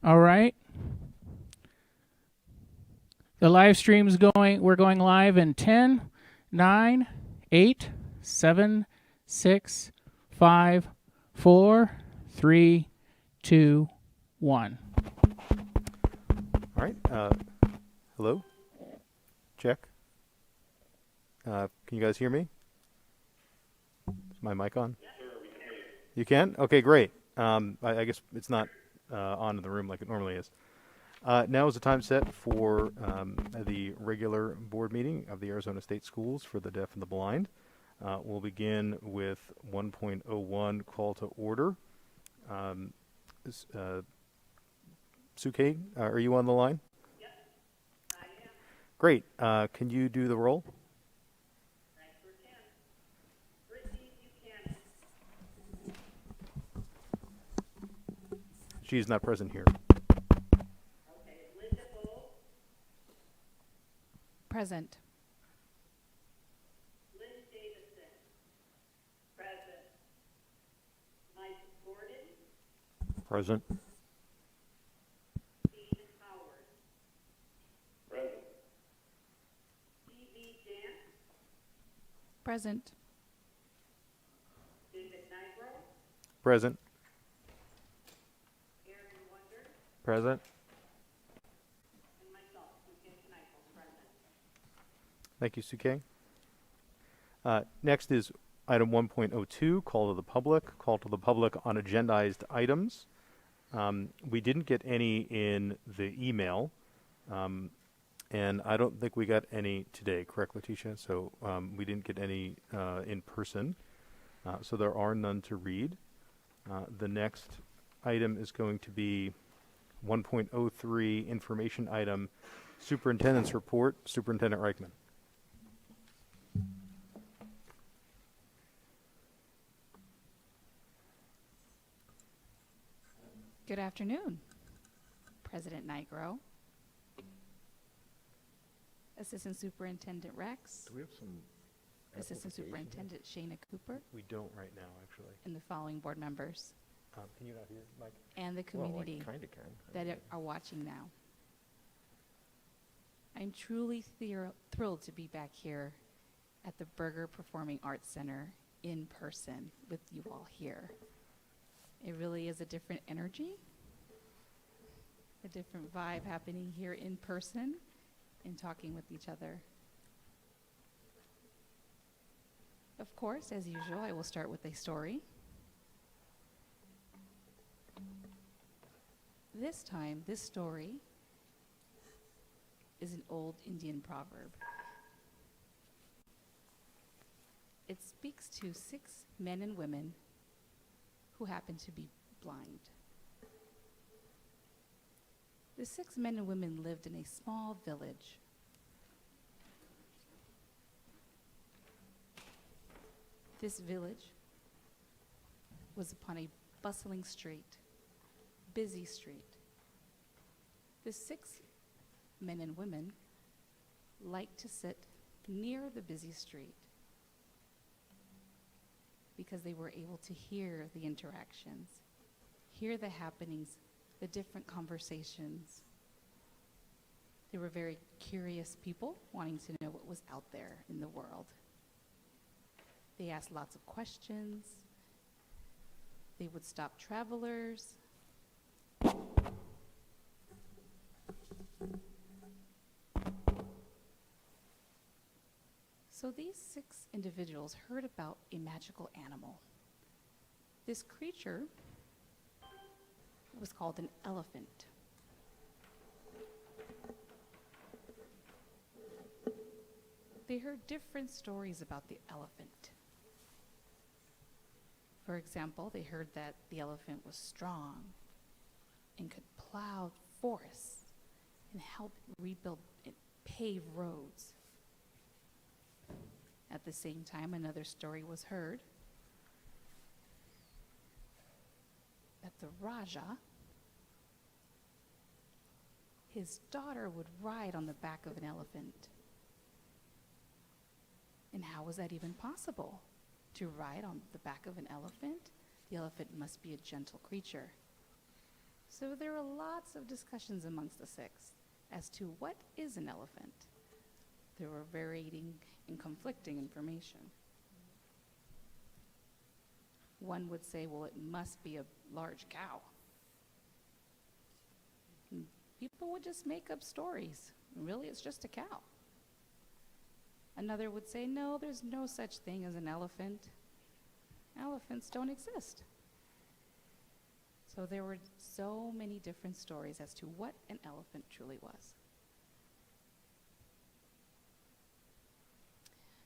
All right. The live stream's going. We're going live in 10, 9, 8, 7, 6, 5, 4, 3, 2, 1. All right. Hello? Check. Can you guys hear me? Is my mic on? Yes, sir, we can hear you. You can? Okay, great. I guess it's not on in the room like it normally is. Now is the time set for the regular board meeting of the Arizona State Schools for the Deaf and the Blind. We'll begin with 1.01 call to order. Suke, are you on the line? Yep, I am. Great. Can you do the roll? I sure can. Brittany Buchanan. She's not present here. Okay, Linda Bull. Present. Lynn Davison. Present. Mike Gordon. Present. Steve Howard. Present. Stevie Jan. Present. David Nigro. Present. Aaron Wonder. Present. And myself, Susan Knightle, present. Thank you, Suke. Next is item 1.02, call to the public. Call to the public on agendized items. We didn't get any in the email, and I don't think we got any today, correct, Letitia? So we didn't get any in person, so there are none to read. The next item is going to be 1.03, information item, Superintendent's report, Superintendent Reichman. Good afternoon, President Nigro, Assistant Superintendent Rex, Do we have some Assistant Superintendent Shayna Cooper, We don't right now, actually. and the following board members, Can you not hear, Mike? and the community Well, I kind of can. that are watching now. I'm truly thrilled to be back here at the Berger Performing Arts Center in person with you all here. It really is a different energy, a different vibe happening here in person and talking with each other. Of course, as usual, I will start with a story. This time, this story is an old Indian proverb. It speaks to 6 men and women who happen to be blind. The 6 men and women lived in a small village. This village was upon a bustling street, busy street. The 6 men and women liked to sit near the busy street because they were able to hear the interactions, hear the happenings, the different conversations. They were very curious people wanting to know what was out there in the world. They asked lots of questions. They would stop travelers. So these 6 individuals heard about a magical animal. This creature was called an elephant. They heard different stories about the elephant. For example, they heard that the elephant was strong and could plow forests and help rebuild and pave roads. At the same time, another story was heard that the Raja, his daughter would ride on the back of an elephant. And how was that even possible? To ride on the back of an elephant? The elephant must be a gentle creature. So there were lots of discussions amongst the six as to what is an elephant. There were varying and conflicting information. One would say, well, it must be a large cow. And people would just make up stories. Really, it's just a cow. Another would say, no, there's no such thing as an elephant. Elephants don't exist. So there were so many different stories as to what an elephant truly was.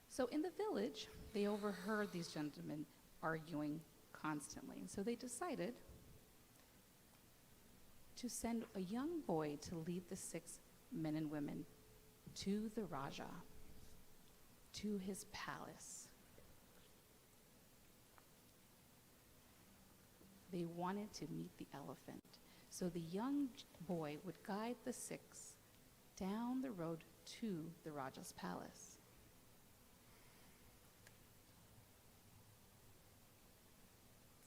So in the village, they overheard these gentlemen arguing constantly. And so they decided to send a young boy to lead the 6 men and women to the Raja, to his palace. They wanted to meet the elephant. So the young boy would guide the 6 down the road to the Raja's palace.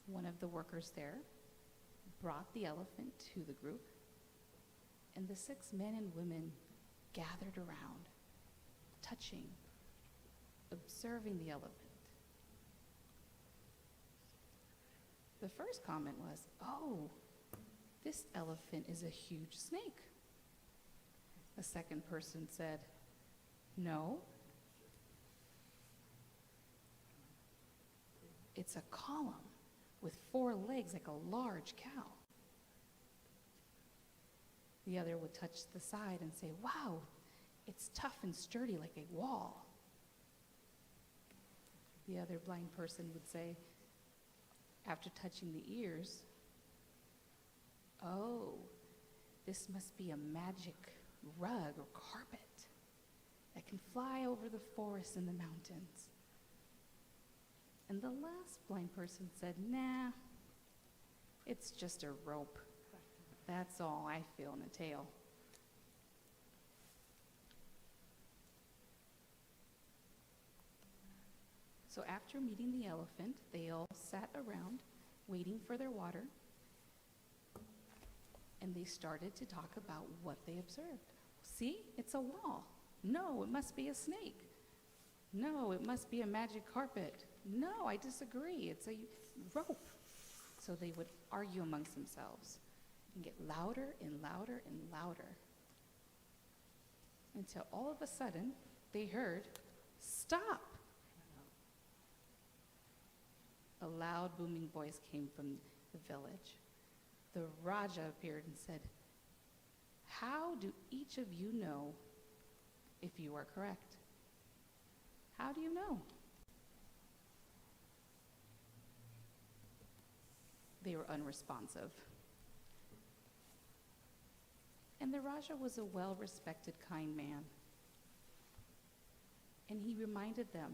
One of the workers there brought the elephant to the group, and the 6 men and women gathered around, touching, observing the elephant. The first comment was, oh, this elephant is a huge snake. The second person said, no, it's a column with 4 legs like a large cow. The other would touch the side and say, wow, it's tough and sturdy like a wall. The other blind person would say, after touching the ears, oh, this must be a magic rug or carpet that can fly over the forests and the mountains. And the last blind person said, nah, it's just a rope. That's all I feel in a tail. So after meeting the elephant, they all sat around waiting for their water, and they started to talk about what they observed. See, it's a wall. No, it must be a snake. No, it must be a magic carpet. No, I disagree. It's a rope. So they would argue amongst themselves and get louder and louder and louder until all of a sudden they heard, stop. A loud booming voice came from the village. The Raja appeared and said, how do each of you know if you are correct? How do you know? They were unresponsive. And the Raja was a well-respected, kind man. And he reminded them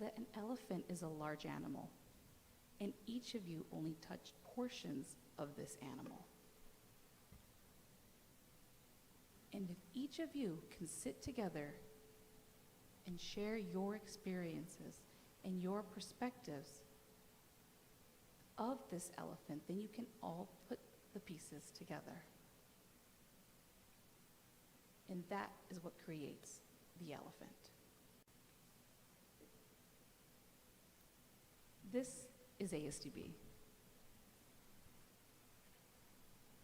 that an elephant is a large animal, and each of you only touched portions of this animal. And if each of you can sit together and share your experiences and your perspectives of this elephant, then you can all put the pieces together. And that is what creates the elephant. This is ASDB.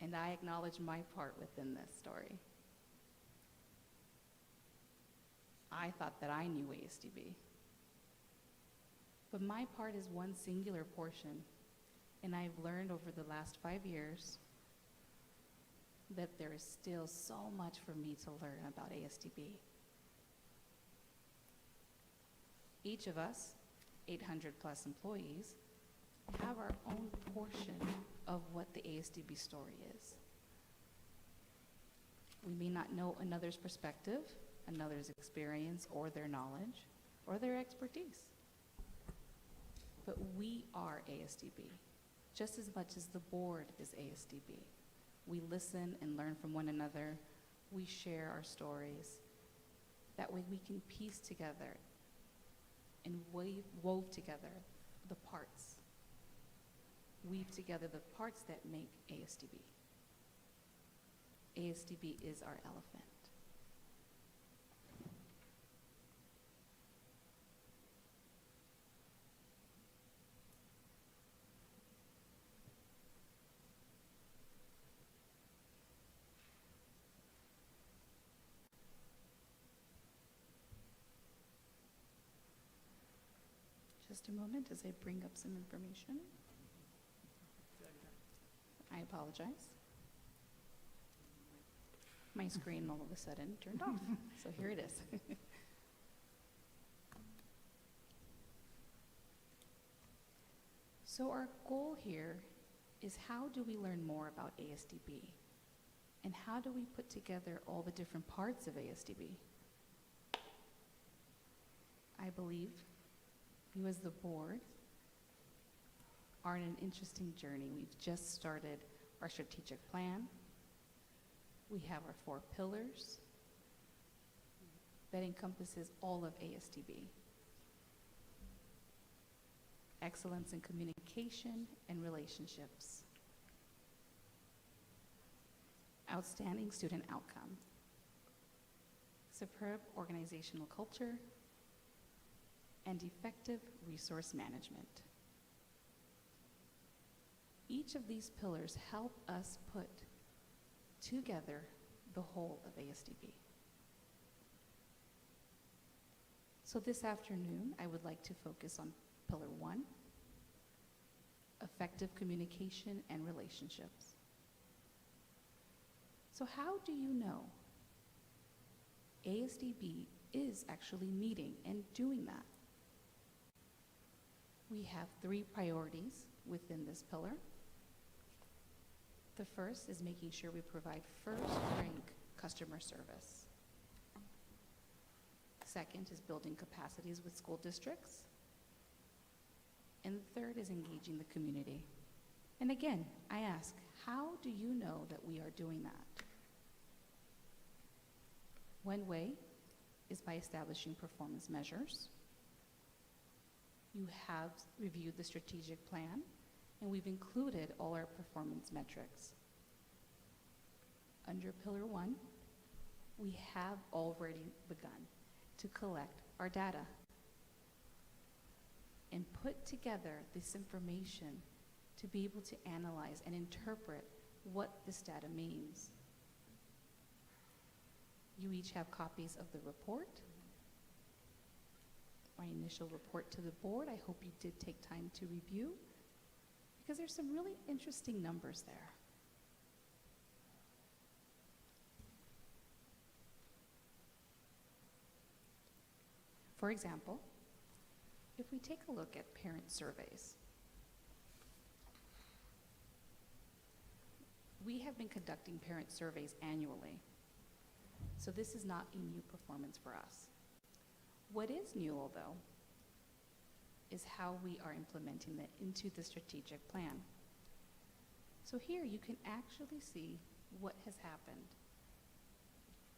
And I acknowledge my part within this story. I thought that I knew ASDB. But my part is one singular portion, and I've learned over the last 5 years that there is still so much for me to learn about ASDB. Each of us, 800 plus employees, have our own portion of what the ASDB story is. We may not know another's perspective, another's experience, or their knowledge, or their expertise. But we are ASDB, just as much as the board is ASDB. We listen and learn from one another. We share our stories. That way we can piece together and wove together the parts weave together the parts that make ASDB. ASDB is our elephant. Just a moment as I bring up some information. I apologize. My screen all of a sudden turned off, so here it is. So our goal here is how do we learn more about ASDB? And how do we put together all the different parts of ASDB? I believe you as the board are in an interesting journey. We've just started our strategic plan. We have our 4 pillars that encompasses all of ASDB. Excellence in communication and relationships. Outstanding student outcome. Superb organizational culture. And effective resource management. Each of these pillars help us put together the whole of ASDB. So this afternoon, I would like to focus on Pillar 1, effective communication and relationships. So how do you know ASDB is actually meeting and doing that? We have 3 priorities within this pillar. The first is making sure we provide first-rank customer service. Second is building capacities with school districts. And the third is engaging the community. And again, I ask, how do you know that we are doing that? One way is by establishing performance measures. You have reviewed the strategic plan, and we've included all our performance metrics. Under Pillar 1, we have already begun to collect our data and put together this information to be able to analyze and interpret what this data means. You each have copies of the report. My initial report to the board, I hope you did take time to review, because there's some really interesting numbers there. For example, if we take a look at parent surveys, we have been conducting parent surveys annually. So this is not a new performance for us. What is new, although, is how we are implementing that into the strategic plan. So here you can actually see what has happened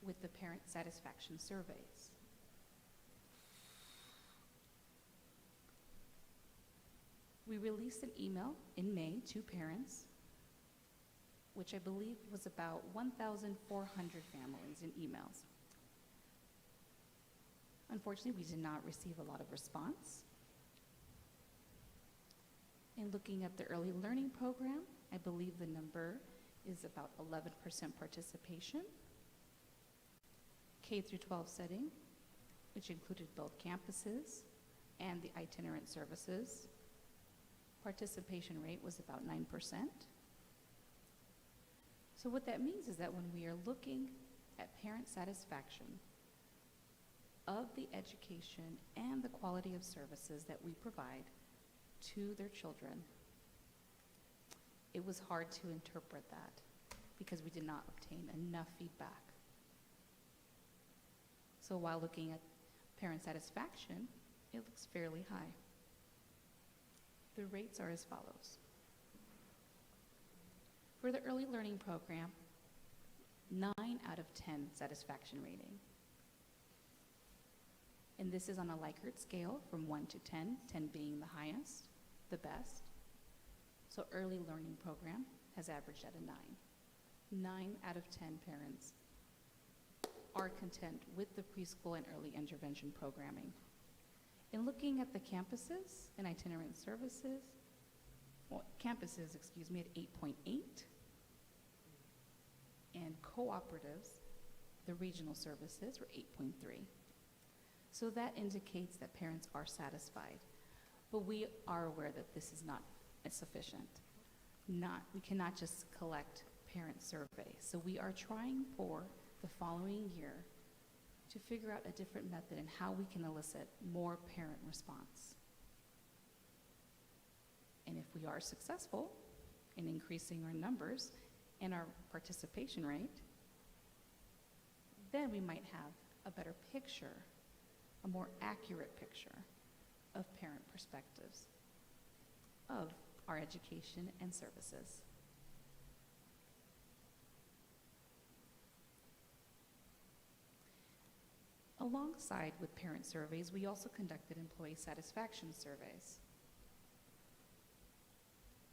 with the parent satisfaction surveys. We released an email in May to parents, which I believe was about 1,400 families in emails. Unfortunately, we did not receive a lot of response. In looking at the early learning program, I believe the number is about 11% participation. K through 12 setting, which included both campuses and the itinerant services, participation rate was about 9%. So what that means is that when we are looking at parent satisfaction of the education and the quality of services that we provide to their children, it was hard to interpret that because we did not obtain enough feedback. So while looking at parent satisfaction, it looks fairly high. The rates are as follows. For the early learning program, 9 out of 10 satisfaction rating. And this is on a Likert scale from 1 to 10, 10 being the highest, the best. So early learning program has averaged at a 9. 9 out of 10 parents are content with the preschool and early intervention programming. In looking at the campuses and itinerant services, campuses, at 8.8, and cooperatives, the regional services, were 8.3. So that indicates that parents are satisfied. But we are aware that this is not sufficient. We cannot just collect parent surveys. So we are trying for the following year to figure out a different method and how we can elicit more parent response. And if we are successful in increasing our numbers and our participation rate, then we might have a better picture, a more accurate picture of parent perspectives of our education and services. Alongside with parent surveys, we also conducted employee satisfaction surveys.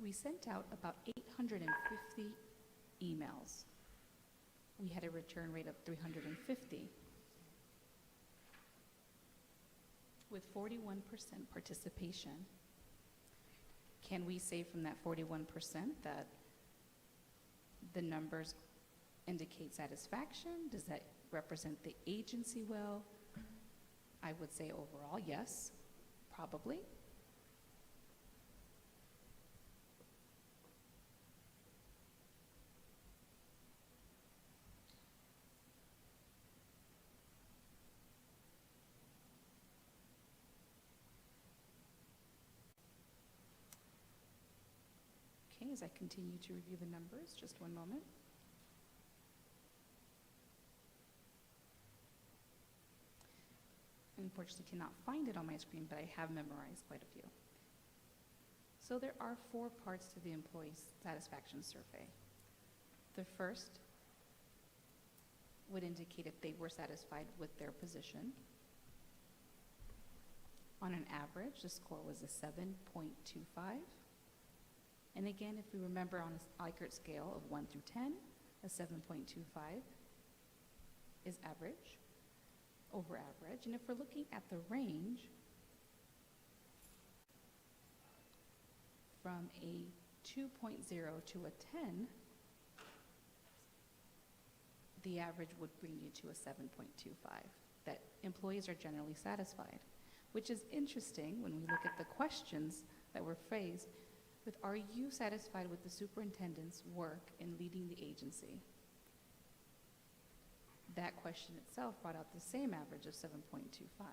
We sent out about 850 emails. We had a return rate of 350, with 41% participation. Can we say from that 41% that the numbers indicate satisfaction? Does that represent the agency well? I would say overall, yes, probably. Okay, as I continue to review the numbers, just one moment. Unfortunately, cannot find it on my screen, but I have memorized quite a few. So there are 4 parts to the employee satisfaction survey. The first would indicate if they were satisfied with their position. On an average, the score was a 7.25. And again, if we remember on a Likert scale of 1 through 10, a 7.25 is average, over average. And if we're looking at the range from a 2.0 to a 10, the average would bring you to a 7.25, that employees are generally satisfied, which is interesting when we look at the questions that were phrased with, are you satisfied with the superintendent's work in leading the agency? That question itself brought out the same average of 7.25.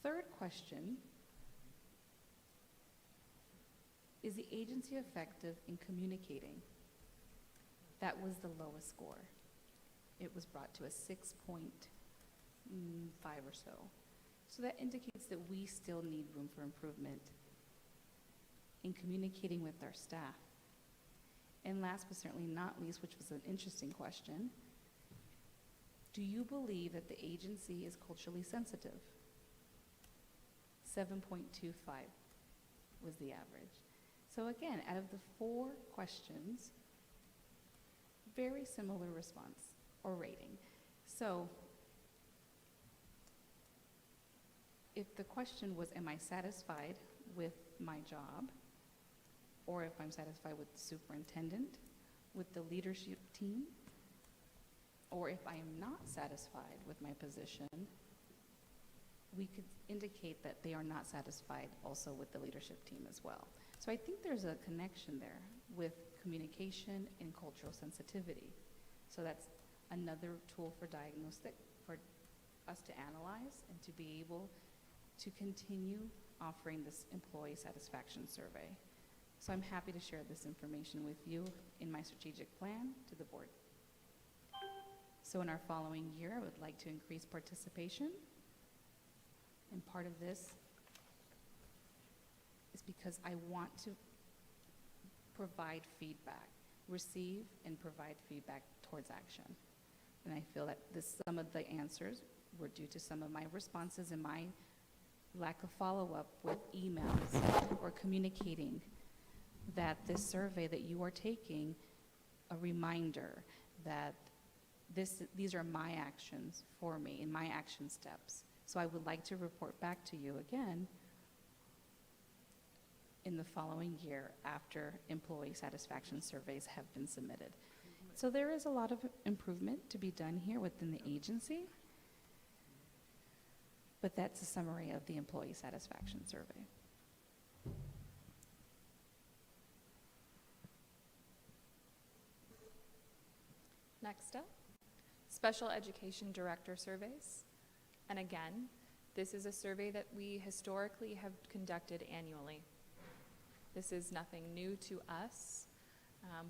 Third question, is the agency effective in communicating? That was the lowest score. It was brought to a 6.5 or so. So that indicates that we still need room for improvement in communicating with our staff. And last but certainly not least, which was an interesting question, do you believe that the agency is culturally sensitive? 7.25 was the average. So again, out of the 4 questions, very similar response or rating. So if the question was, am I satisfied with my job? Or if I'm satisfied with the superintendent, with the leadership team, or if I am not satisfied with my position, we could indicate that they are not satisfied also with the leadership team as well. So I think there's a connection there with communication and cultural sensitivity. So that's another tool for diagnostic, for us to analyze and to be able to continue offering this employee satisfaction survey. So I'm happy to share this information with you in my strategic plan to the board. So in our following year, I would like to increase participation. And part of this is because I want to provide feedback, receive and provide feedback towards action. And I feel that some of the answers were due to some of my responses and my lack of follow-up with emails or communicating that this survey that you are taking, a reminder that these are my actions for me and my action steps. So I would like to report back to you again in the following year after employee satisfaction surveys have been submitted. So there is a lot of improvement to be done here within the agency, but that's a summary of the employee satisfaction survey. Next up, special education director surveys. And again, this is a survey that we historically have conducted annually. This is nothing new to us,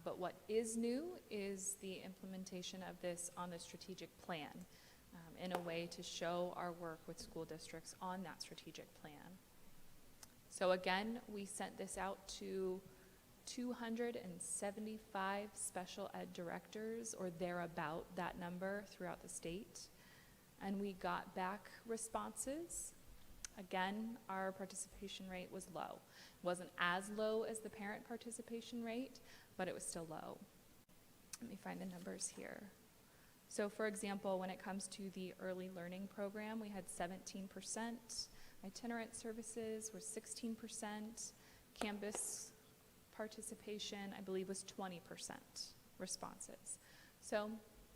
but what is new is the implementation of this on the strategic plan in a way to show our work with school districts on that strategic plan. So again, we sent this out to 275 special ed directors, or thereabout that number, throughout the state. And we got back responses. Again, our participation rate was low. It wasn't as low as the parent participation rate, but it was still low. Let me find the numbers here. So for example, when it comes to the early learning program, we had 17%. Itinerant services were 16%. Campus participation, I believe, was 20% responses. So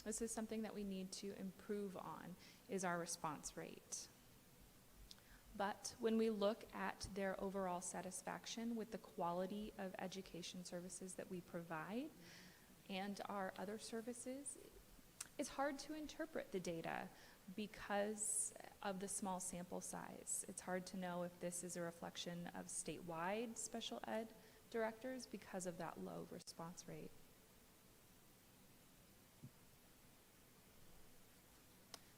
this is something that we need to improve on, is our response rate. But when we look at their overall satisfaction with the quality of education services that we provide and our other services, it's hard to interpret the data because of the small sample size. It's hard to know if this is a reflection of statewide special ed directors because of that low response rate.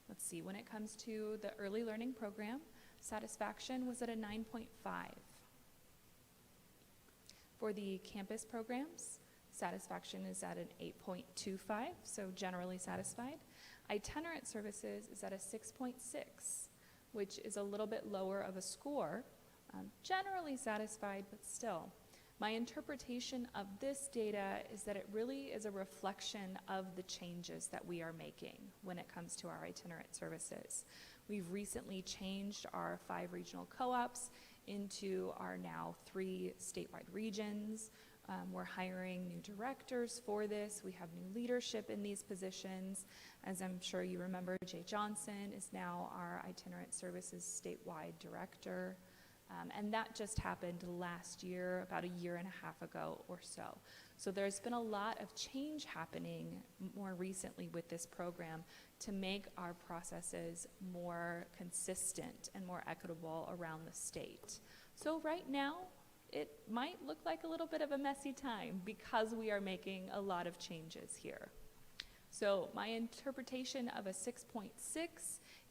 Let's see, when it comes to the early learning program, satisfaction was at a 9.5. For the campus programs, satisfaction is at an 8.25, so generally satisfied. Itinerant services is at a 6.6, which is a little bit lower of a score. Generally satisfied, but still. My interpretation of this data is that it really is a reflection of the changes that we are making when it comes to our itinerant services. We've recently changed our 5 regional co-ops into our now 3 statewide regions. We're hiring new directors for this. We have new leadership in these positions. As I'm sure you remember, Jay Johnson is now our itinerant services statewide director. And that just happened last year, about a year and a half ago or so. So there's been a lot of change happening more recently with this program to make our processes more consistent and more equitable around the state. So right now, it might look like a little bit of a messy time because we are making a lot of changes here. So my interpretation of a 6.6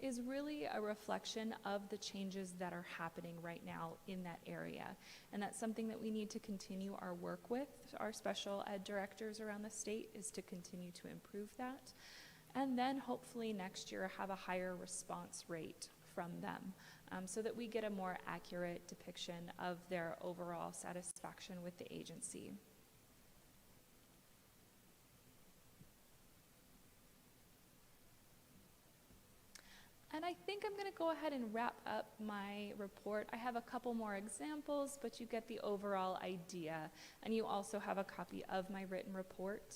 is really a reflection of the changes that are happening right now in that area. And that's something that we need to continue our work with. Our special ed directors around the state is to continue to improve that. And then hopefully next year have a higher response rate from them so that we get a more accurate depiction of their overall satisfaction with the agency. And I think I'm going to go ahead and wrap up my report. I have a couple more examples, but you get the overall idea. And you also have a copy of my written report.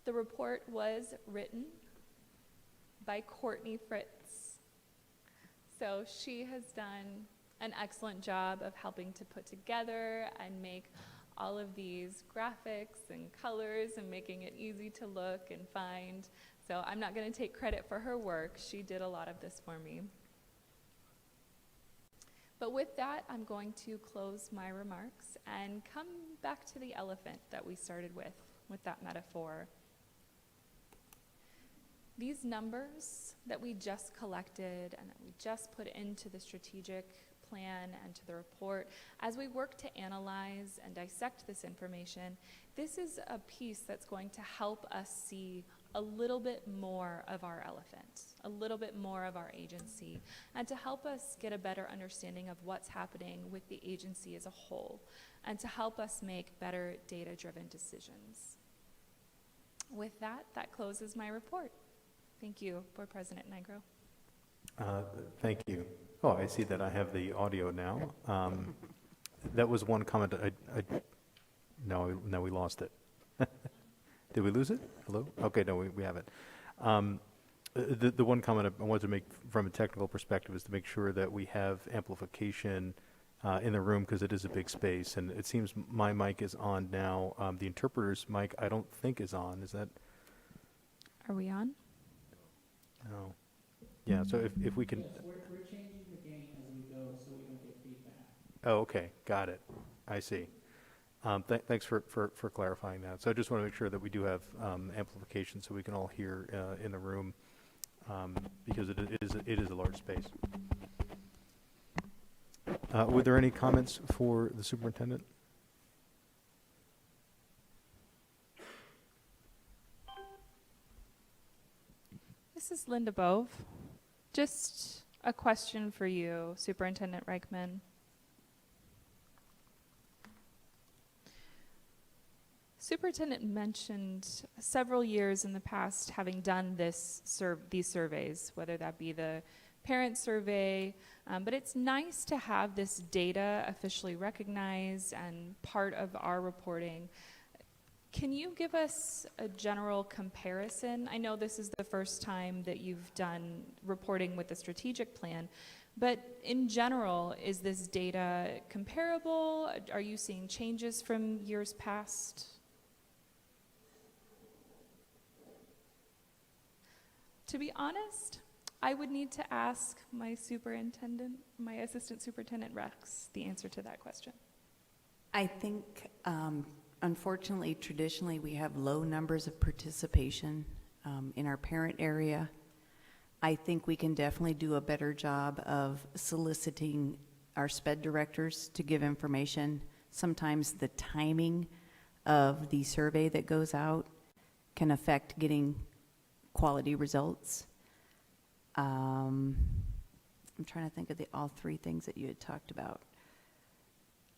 The report was written by Courtney Fritz. So she has done an excellent job of helping to put together and make all of these graphics and colors and making it easy to look and find. So I'm not going to take credit for her work. She did a lot of this for me. But with that, I'm going to close my remarks and come back to the elephant that we started with that metaphor. These numbers that we just collected and that we just put into the strategic plan and to the report, as we work to analyze and dissect this information, this is a piece that's going to help us see a little bit more of our elephant, a little bit more of our agency, and to help us get a better understanding of what's happening with the agency as a whole, and to help us make better data-driven decisions. With that, that closes my report. Thank you, Board President Nigro. Thank you. Oh, I see that I have the audio now. That was one comment. No, we lost it. Did we lose it? Hello? Okay, no, we have it. The one comment I wanted to make from a technical perspective is to make sure that we have amplification in the room, because it is a big space, and it seems my mic is on now. The interpreter's mic I don't think is on. Is that? Are we on? No. Yeah, so if we can. Yes, we're changing the gain as we go so we don't get feedback. Oh, okay, got it. I see. Thanks for clarifying that. So I just want to make sure that we do have amplification so we can all hear in the room, because it is a large space. Were there any comments for the superintendent? This is Linda Bove. Just a question for you, Superintendent Reichman. Superintendent mentioned several years in the past having done these surveys, whether that be the parent survey, but it's nice to have this data officially recognized and part of our reporting. Can you give us a general comparison? I know this is the first time that you've done reporting with the strategic plan, but in general, is this data comparable? Are you seeing changes from years past? To be honest, I would need to ask my assistant superintendent Rex, the answer to that question. I think, unfortunately, traditionally, we have low numbers of participation in our parent area. I think we can definitely do a better job of soliciting our SPED directors to give information. Sometimes the timing of the survey that goes out can affect getting quality results. I'm trying to think of all three things that you had talked about.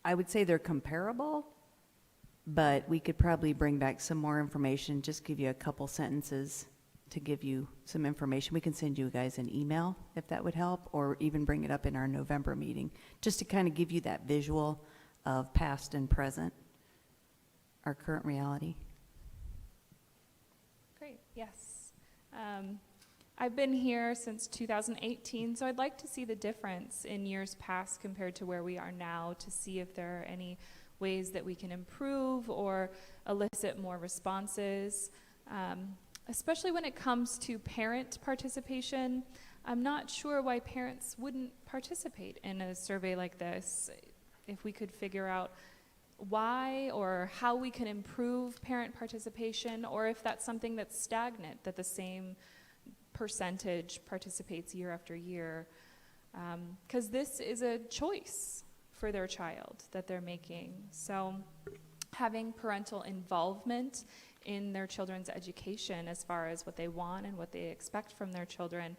I would say they're comparable, but we could probably bring back some more information, just give you a couple sentences to give you some information. We can send you guys an email if that would help, or even bring it up in our November meeting, just to kind of give you that visual of past and present, our current reality. Great, yes. I've been here since 2018, so I'd like to see the difference in years past compared to where we are now, to see if there are any ways that we can improve or elicit more responses. Especially when it comes to parent participation, I'm not sure why parents wouldn't participate in a survey like this. If we could figure out why or how we can improve parent participation, or if that's something that's stagnant, that the same percentage participates year after year. Because this is a choice for their child that they're making. So having parental involvement in their children's education as far as what they want and what they expect from their children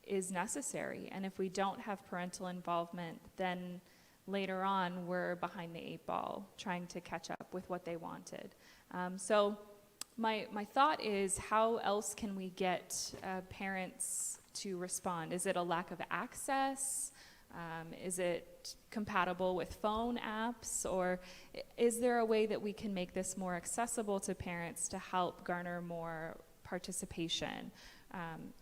is necessary. And if we don't have parental involvement, then later on we're behind the 8 ball trying to catch up with what they wanted. So my thought is, how else can we get parents to respond? Is it a lack of access? Is it compatible with phone apps? Or is there a way that we can make this more accessible to parents to help garner more participation?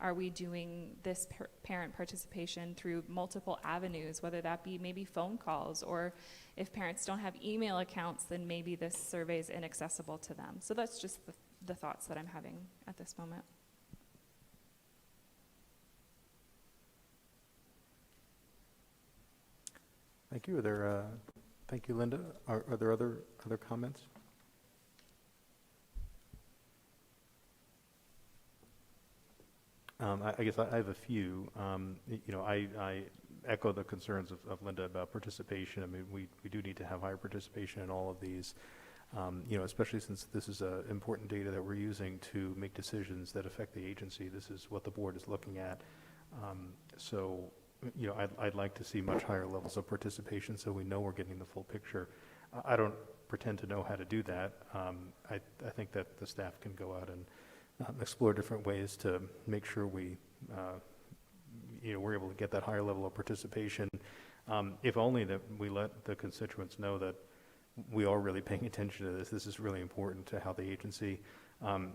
Are we doing this parent participation through multiple avenues, whether that be maybe phone calls, or if parents don't have email accounts, then maybe this survey is inaccessible to them. So that's just the thoughts that I'm having at this moment. Thank you. Thank you, Linda. Are there other comments? I guess I have a few. I echo the concerns of Linda about participation. I mean, we do need to have higher participation in all of these. Especially since this is important data that we're using to make decisions that affect the agency. This is what the board is looking at. So, I'd like to see much higher levels of participation so we know we're getting the full picture. I don't pretend to know how to do that. I think that the staff can go out and explore different ways to make sure we're able to get that higher level of participation. If only that we let the constituents know that we are really paying attention to this. This is really important to how the agency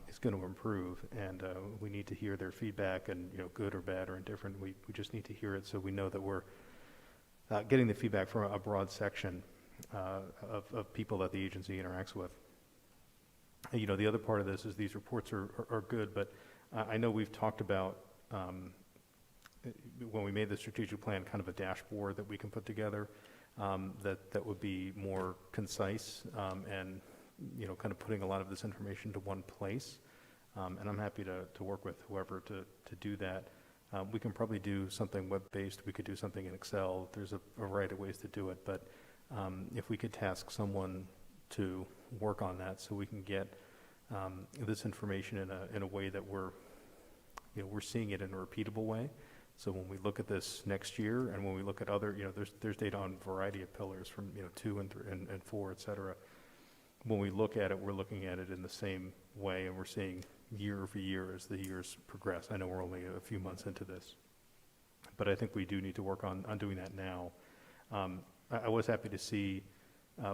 is going to improve, and we need to hear their feedback, and good or bad or indifferent. We just need to hear it so we know that we're getting the feedback from a broad section of people that the agency interacts with. The other part of this is these reports are good, but I know we've talked about when we made the strategic plan, kind of a dashboard that we can put together that would be more concise and kind of putting a lot of this information to one place. And I'm happy to work with whoever to do that. We can probably do something web-based. We could do something in Excel. There's a variety of ways to do it, but if we could task someone to work on that so we can get this information in a way that we're seeing it in a repeatable way. So when we look at this next year, and when we look at other, there's data on a variety of pillars from 2 and 3 and 4, et cetera. When we look at it, we're looking at it in the same way, and we're seeing year over year as the years progress. I know we're only a few months into this, but I think we do need to work on doing that now. I was happy to see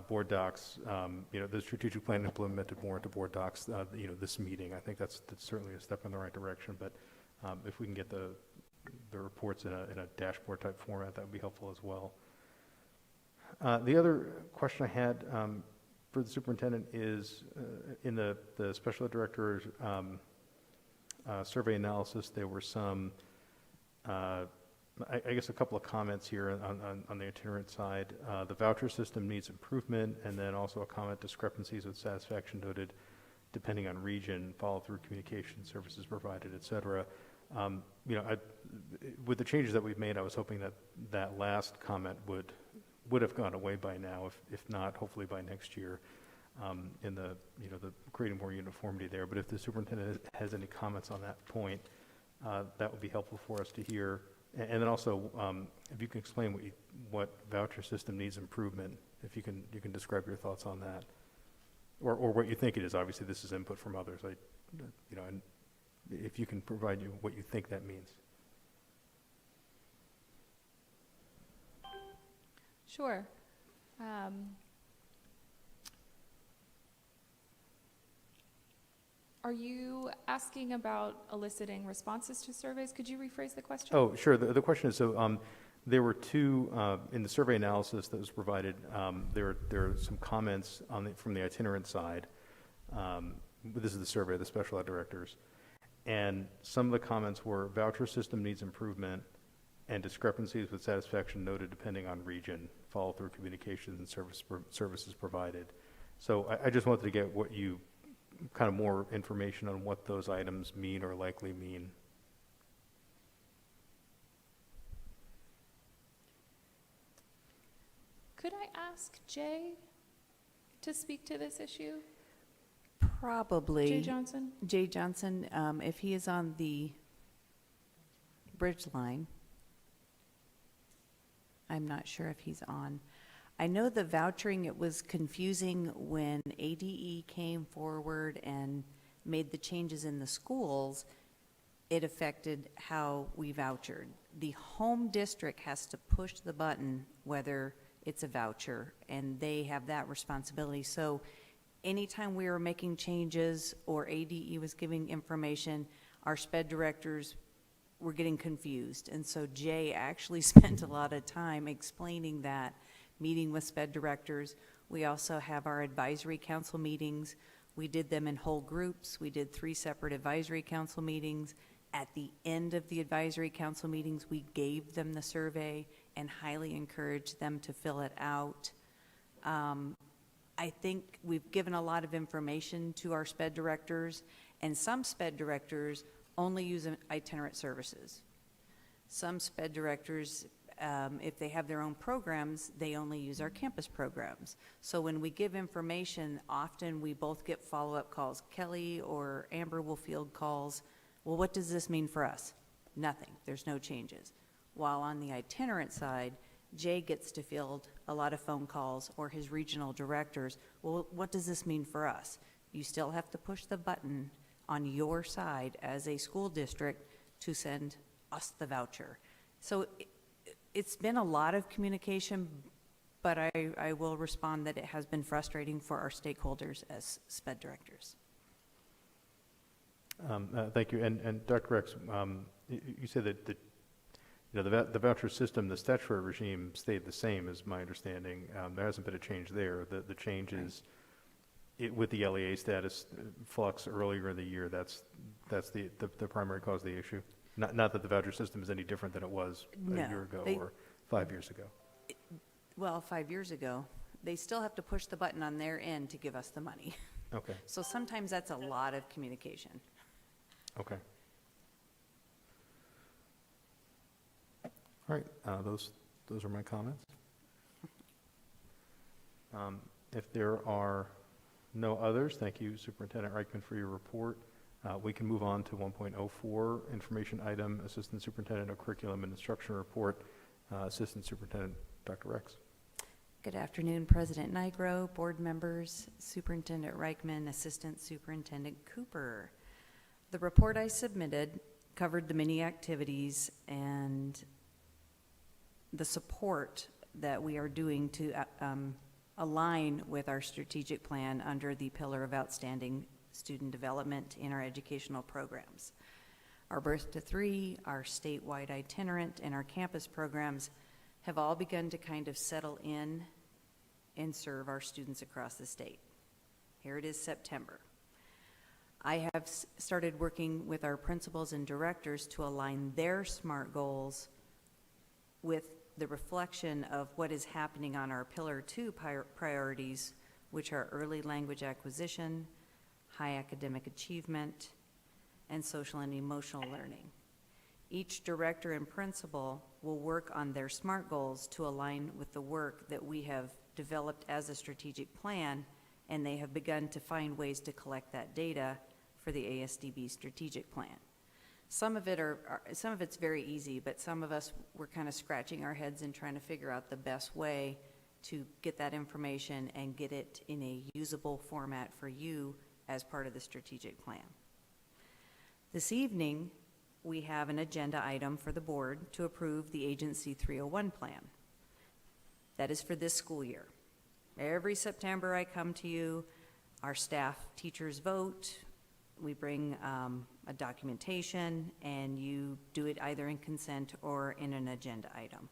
board docs, the strategic plan implemented more into board docs, this meeting. I think that's certainly a step in the right direction, but if we can get the reports in a dashboard type format, that would be helpful as well. The other question I had for the superintendent is in the special ed director's survey analysis, there were some, I guess a couple of comments here on the itinerant side. The voucher system needs improvement, and then also a comment, discrepancies with satisfaction noted depending on region, follow-through communication, services provided, et cetera. With the changes that we've made, I was hoping that last comment would have gone away by now, if not, hopefully by next year, in the creating more uniformity there. But if the superintendent has any comments on that point, that would be helpful for us to hear. And then also, if you can explain what voucher system needs improvement, if you can describe your thoughts on that, or what you think it is. Obviously, this is input from others. And if you can provide what you think that means. Sure. Are you asking about eliciting responses to surveys? Could you rephrase the question? Oh, sure. The question is, so there were two, in the survey analysis that was provided, there are some comments from the itinerant side. This is the survey of the special ed directors. And some of the comments were voucher system needs improvement and discrepancies with satisfaction noted depending on region, follow through communications and services provided. So I just wanted to get what you, kind of more information on what those items mean or likely mean. Could I ask Jay to speak to this issue? Probably. Jay Johnson? Jay Johnson, if he is on the bridge line. I'm not sure if he's on. I know the vouchering, it was confusing when ADE came forward and made the changes in the schools. It affected how we vouchered. The home district has to push the button whether it's a voucher, and they have that responsibility. So anytime we were making changes or ADE was giving information, our SPED directors were getting confused. And so Jay actually spent a lot of time explaining that, meeting with SPED directors. We also have our advisory council meetings. We did them in whole groups. We did 3 separate advisory council meetings. At the end of the advisory council meetings, we gave them the survey and highly encouraged them to fill it out. I think we've given a lot of information to our SPED directors, and some SPED directors only use itinerant services. Some SPED directors If they have their own programs, they only use our campus programs. So when we give information, often we both get follow-up calls. Kelly or Amber will field calls. Well, what does this mean for us? Nothing. There's no changes. While on the itinerant side, Jay gets to field a lot of phone calls, or his regional directors. Well, what does this mean for us? You still have to push the button on your side as a school district to send us the voucher. So it's been a lot of communication, but I will respond that it has been frustrating for our stakeholders as SPED directors. Thank you. And Dr. Rex, you said that the voucher system, the statutory regime stayed the same, is my understanding. There hasn't been a change there. The change is with the LEA status flux earlier in the year. That's the primary cause of the issue. Not that the voucher system is any different than it was a year ago or 5 years ago. Well, 5 years ago, they still have to push the button on their end to give us the money. Okay. So sometimes that's a lot of communication. Okay. All right. Those are my comments. If there are no others, thank you, Superintendent Reichman, for your report. We can move on to 1.04, information item, Assistant Superintendent of Curriculum and Instruction Report, Assistant Superintendent Dr. Rex. Good afternoon, President Nigro, board members, Superintendent Reichman, Assistant Superintendent Cooper. The report I submitted covered the many activities and the support that we are doing to align with our strategic plan under the pillar of outstanding student development in our educational programs. Our Birth to Three, our statewide itinerant, and our campus programs have all begun to kind of settle in and serve our students across the state. Here it is, September. I have started working with our principals and directors to align their SMART goals with the reflection of what is happening on our Pillar 2 priorities, which are early language acquisition, high academic achievement, and social and emotional learning. Each director and principal will work on their SMART goals to align with the work that we have developed as a strategic plan, and they have begun to find ways to collect that data for the ASDB strategic plan. Some of it's very easy, but some of us were kind of scratching our heads and trying to figure out the best way to get that information and get it in a usable format for you as part of the strategic plan. This evening, we have an agenda item for the board to approve the Agency 301 plan. That is for this school year. Every September I come to you, our staff teachers vote, we bring a documentation, and you do it either in consent or in an agenda item.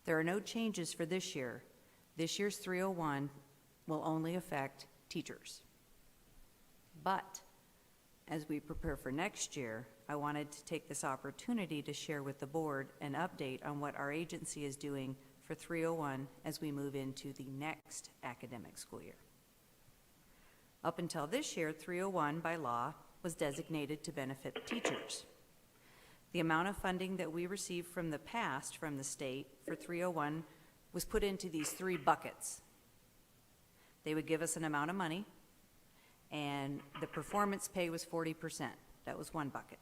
There are no changes for this year. This year's 301 will only affect teachers. But as we prepare for next year, I wanted to take this opportunity to share with the board an update on what our agency is doing for 301 as we move into the next academic school year. Up until this year, 301 by law was designated to benefit teachers. The amount of funding that we received from the past from the state for 301 was put into these three buckets. They would give us an amount of money, and the performance pay was 40%. That was one bucket.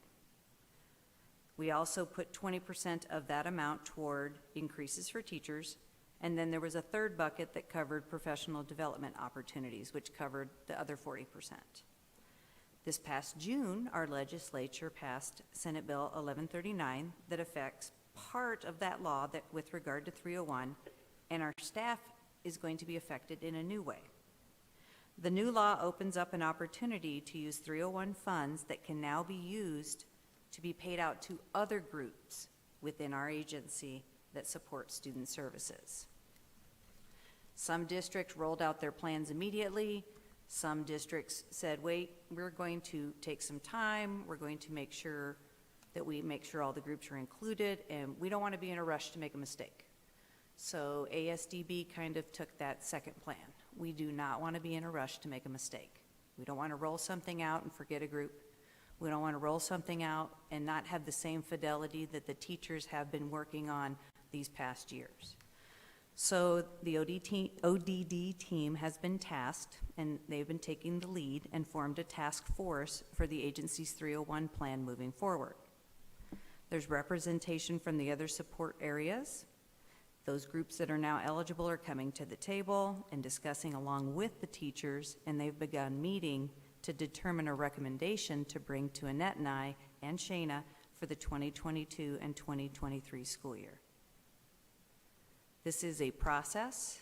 We also put 20% of that amount toward increases for teachers, and then there was a third bucket that covered professional development opportunities, which covered the other 40%. This past June, our legislature passed Senate Bill 1139 that affects part of that law that with regard to 301, and our staff is going to be affected in a new way. The new law opens up an opportunity to use 301 funds that can now be used to be paid out to other groups within our agency that support student services. Some districts rolled out their plans immediately. Some districts said, wait, we're going to take some time. We're going to make sure that we make sure all the groups are included, and we don't want to be in a rush to make a mistake. So ASDB kind of took that second plan. We do not want to be in a rush to make a mistake. We don't want to roll something out and forget a group. We don't want to roll something out and not have the same fidelity that the teachers have been working on these past years. So the ODD team has been tasked, and they've been taking the lead and formed a task force for the agency's 301 plan moving forward. There's representation from the other support areas. Those groups that are now eligible are coming to the table and discussing along with the teachers, and they've begun meeting to determine a recommendation to bring to Annette and I and Shayna for the 2022 and 2023 school year. This is a process.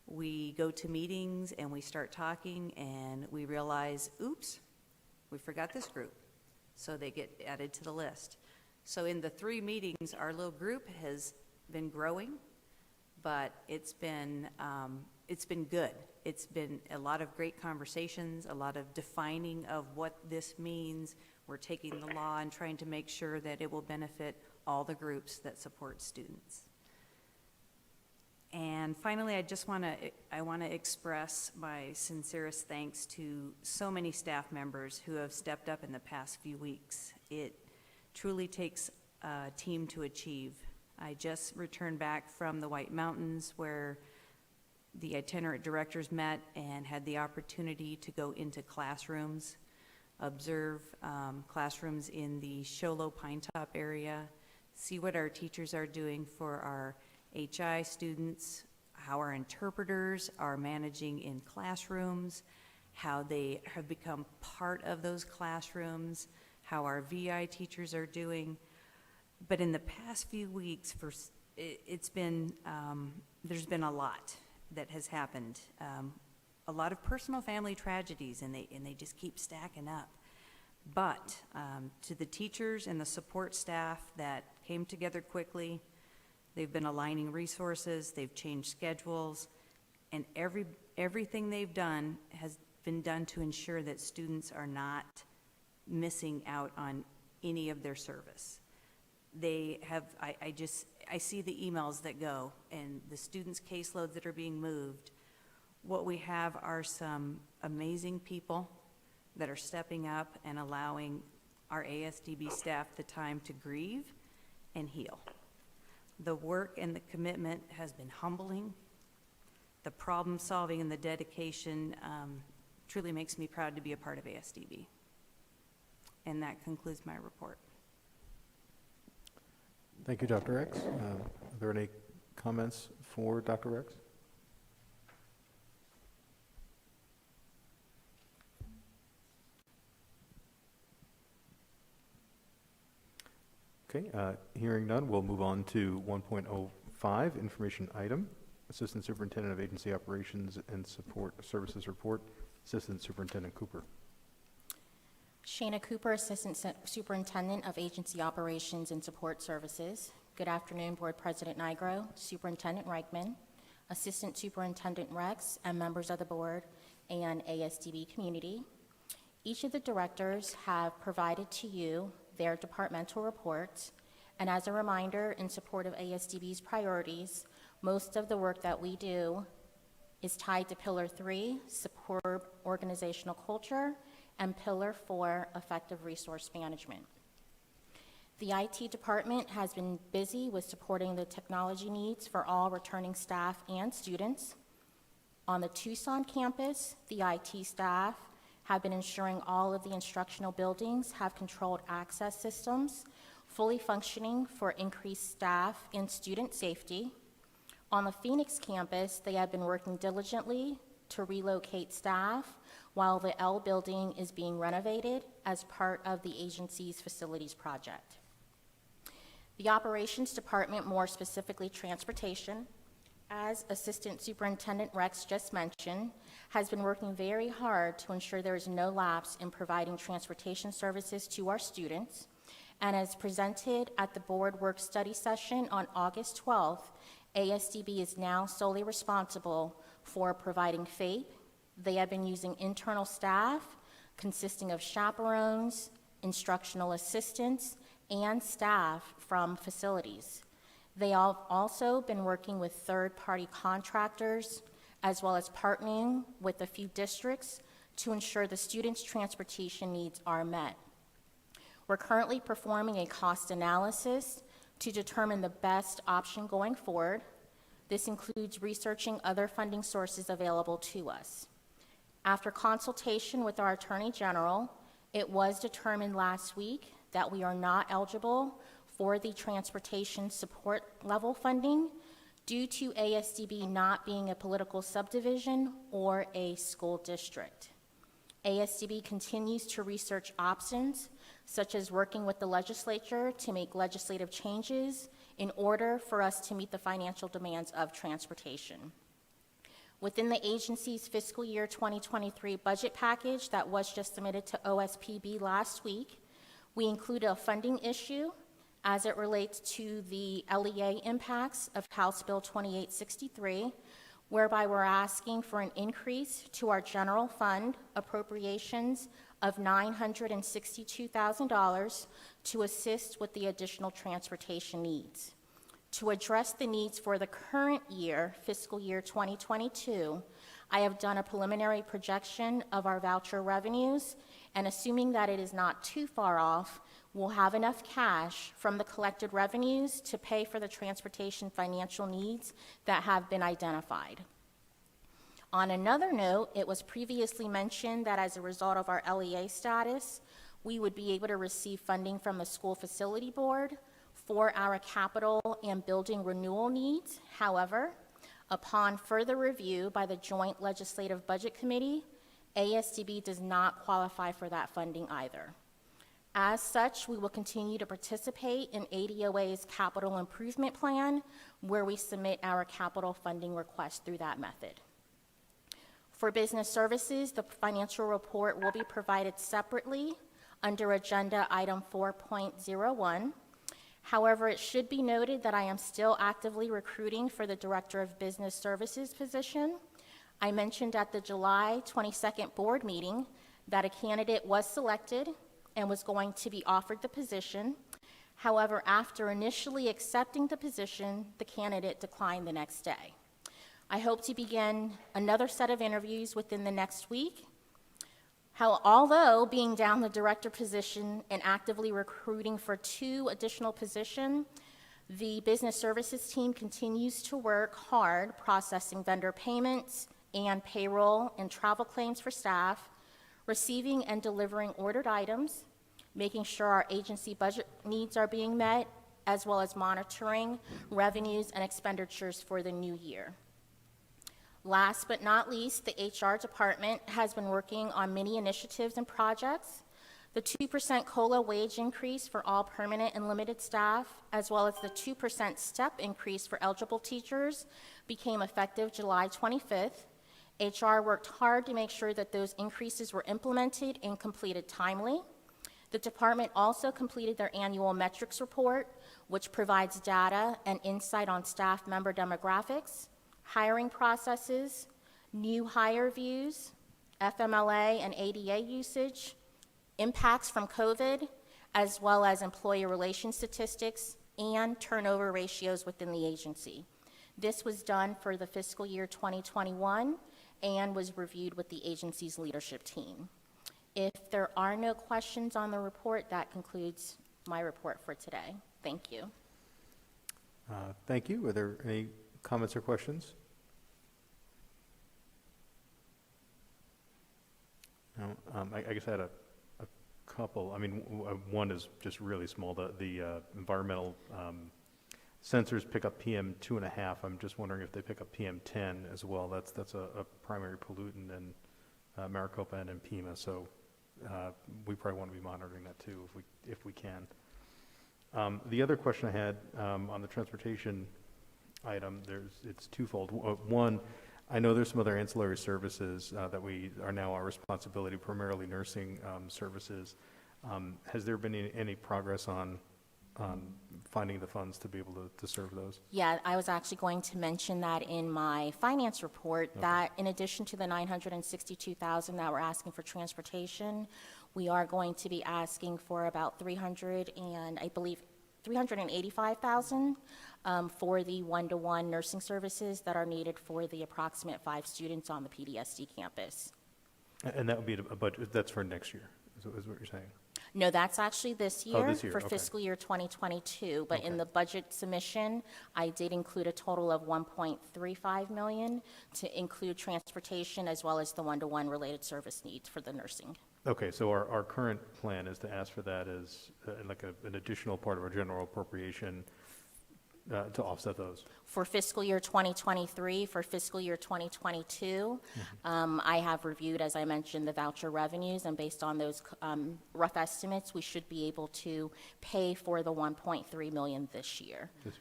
We go to meetings and we start talking and we realize, oops, we forgot this group. So they get added to the list. So in the 3 meetings, our little group has been growing, but it's been good. It's been a lot of great conversations, a lot of defining of what this means. We're taking the law and trying to make sure that it will benefit all the groups that support students. And finally, I want to express my sincerest thanks to so many staff members who have stepped up in the past few weeks. It truly takes a team to achieve. I just returned back from the White Mountains where the itinerant directors met and had the opportunity to go into classrooms, observe classrooms in the Sholo Pine Top area, see what our teachers are doing for our HI students, how our interpreters are managing in classrooms, how they have become part of those classrooms, how our VI teachers are doing. But in the past few weeks, there's been a lot that has happened. A lot of personal family tragedies, and they just keep stacking up. But to the teachers and the support staff that came together quickly, they've been aligning resources, they've changed schedules, and everything they've done has been done to ensure that students are not missing out on any of their service. They have, I see the emails that go and the students' caseloads that are being moved. What we have are some amazing people that are stepping up and allowing our ASDB staff the time to grieve and heal. The work and the commitment has been humbling. The problem solving and the dedication truly makes me proud to be a part of ASDB. And that concludes my report. Thank you, Dr. X. Are there any comments for Dr. X? Okay, hearing none, we'll move on to 1.05, information item, Assistant Superintendent of Agency Operations and Support Services Report, Assistant Superintendent Cooper. Shayna Cooper, Assistant Superintendent of Agency Operations and Support Services. Good afternoon, Board President Nigro, Superintendent Reichman, Assistant Superintendent Rex, and members of the board and ASDB community. Each of the directors have provided to you their departmental reports, and as a reminder, in support of ASDB's priorities, most of the work that we do is tied to Pillar 3, superb organizational culture, and Pillar 4, effective resource management. The IT department has been busy with supporting the technology needs for all returning staff and students. On the Tucson campus, the IT staff have been ensuring all of the instructional buildings have controlled access systems, fully functioning for increased staff and student safety. On the Phoenix campus, they have been working diligently to relocate staff while the L building is being renovated as part of the agency's facilities project. The operations department, more specifically transportation, as Assistant Superintendent Rex just mentioned, has been working very hard to ensure there is no lapse in providing transportation services to our students. And as presented at the board work study session on August 12th, ASDB is now solely responsible for providing FAPE. They have been using internal staff consisting of chaperones, instructional assistants, and staff from facilities. They have also been working with third-party contractors as well as partnering with a few districts to ensure the students' transportation needs are met. We're currently performing a cost analysis to determine the best option going forward. This includes researching other funding sources available to us. After consultation with our Attorney General, it was determined last week that we are not eligible for the transportation support level funding due to ASDB not being a political subdivision or a school district. ASDB continues to research options, such as working with the legislature to make legislative changes in order for us to meet the financial demands of transportation. Within the agency's fiscal year 2023 budget package that was just submitted to OSPB last week, we included a funding issue as it relates to the LEA impacts of House Bill 2863, whereby we're asking for an increase to our general fund appropriations of $962,000 to assist with the additional transportation needs. To address the needs for the current year, fiscal year 2022, I have done a preliminary projection of our voucher revenues, and assuming that it is not too far off, we'll have enough cash from the collected revenues to pay for the transportation financial needs that have been identified. On another note, it was previously mentioned that as a result of our LEA status, we would be able to receive funding from the School Facility Board for our capital and building renewal needs. However, upon further review by the Joint Legislative Budget Committee, ASDB does not qualify for that funding either. As such, we will continue to participate in ADOA's capital improvement plan, where we submit our capital funding request through that method. For business services, the financial report will be provided separately under agenda item 4.01. However, it should be noted that I am still actively recruiting for the Director of Business Services position. I mentioned at the July 22nd board meeting that a candidate was selected and was going to be offered the position. However, after initially accepting the position, the candidate declined the next day. I hope to begin another set of interviews within the next week. Although being down the director position and actively recruiting for 2 additional positions, the business services team continues to work hard processing vendor payments and payroll and travel claims for staff, receiving and delivering ordered items, making sure our agency budget needs are being met, as well as monitoring revenues and expenditures for the new year. Last but not least, the HR department has been working on many initiatives and projects. The 2% COLA wage increase for all permanent and limited staff, as well as the 2% step increase for eligible teachers, became effective July 25th. HR worked hard to make sure that those increases were implemented and completed timely. The department also completed their annual metrics report, which provides data and insight on staff member demographics, hiring processes, new hire views, FMLA and ADA usage, impacts from COVID, as well as employee relations statistics and turnover ratios within the agency. This was done for the fiscal year 2021 and was reviewed with the agency's leadership team. If there are no questions on the report, that concludes my report for today. Thank you. Thank you. Are there any comments or questions? No, I guess I had a couple. I mean, one is just really small. The environmental sensors pick up PM2.5. I'm just wondering if they pick up PM10 as well. That's a primary pollutant in Maricopa and in Pima. So we probably want to be monitoring that too if we can. The other question I had on the transportation item, it's twofold. One, I know there's some other ancillary services that we are now our responsibility, primarily nursing services. Has there been any progress on finding the funds to be able to serve those? Yeah, I was actually going to mention that in my finance report, okay, that in addition to the $962,000 that we're asking for transportation, we are going to be asking for about $385,000 for the one-to-one nursing services that are needed for the approximate 5 students on the PDSD campus. And that would be a budget, that's for next year, is what you're saying? No, that's actually this Oh, year. this year, For okay. fiscal year 2022. But in Okay. the budget submission, I did include a total of 1.35 million to include transportation as well as the one-to-one related service needs for the nursing. Okay, so our current plan is to ask for that as like an additional part of our general appropriation to offset those. For fiscal year 2023, for fiscal year 2022, I have reviewed, as I mentioned, the voucher revenues, and based on those rough estimates, we should be able to pay for the 1.3 million this year, Just-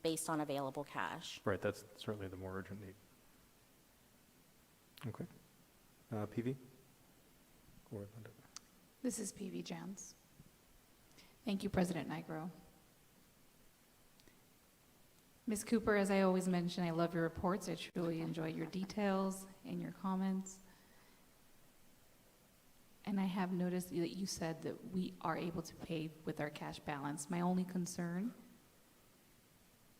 based on available cash. Right, that's certainly the more urgent need. Okay. PV? Or Linda? This is PV Jones. Thank you, President Nigro. Ms. Cooper, as I always mention, I love your reports. I truly enjoy your details and your comments. And I have noticed that you said that we are able to pay with our cash balance. My only concern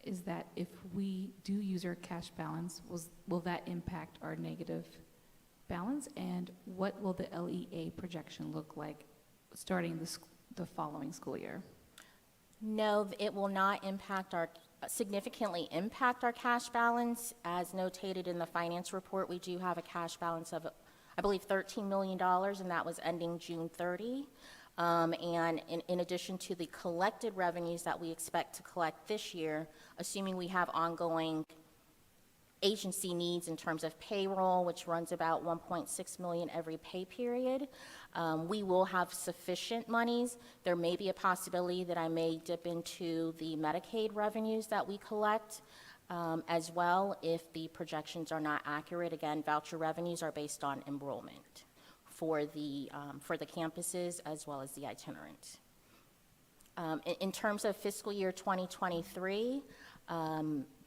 is that if we do use our cash balance, will that impact our negative balance? And what will the LEA projection look like starting the following school year? No, it will not significantly impact our cash balance. As notated in the finance report, we do have a cash balance of, I believe, $13 million, and that was ending June 30. And in addition to the collected revenues that we expect to collect this year, assuming we have ongoing agency needs in terms of payroll, which runs about 1.6 million every pay period, we will have sufficient monies. There may be a possibility that I may dip into the Medicaid revenues that we collect as well if the projections are not accurate. Again, voucher revenues are based on enrollment for the campuses as well as the itinerant. In terms of fiscal year 2023,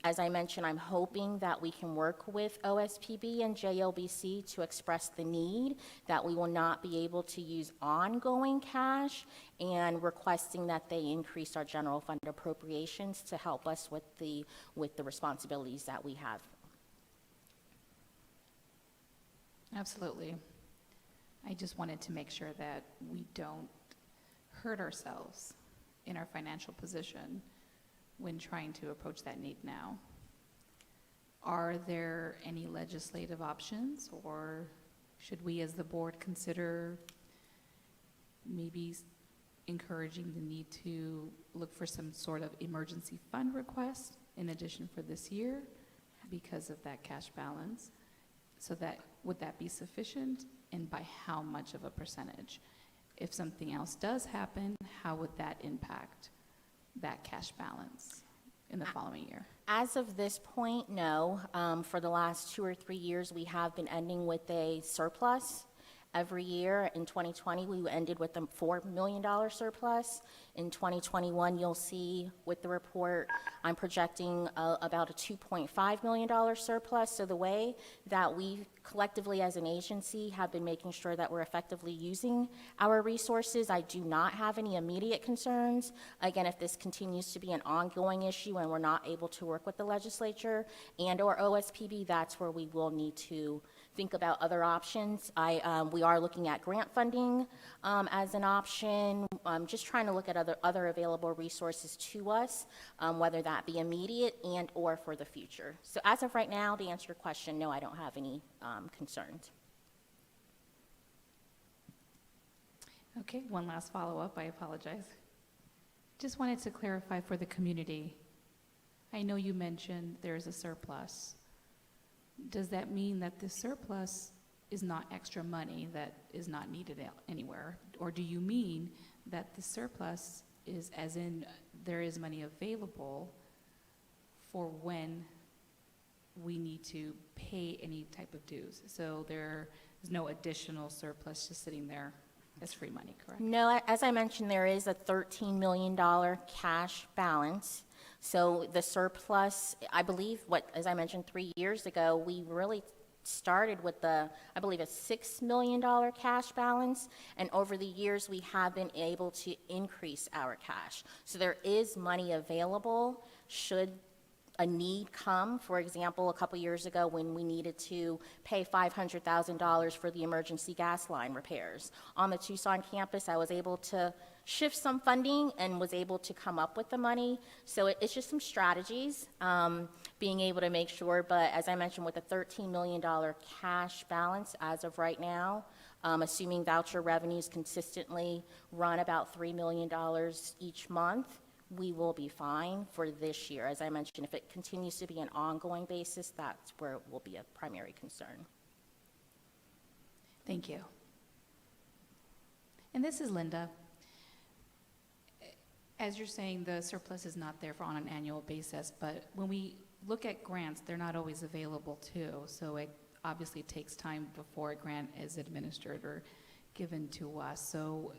as I mentioned, I'm hoping that we can work with OSPB and JLBC to express the need that we will not be able to use ongoing cash, and requesting that they increase our general fund appropriations to help us with the responsibilities that we have. Absolutely. I just wanted to make sure that we don't hurt ourselves in our financial position when trying to approach that need now. Are there any legislative options, or should we as the board consider maybe encouraging the need to look for some sort of emergency fund request in addition for this year because of that cash balance? So that, would that be sufficient, and by how much of a percentage? If something else does happen, how would that impact that cash balance in the following year? As of this point, no. For the last 2 or 3 years, we have been ending with a surplus. Every year in 2020, we ended with a $4 million surplus. In 2021, you'll see with the report, I'm projecting about a $2.5 million surplus. So the way that we collectively as an agency have been making sure that we're effectively using our resources, I do not have any immediate concerns. Again, if this continues to be an ongoing issue and we're not able to work with the legislature and or OSPB, that's where we will need to think about other options. We are looking at grant funding as an option, just trying to look at other available resources to us, whether that be immediate and or for the future. So as of right now, to answer your question, no, I don't have any concerns. Okay, one last follow-up, I apologize. Just wanted to clarify for the community. I know you mentioned there's a surplus. Does that mean that this surplus is not extra money that is not needed anywhere? Or do you mean that the surplus is as in there is money available for when we need to pay any type of dues? So there is no additional surplus just sitting there as free money, correct? No, as I mentioned, there is a $13 million cash balance. So the surplus, I believe, as I mentioned 3 years ago, we really started with I believe, a $6 million cash balance, and over the years we have been able to increase our cash. So there is money available should a need come. For example, a couple years ago when we needed to pay $500,000 for the emergency gas line repairs. On the Tucson campus, I was able to shift some funding and was able to come up with the money. So it's just some strategies, being able to make sure, but as I mentioned, with a $13 million cash balance as of right now, assuming voucher revenues consistently run about $3 million each month, we will be fine for this year. As I mentioned, if it continues to be an ongoing basis, that's where it will be a primary concern. Thank you. And this is Linda. As you're saying, the surplus is not there on an annual basis, but when we look at grants, they're not always available too. So it obviously takes time before a grant is administered or given to us. So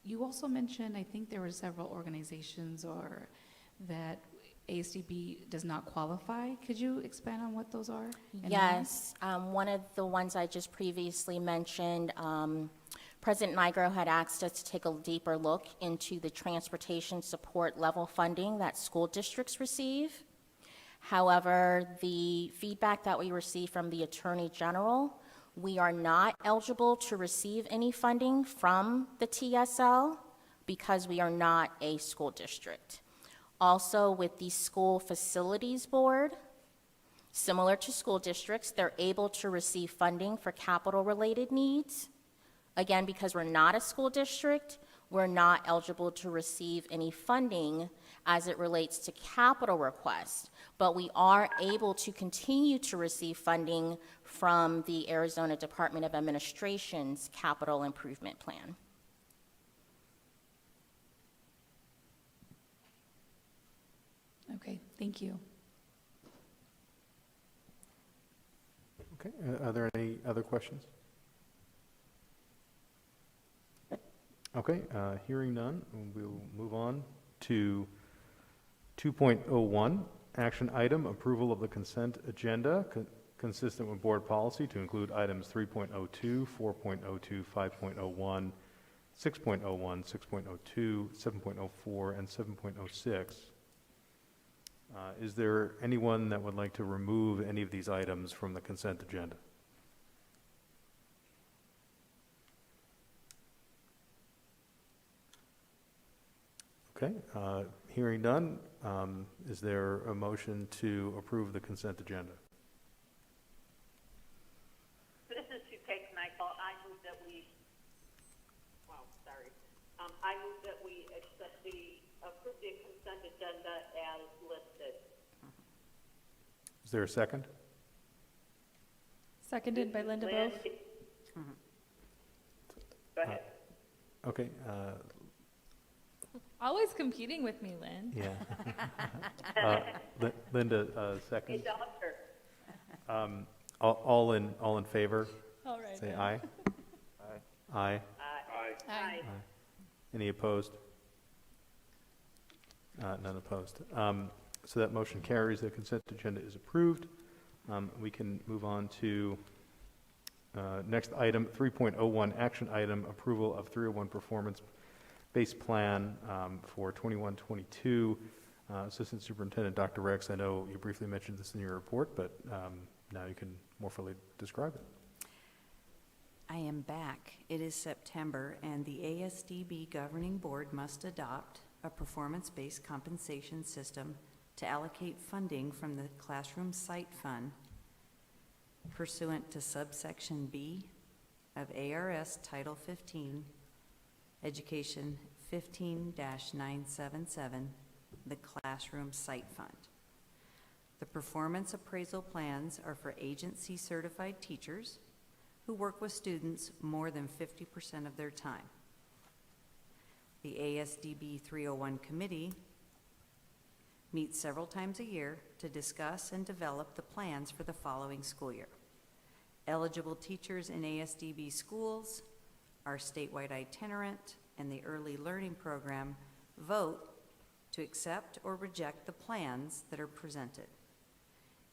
you also mentioned, I think there were several organizations or that ASDB does not qualify. Could you expand on what those are? and Yes, one of the ones I just previously mentioned, President Nigro had asked us to take a deeper look into the transportation support level funding that school districts receive. However, the feedback that we received from the Attorney General, we are not eligible to receive any funding from the TSL because we are not a school district. Also, with the School Facilities Board, similar to school districts, they're able to receive funding for capital-related needs. Again, because we're not a school district, we're not eligible to receive any funding as it relates to capital requests, but we are able to continue to receive funding from the Arizona Department of Administration's Capital Improvement Plan. Okay, thank you. Okay, are there any other questions? Okay, hearing none, we'll move on to 2.01, action item, approval of the consent agenda, consistent with board policy to include items 3.02, 4.02, 5.01, 6.01, 6.02, 7.04, and 7.06. Is there anyone that would like to remove any of these items from the consent agenda? Okay, hearing none, is there a motion to approve the consent agenda? This is Suzanne Kneifel. I move that we approve the consent agenda as listed. Is there a second? Seconded by Linda Bove. Go ahead. Okay, Always competing with me, Lynn. yeah. Linda, second. Hey, doctor. All in favor? All right. Say then. aye. Aye. Aye. Any opposed? None opposed. So that motion carries. The consent agenda is approved. We can move on to next item, 3.01, action item, approval of 301 performance-based plan for 21-22. Assistant Superintendent Dr. Rex, I know you briefly mentioned this in your report, but now you can more fully describe it. I am back. It is September, and the ASDB Governing Board must adopt a performance-based compensation system to allocate funding from the Classroom Site Fund pursuant to subsection B of ARS Title 15, Education 15-977, the Classroom Site Fund. The performance appraisal plans are for agency-certified teachers who work with students more than 50% of their time. The ASDB 301 committee meets several times a year to discuss and develop the plans for the following school year. Eligible teachers in ASDB schools, our statewide itinerant, and the early learning program vote to accept or reject the plans that are presented.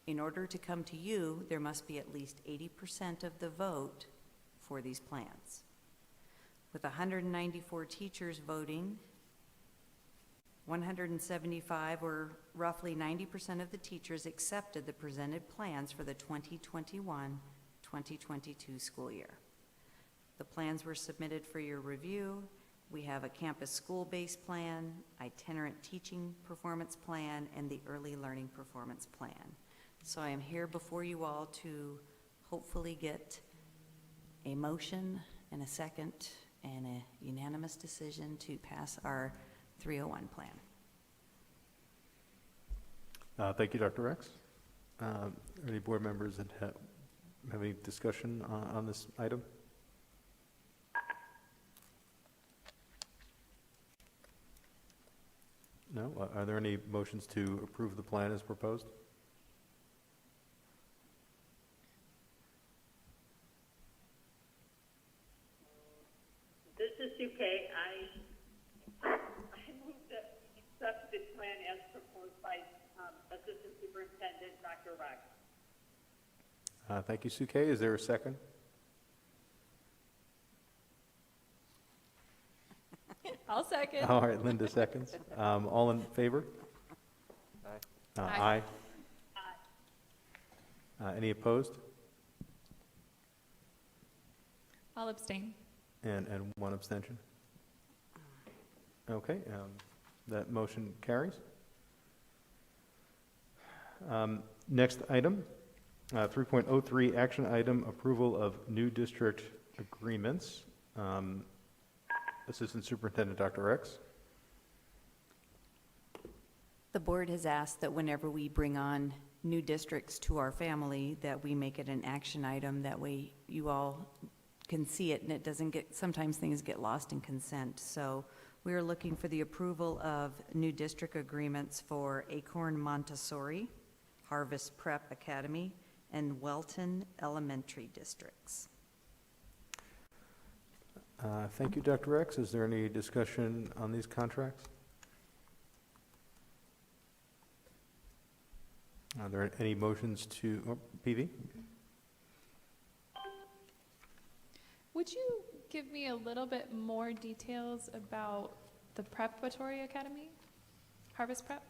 In order to come to you, there must be at least 80% of the vote for these plans. With 194 teachers voting 175, or roughly 90% of the teachers, accepted the presented plans for the 2021-2022 school year. The plans were submitted for your review. We have a campus school-based plan, itinerant teaching performance plan, and the early learning performance plan. So I am here before you all to hopefully get a motion and a second and a unanimous decision to pass our 301 plan. Thank you, Dr. Rex. Are any board members that have any discussion on this item? No? Are there any motions to approve the plan as proposed? This is Sukay. I move that we accept the plan as proposed by Assistant Superintendent Dr. Rex. Thank you, Sukay. Is there a second? I'll second. All right, Linda seconds. All in favor? Aye. Aye. Any opposed? I'll abstain. And one abstention. Okay, that motion carries. Next item, 3.03, action item, approval of new district agreements. Assistant Superintendent Dr. Rex. The board has asked that whenever we bring on new districts to our family, that we make it an action item. That way you all can see it and it doesn't get, sometimes things get lost in consent. So we are looking for the approval of new district agreements for Acorn Montessori, Harvest Prep Academy, and Welton Elementary Districts. Thank you, Dr. Rex. Is there any discussion on these contracts? Are there any motions to, PV? Would you give me a little bit more details about the Preparatory Academy, Harvest Prep?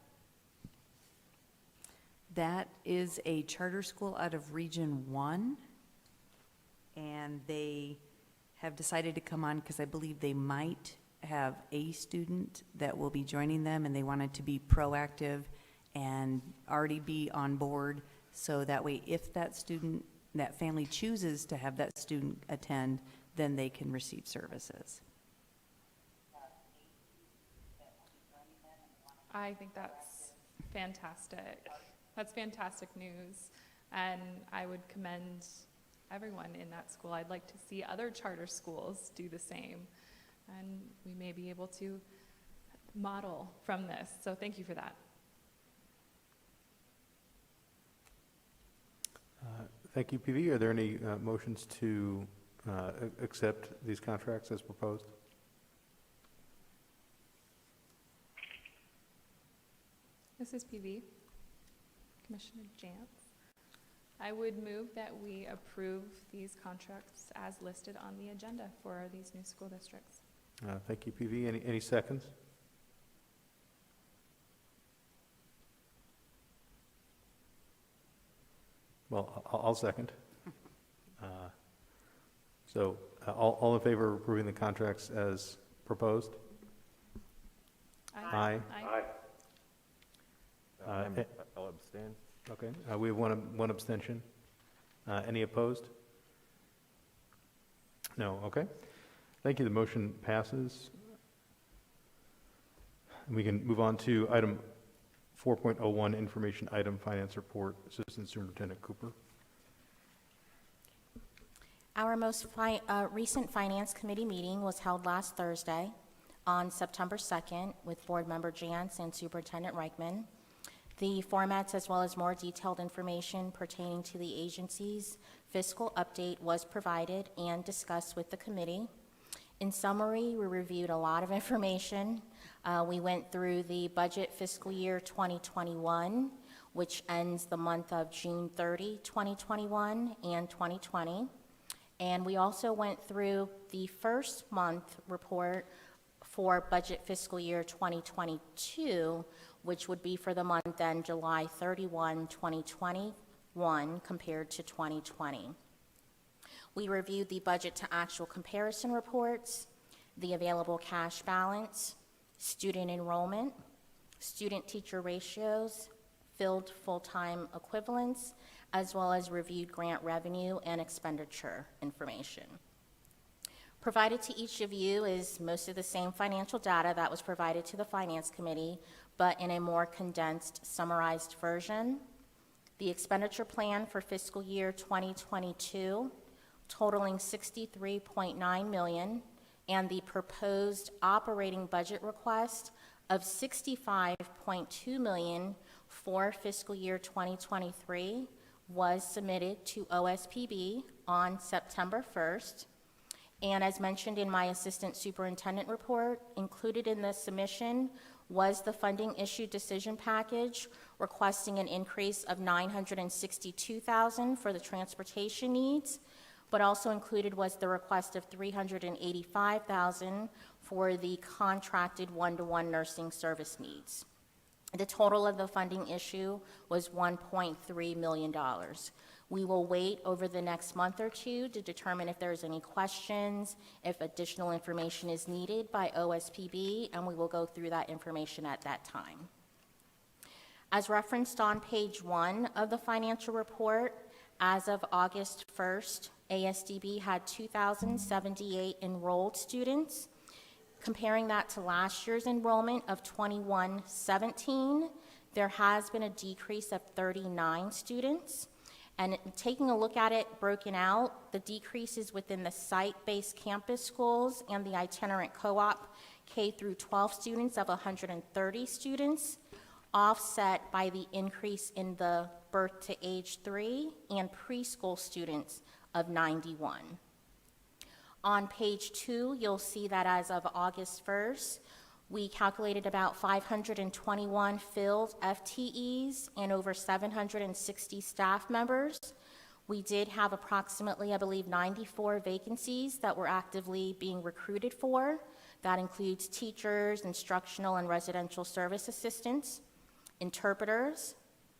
That is a charter school out of Region 1, and they have decided to come on because I believe they might have a student that will be joining them, and they wanted to be proactive and already be on board, so that way if that student, that family chooses to have that student attend, then they can receive services. I think that's fantastic. That's fantastic news. And I would commend everyone in that school. I'd like to see other charter schools do the same. And we may be able to model from this. So thank you for that. Thank you, PV. Are there any motions to accept these contracts as proposed? This is PV. Commissioner Jantz. I would move that we approve these contracts as listed on the agenda for these new school districts. Thank you, PV. Any seconds? Well, I'll second. So all in favor of approving the contracts as proposed? Aye. Aye. I'll abstain. Okay, we have one abstention. Any opposed? No, okay. Thank you, the motion passes. We can move on to item 4.01, information item, finance report, Assistant Superintendent Cooper. Our most recent Finance Committee meeting was held last Thursday on September 2nd with Board Member Jantz and Superintendent Reichman. The formats as well as more detailed information pertaining to the agency's fiscal update was provided and discussed with the committee. In summary, we reviewed a lot of information. We went through the budget fiscal year 2021, which ends the month of June 30, 2021 and 2020. And we also went through the first month report for budget fiscal year 2022, which would be for the month end July 31, 2021, compared to 2020. We reviewed the budget to actual comparison reports, the available cash balance, student enrollment, student-teacher ratios, filled full-time equivalents, as well as reviewed grant revenue and expenditure information. Provided to each of you is most of the same financial data that was provided to the Finance Committee, but in a more condensed, summarized version. The expenditure plan for fiscal year 2022, totaling $63.9 million, and the proposed operating budget request of $65.2 million for fiscal year 2023 was submitted to OSPB on September 1st. And as mentioned in my Assistant Superintendent report, included in the submission was the funding issue decision package requesting an increase of $962,000 for the transportation needs, but also included was the request of $385,000 for the contracted one-to-one nursing service needs. The total of the funding issue was $1.3 million. We will wait over the next month or two to determine if there's any questions, if additional information is needed by OSPB, and we will go through that information at that time. As referenced on page 1 of the financial report, as of August 1st, ASDB had 2,078 enrolled students. Comparing that to last year's enrollment of 2117, there has been a decrease of 39 students. And taking a look at it broken out, the decrease is within the site-based campus schools and the itinerant co-op K through 12 students of 130 students, offset by the increase in the birth to age 3 and preschool students of 91. On page 2, you'll see that as of August 1st, we calculated about 521 filled FTEs and over 760 staff members. We did have approximately, I believe, 94 vacancies that were actively being recruited for. That includes teachers, instructional and residential service assistants, interpreters,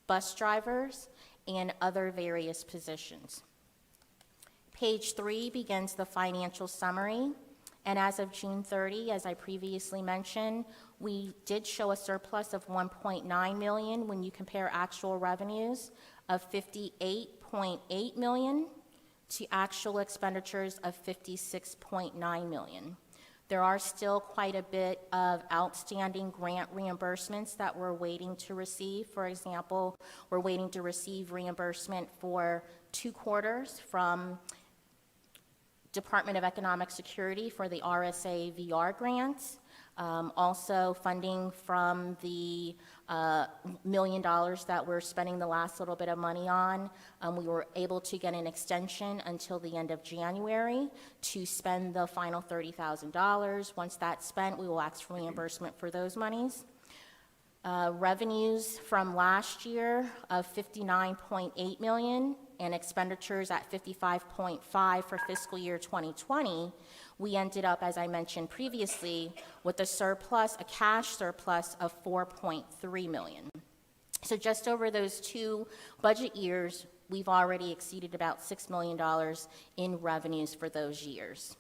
bus drivers, and other various positions. Page 3 begins the financial summary. And as of June 30, as I previously mentioned, we did show a surplus of $1.9 million when you compare actual revenues of $58.8 million to actual expenditures of $56.9 million. There are still quite a bit of outstanding grant reimbursements that we're waiting to receive. For example, we're waiting to receive reimbursement for 2 quarters from Department of Economic Security for the RSA VR grants, also funding from the $1 million that we're spending the last little bit of money on. We were able to get an extension until the end of January to spend the final $30,000. Once that's spent, we will ask for reimbursement for those monies. Revenues from last year of $59.8 million and expenditures at $55.5 for fiscal year 2020, we ended up, as I mentioned previously, with a surplus, a cash surplus of $4.3 million. So just over those 2 budget years, we've already exceeded about $6 million in revenues for those years.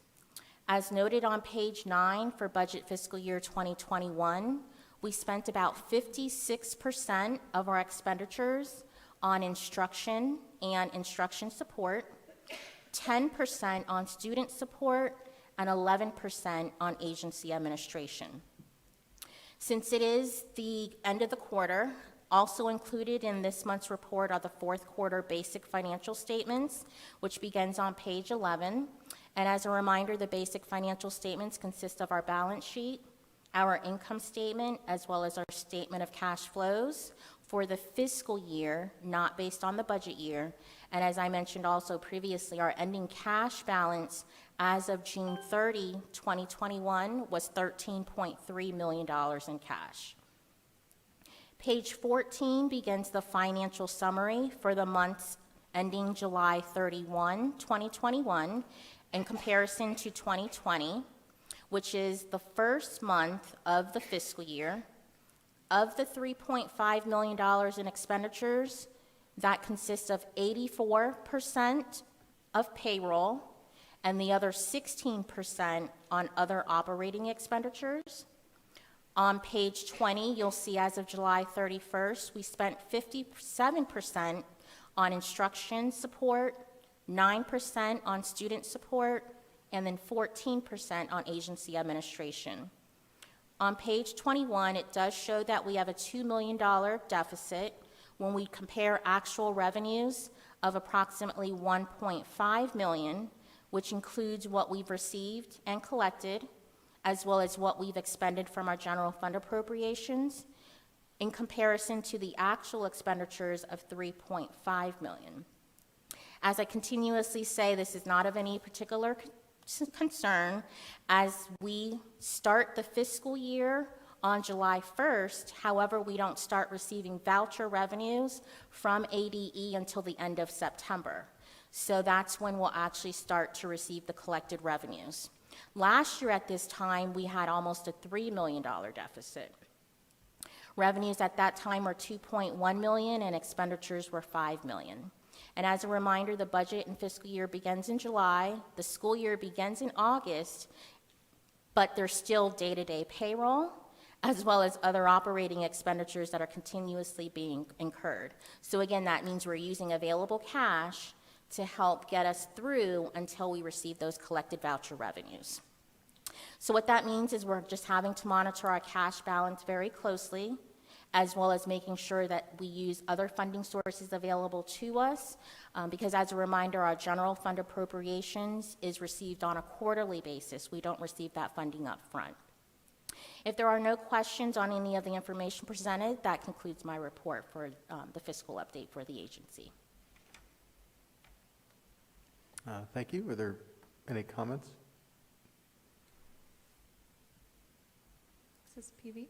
As noted on page 9 for budget fiscal year 2021, we spent about 56% of our expenditures on instruction and instruction support, 10% on student support, and 11% on agency administration. Since it is the end of the quarter, also included in this month's report are the 4th quarter basic financial statements, which begins on page 11. And as a reminder, the basic financial statements consist of our balance sheet, our income statement, as well as our statement of cash flows for the fiscal year, not based on the budget year. And as I mentioned also previously, our ending cash balance as of June 30, 2021 was $13.3 million in cash. Page 14 begins the financial summary for the months ending July 31, 2021, in comparison to 2020. which is the first month of the fiscal year. Of the $3.5 million in expenditures, that consists of 84% of payroll and the other 16% on other operating expenditures. On page 20, you'll see as of July 31st, we spent 57% on instruction support, 9% on student support, and then 14% on agency administration. On page 21, it does show that we have a $2 million deficit when we compare actual revenues of approximately $1.5 million, which includes what we've received and collected, as well as what we've expended from our general fund appropriations, in comparison to the actual expenditures of $3.5 million. As I continuously say, this is not of any particular concern, as we start the fiscal year on July 1st. However, we don't start receiving voucher revenues from ADE until the end of September. So that's when we'll actually start to receive the collected revenues. Last year at this time, we had almost a $3 million deficit. Revenues at that time were $2.1 million and expenditures were $5 million. And as a reminder, the budget and fiscal year begins in July, the school year begins in August, but there's still day-to-day payroll, as well as other operating expenditures that are continuously being incurred. So again, that means we're using available cash to help get us through until we receive those collected voucher revenues. So what that means is we're just having to monitor our cash balance very closely, as well as making sure that we use other funding sources available to us, because as a reminder, our general fund appropriations is received on a quarterly basis. We don't receive that funding up front. If there are no questions on any of the information presented, that concludes my report for the fiscal update for the agency. Thank you. Are there any comments? This is PV.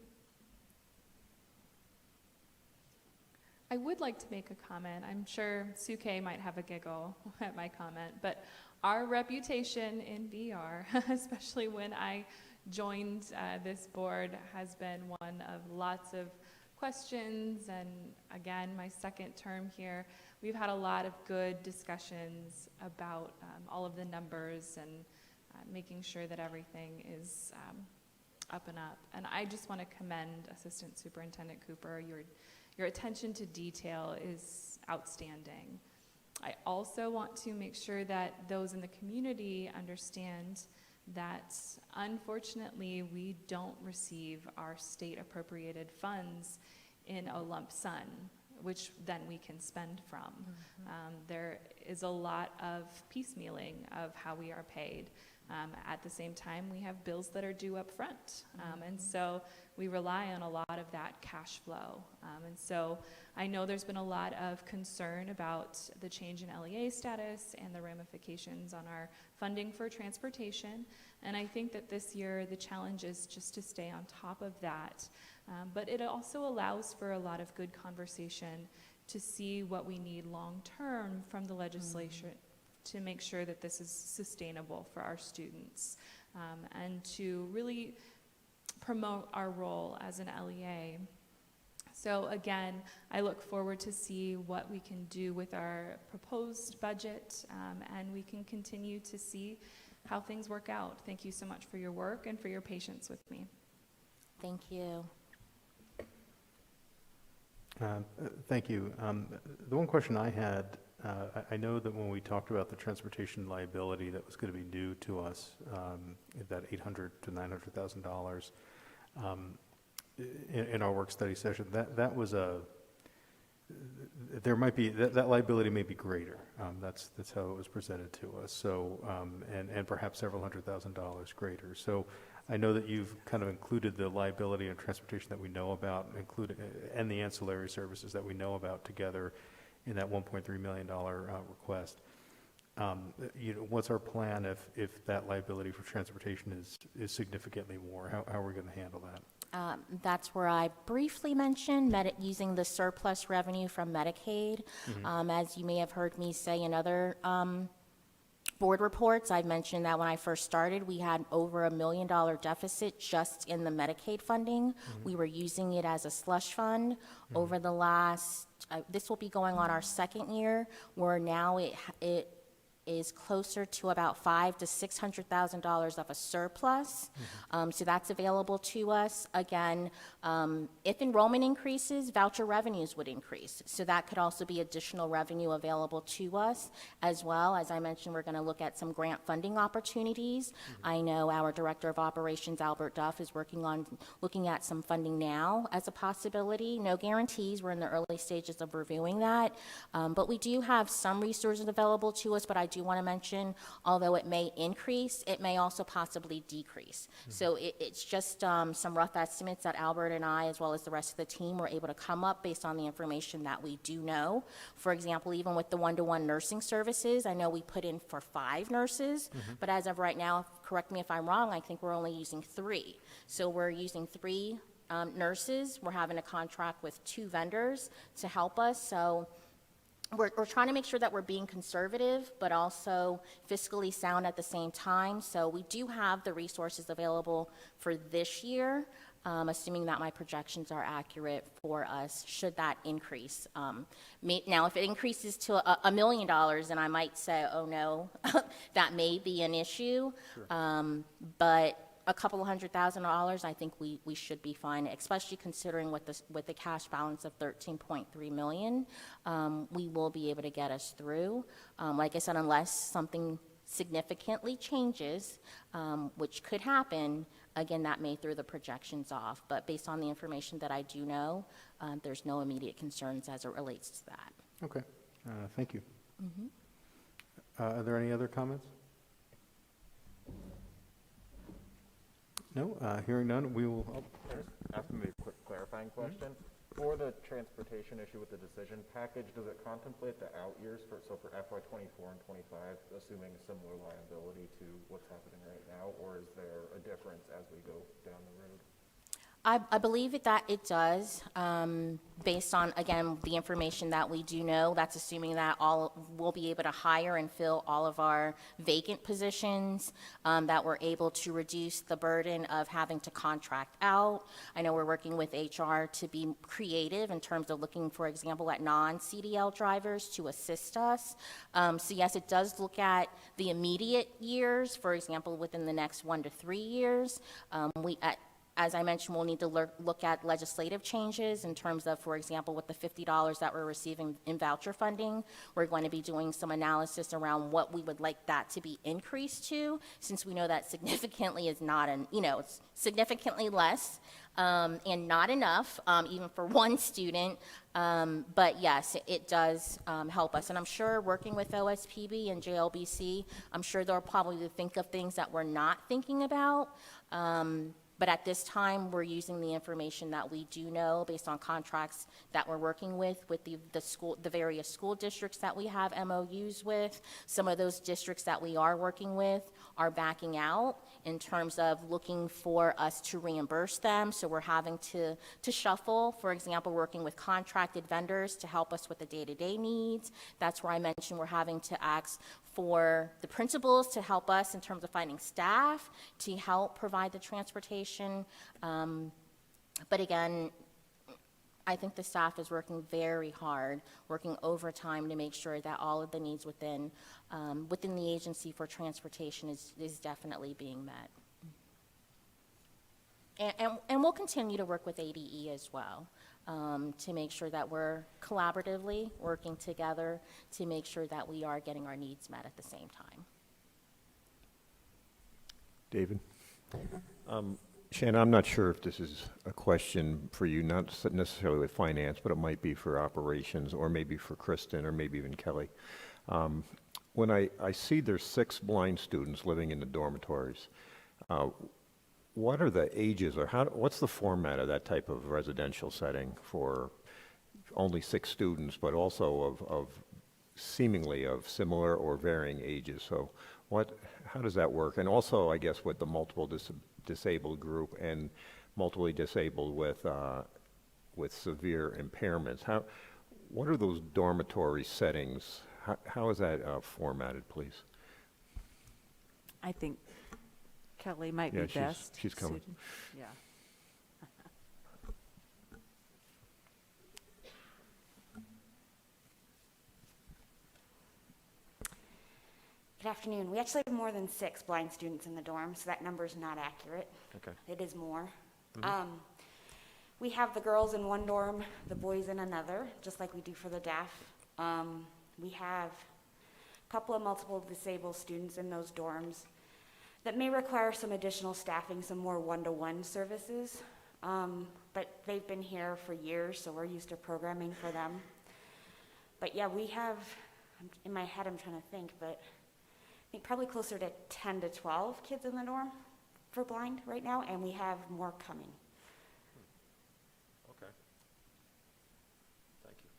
I would like to make a comment. I'm sure Suke might have a giggle at my comment, but our reputation in VR, especially when I joined this board, has been one of lots of questions, and again, my second term here, we've had a lot of good discussions about all of the numbers and making sure that everything is up and up. And I just want to commend Assistant Superintendent Cooper. Your attention to detail is outstanding. I also want to make sure that those in the community understand that unfortunately we don't receive our state appropriated funds in a lump sum, which then we can spend from. There is a lot of piecemealing of how we are paid. At the same time, we have bills that are due up front. And so we rely on a lot of that cash flow. And so I know there's been a lot of concern about the change in LEA status and the ramifications on our funding for transportation. And I think that this year the challenge is just to stay on top of that. But it also allows for a lot of good conversation to see what we need long-term from the legislation to make sure that this is sustainable for our students, and to really promote our role as an LEA. So again, I look forward to see what we can do with our proposed budget, and we can continue to see how things work out. Thank you so much for your work and for your patience with me. Thank you. Thank you. The one question I had, I know that when we talked about the transportation liability that was going to be due to us, that $800,000 to $900,000 in our work study session, that was there might be, that liability may be greater. That's how it was presented to us. So, and perhaps several $100,000 greater. So I know that you've kind of included the liability and transportation that we know about, and the ancillary services that we know about together in that $1.3 million request. What's our plan if that liability for transportation is significantly more? How are we going to handle that? That's where I briefly mentioned using the surplus revenue from Medicaid. As you may have heard me say in other board reports, I mentioned that when I first started, we had over $1 million deficit just in the Medicaid funding. We were using it as a slush fund. Over the last, this will be going on our second year, where now it is closer to about $500,000 to $600,000 of a surplus. So that's available to us. Again, if enrollment increases, voucher revenues would increase. So that could also be additional revenue available to us as well. As I mentioned, we're going to look at some grant funding opportunities. I know our Director of Operations, Albert Duff, is working on looking at some funding now as a possibility. No guarantees. We're in the early stages of reviewing that. But we do have some resources available to us, but I do want to mention, although it may increase, it may also possibly decrease. So it's just some rough estimates that Albert and I, as well as the rest of the team, were able to come up based on the information that we do know. For example, even with the one-to-one nursing services, I know we put in for 5 nurses, but as of right now, correct me if I'm wrong, I think we're only using 3. So we're using 3 nurses. We're having a contract with 2 vendors to help us. So we're trying to make sure that we're being conservative, but also fiscally sound at the same time. So we do have the resources available for this year, assuming that my projections are accurate for us, should that increase. Now, if it increases to $1 million, then I might say, oh no, that may be an issue. Sure. But a couple of $100,000, I think we should be fine, especially considering with the cash balance of $13.3 million. We will be able to get us through. Like I said, unless something significantly changes, which could happen, again, that may throw the projections off. But based on the information that I do know, there's no immediate concerns as it relates to that. Okay, thank you. Are there any other comments? No, hearing none, we will. Ask me a quick clarifying question. For the transportation issue with the decision package, does it contemplate the out years for FY24 and 25, assuming similar liability to what's happening right now, or is there a difference as we go down the road? I believe that it does, based on, again, the information that we do know. That's assuming that we'll be able to hire and fill all of our vacant positions, that we're able to reduce the burden of having to contract out. I know we're working with HR to be creative in terms of looking, for example, at non-CDL drivers to assist us. So yes, it does look at the immediate years, for example, within the next 1 to 3 years. As I mentioned, we'll need to look at legislative changes in terms of, for example, with the $50 that we're receiving in voucher funding, we're going to be doing some analysis around what we would like that to be increased to, since we know that significantly is not, it's significantly less and not enough, even for one student. But yes, it does help us. And I'm sure working with OSPB and JLBC, I'm sure they'll probably think of things that we're not thinking about. But at this time, we're using the information that we do know based on contracts that we're working with the various school districts that we have MOUs with. Some of those districts that we are working with are backing out in terms of looking for us to reimburse them. So we're having to shuffle, for example, working with contracted vendors to help us with the day-to-day needs. That's where I mentioned we're having to ask for the principals to help us in terms of finding staff to help provide the transportation. But again, I think the staff is working very hard, working overtime to make sure that all of the needs within the agency for transportation is definitely being met. And we'll continue to work with ADE as well, to make sure that we're collaboratively working together to make sure that we are getting our needs met at the same time. David? Shannon, I'm not sure if this is a question for you, not necessarily with finance, but it might be for operations, or maybe for Kristen, or maybe even Kelly. When I see there's 6 blind students living in the dormitories, what are the ages, or what's the format of that type of residential setting for only 6 students, but also of seemingly of similar or varying ages? So how does that work? And also, I guess, with the multiple disabled group and multiply disabled with severe impairments, what are those dormitory settings? How is that formatted, please? I think Kelly might be Yeah, best. she's coming. suited. Yeah. Good afternoon. We actually have more than 6 blind students in the dorm, so that number is not accurate. Okay. It is more. We have the girls in one dorm, the boys in another, just like we do for the DAF. We have a couple of multiple disabled students in those dorms that may require some additional staffing, some more one-to-one services. But they've been here for years, so we're used to programming for them. But yeah, we have, in my head I'm trying to think, but I think probably closer to 10 to 12 kids in the dorm for blind right now, and we have more coming. Okay. Thank you.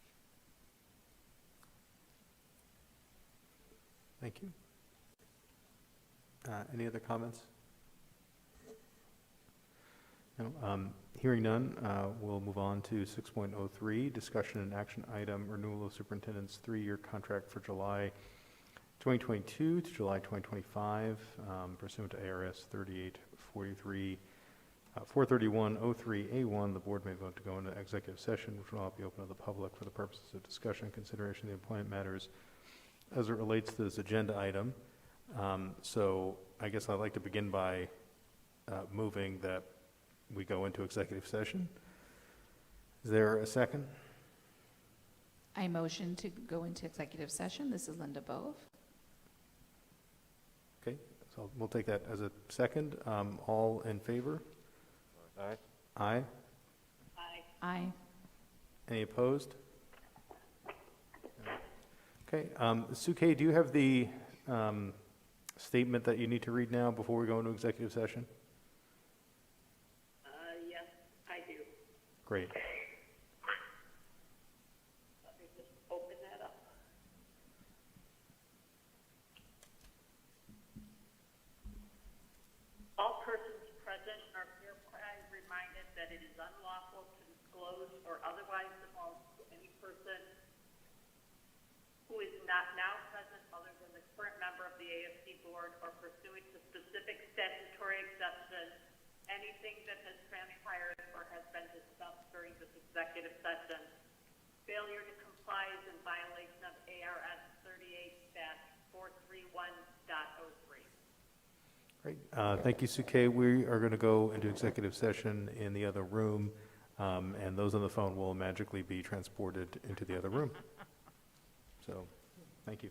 Thank you. Any other comments? No, hearing none, we'll move on to 6.03, discussion and action item, renewal of superintendent's 3-year contract for July 2022 to July 2025, pursuant to ARS 3843, 431.03A1. The board may vote to go into executive session, which will not be open to the public for the purposes of discussion, consideration of the employment matters as it relates to this agenda item. So I guess I'd like to begin by moving that we go into executive session. Is there a second? I motion to go into executive session. This is Linda Bove. Okay, so we'll take that as a second. All in favor? Aye. Aye. Aye. Any opposed? Okay, Suke, do you have the statement that you need to read now before we go into executive session? Yes, I do. Great. Let me just open that up. All persons present are hereby reminded that it is unlawful to disclose or otherwise divulge to any person who is not now present other than the current member of the ASD board or pursuant to specific statutory exception, anything that has transpired or has been discussed during this executive session. Failure to comply is in violation of ARS 38-431.03. Great. Thank you, Suke. We are going to go into executive session in the other room, and those on the phone will magically be transported into the other room. So, thank you.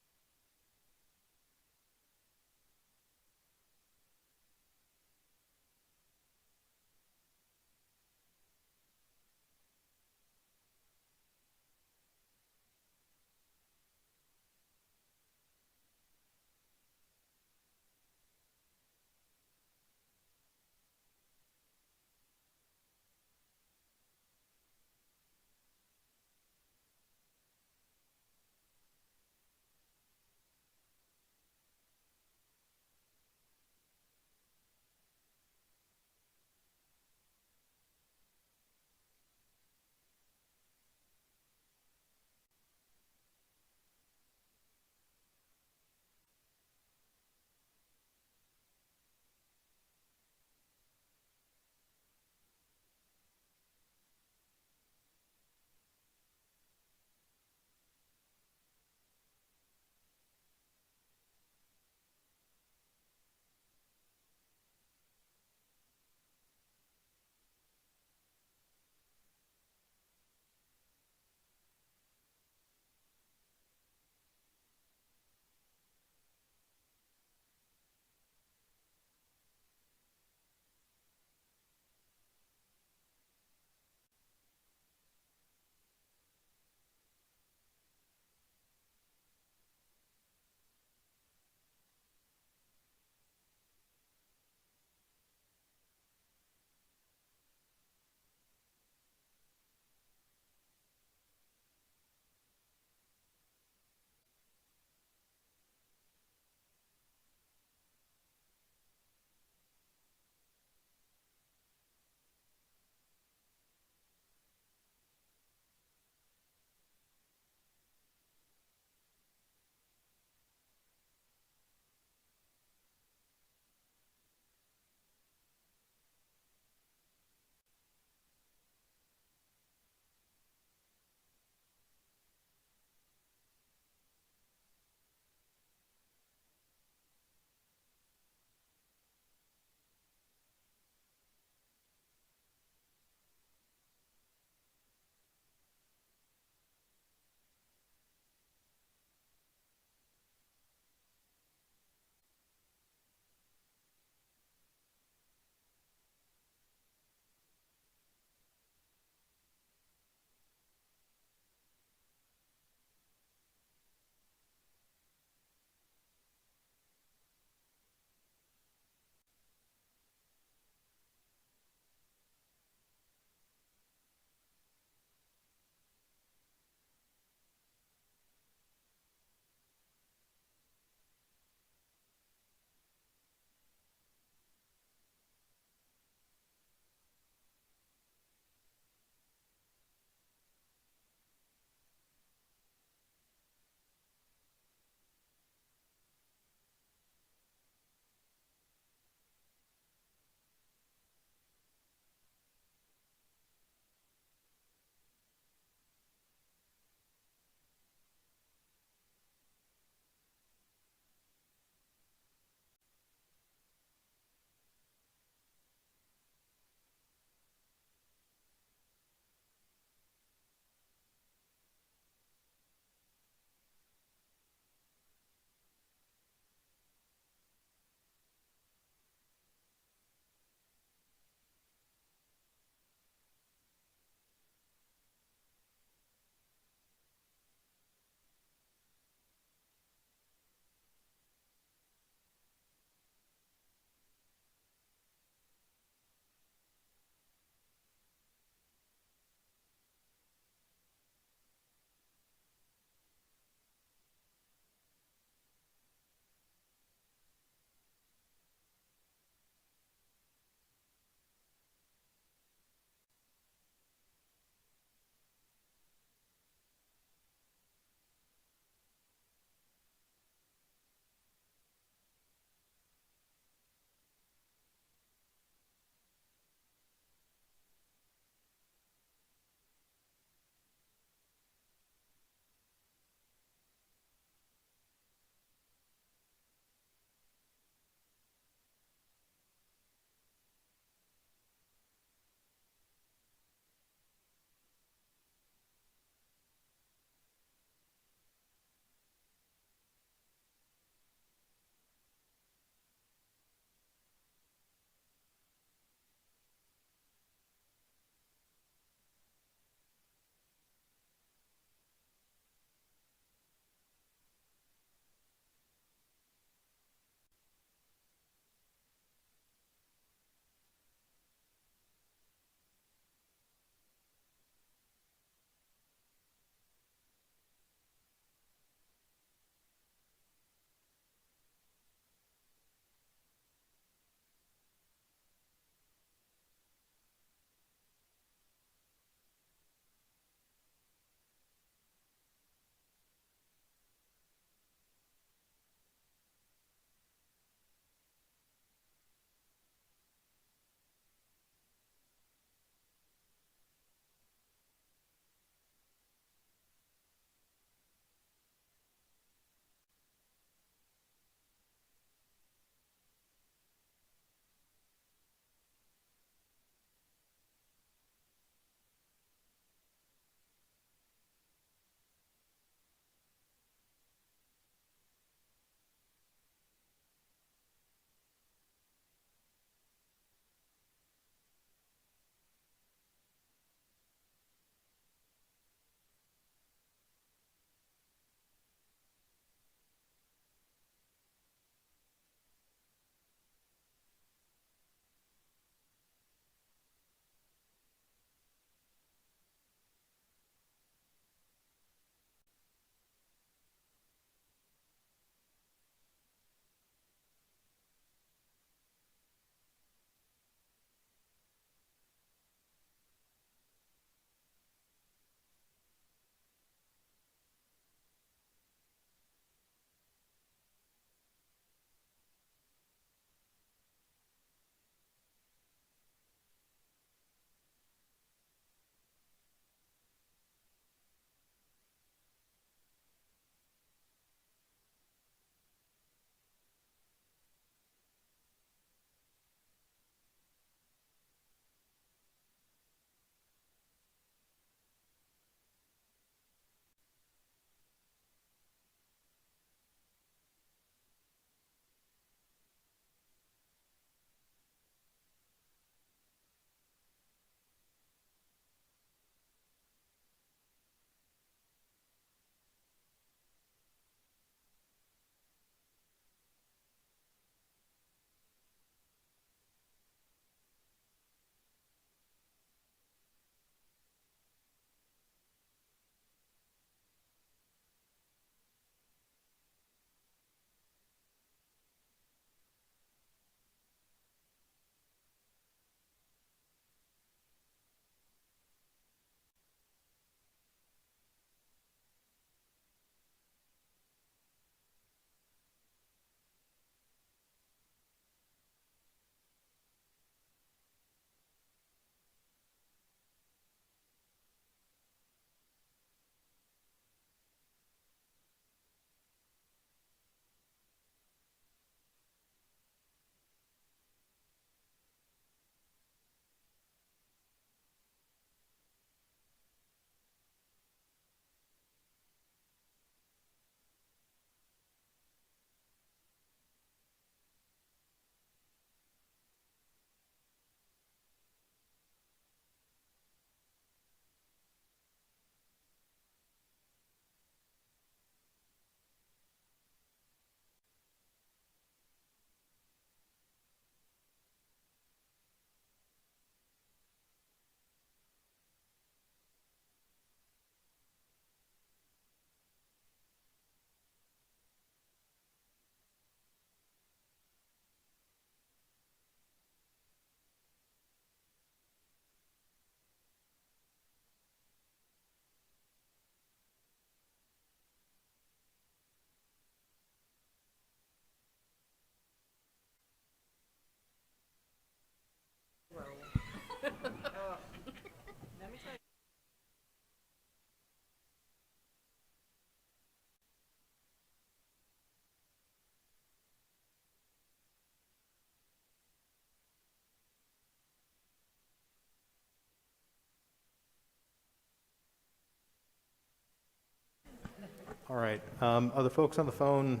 All right. Other folks on the phone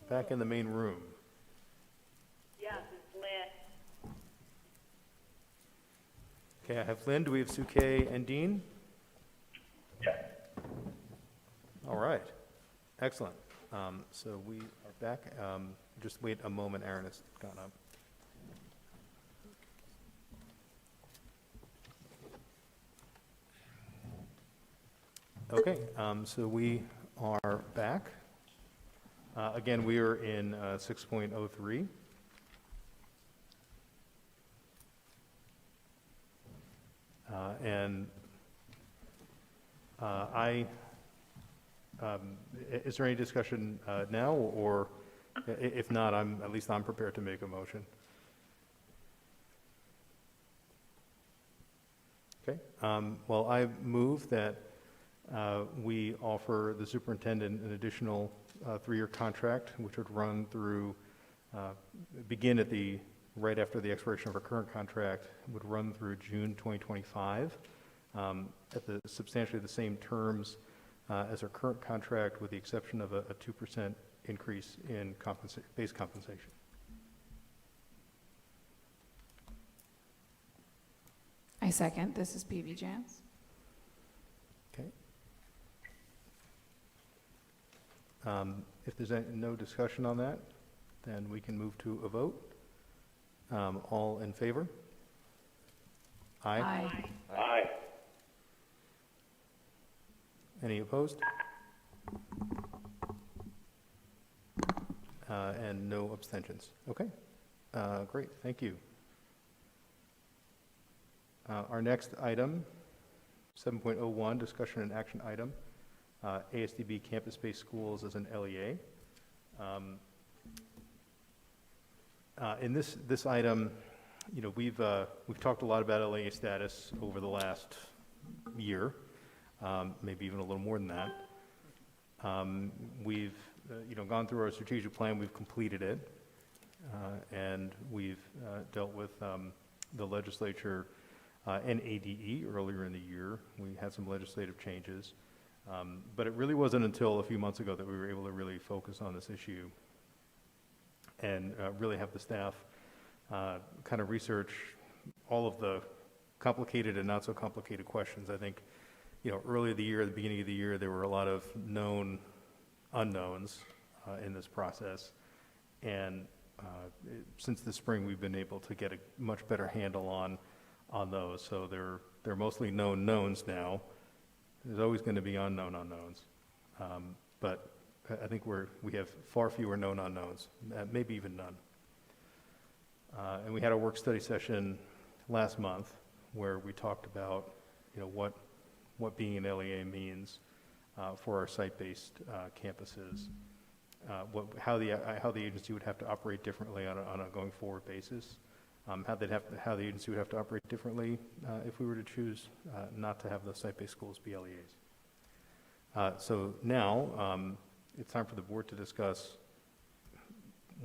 back in the main room? Yes, it's Lynn. Okay, I have Lynn. Do we have Suke and Dean? Yes. All right. Excellent. So we are back. Just wait a moment. Aaron has gone up. Okay, so we are back. Again, we are in 6.03. Is there any discussion now, or if not, at least I'm prepared to make a motion. Okay, well, I move that we offer the superintendent an additional 3-year contract, which would run through, begin at right after the expiration of our current contract, would run through June 2025, at substantially the same terms as our current contract, with the exception of a 2% increase in base compensation. I second. This is PB Jans. Okay. If there's no discussion on that, then we can move to a vote. All in favor? Aye. Aye. Aye. Any opposed? And no abstentions. Okay. Great. Thank you. Our next item, 7.01, discussion and action item, ASDB campus-based schools as an LEA. In this item, you know, we've talked a lot about LEA status over the last year, maybe even a little more than that. We've gone through our strategic plan. We've completed it, and we've dealt with the legislature and ADE earlier in the year. We had some legislative changes, but it really wasn't until a few months ago that we were able to really focus on this issue and really have the staff kind of research all of the complicated and not so complicated questions. I think, early in the year, at the beginning of the year, there were a lot of known unknowns in this process, and since the spring, we've been able to get a much better handle on those. So they're mostly known knowns now. There's always going to be unknown unknowns, but I think we have far fewer known unknowns, maybe even none. And we had a work study session last month where we talked about, what being an LEA means for our site-based campuses, how the agency would have to operate differently on a going forward basis, how the agency would have to operate differently if we were to choose not to have the site-based schools be LEAs. So now it's time for the board to discuss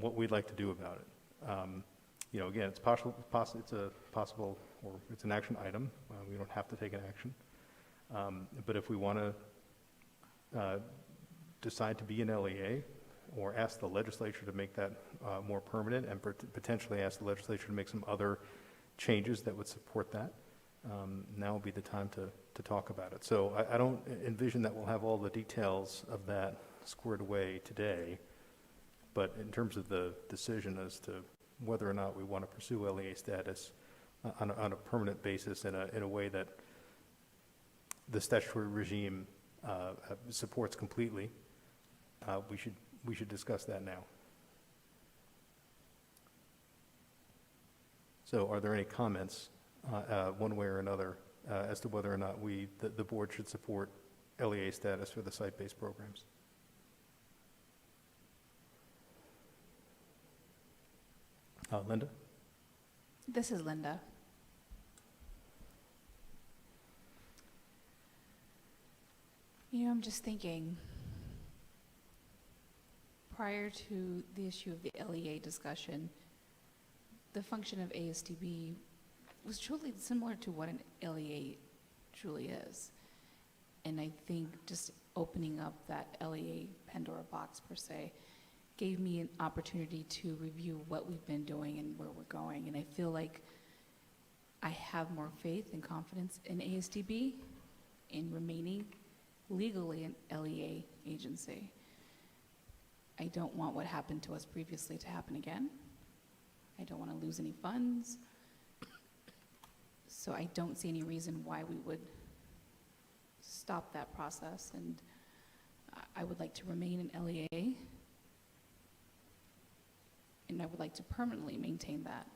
what we'd like to do about it. Again, it's it's an action item. We don't have to take an action. But if we want to decide to be an LEA, or ask the legislature to make that more permanent, and potentially ask the legislature to make some other changes that would support that, now would be the time to talk about it. So I don't envision that we'll have all the details of that squared away today, but in terms of the decision as to whether or not we want to pursue LEA status on a permanent basis in a way that the statutory regime supports completely, we should discuss that now. So are there any comments one way or another as to whether or not the board should support LEA status for the site-based programs? Linda? This is Linda. I'm just thinking, prior to the issue of the LEA discussion, the function of ASDB was truly similar to what an LEA truly is. And I think just opening up that LEA Pandora box per se gave me an opportunity to review what we've been doing and where we're going. And I feel like I have more faith and confidence in ASDB in remaining legally an LEA agency. I don't want what happened to us previously to happen again. I don't want to lose any funds. So I don't see any reason why we would stop that process. And I would like to remain an LEA. And I would like to permanently maintain that.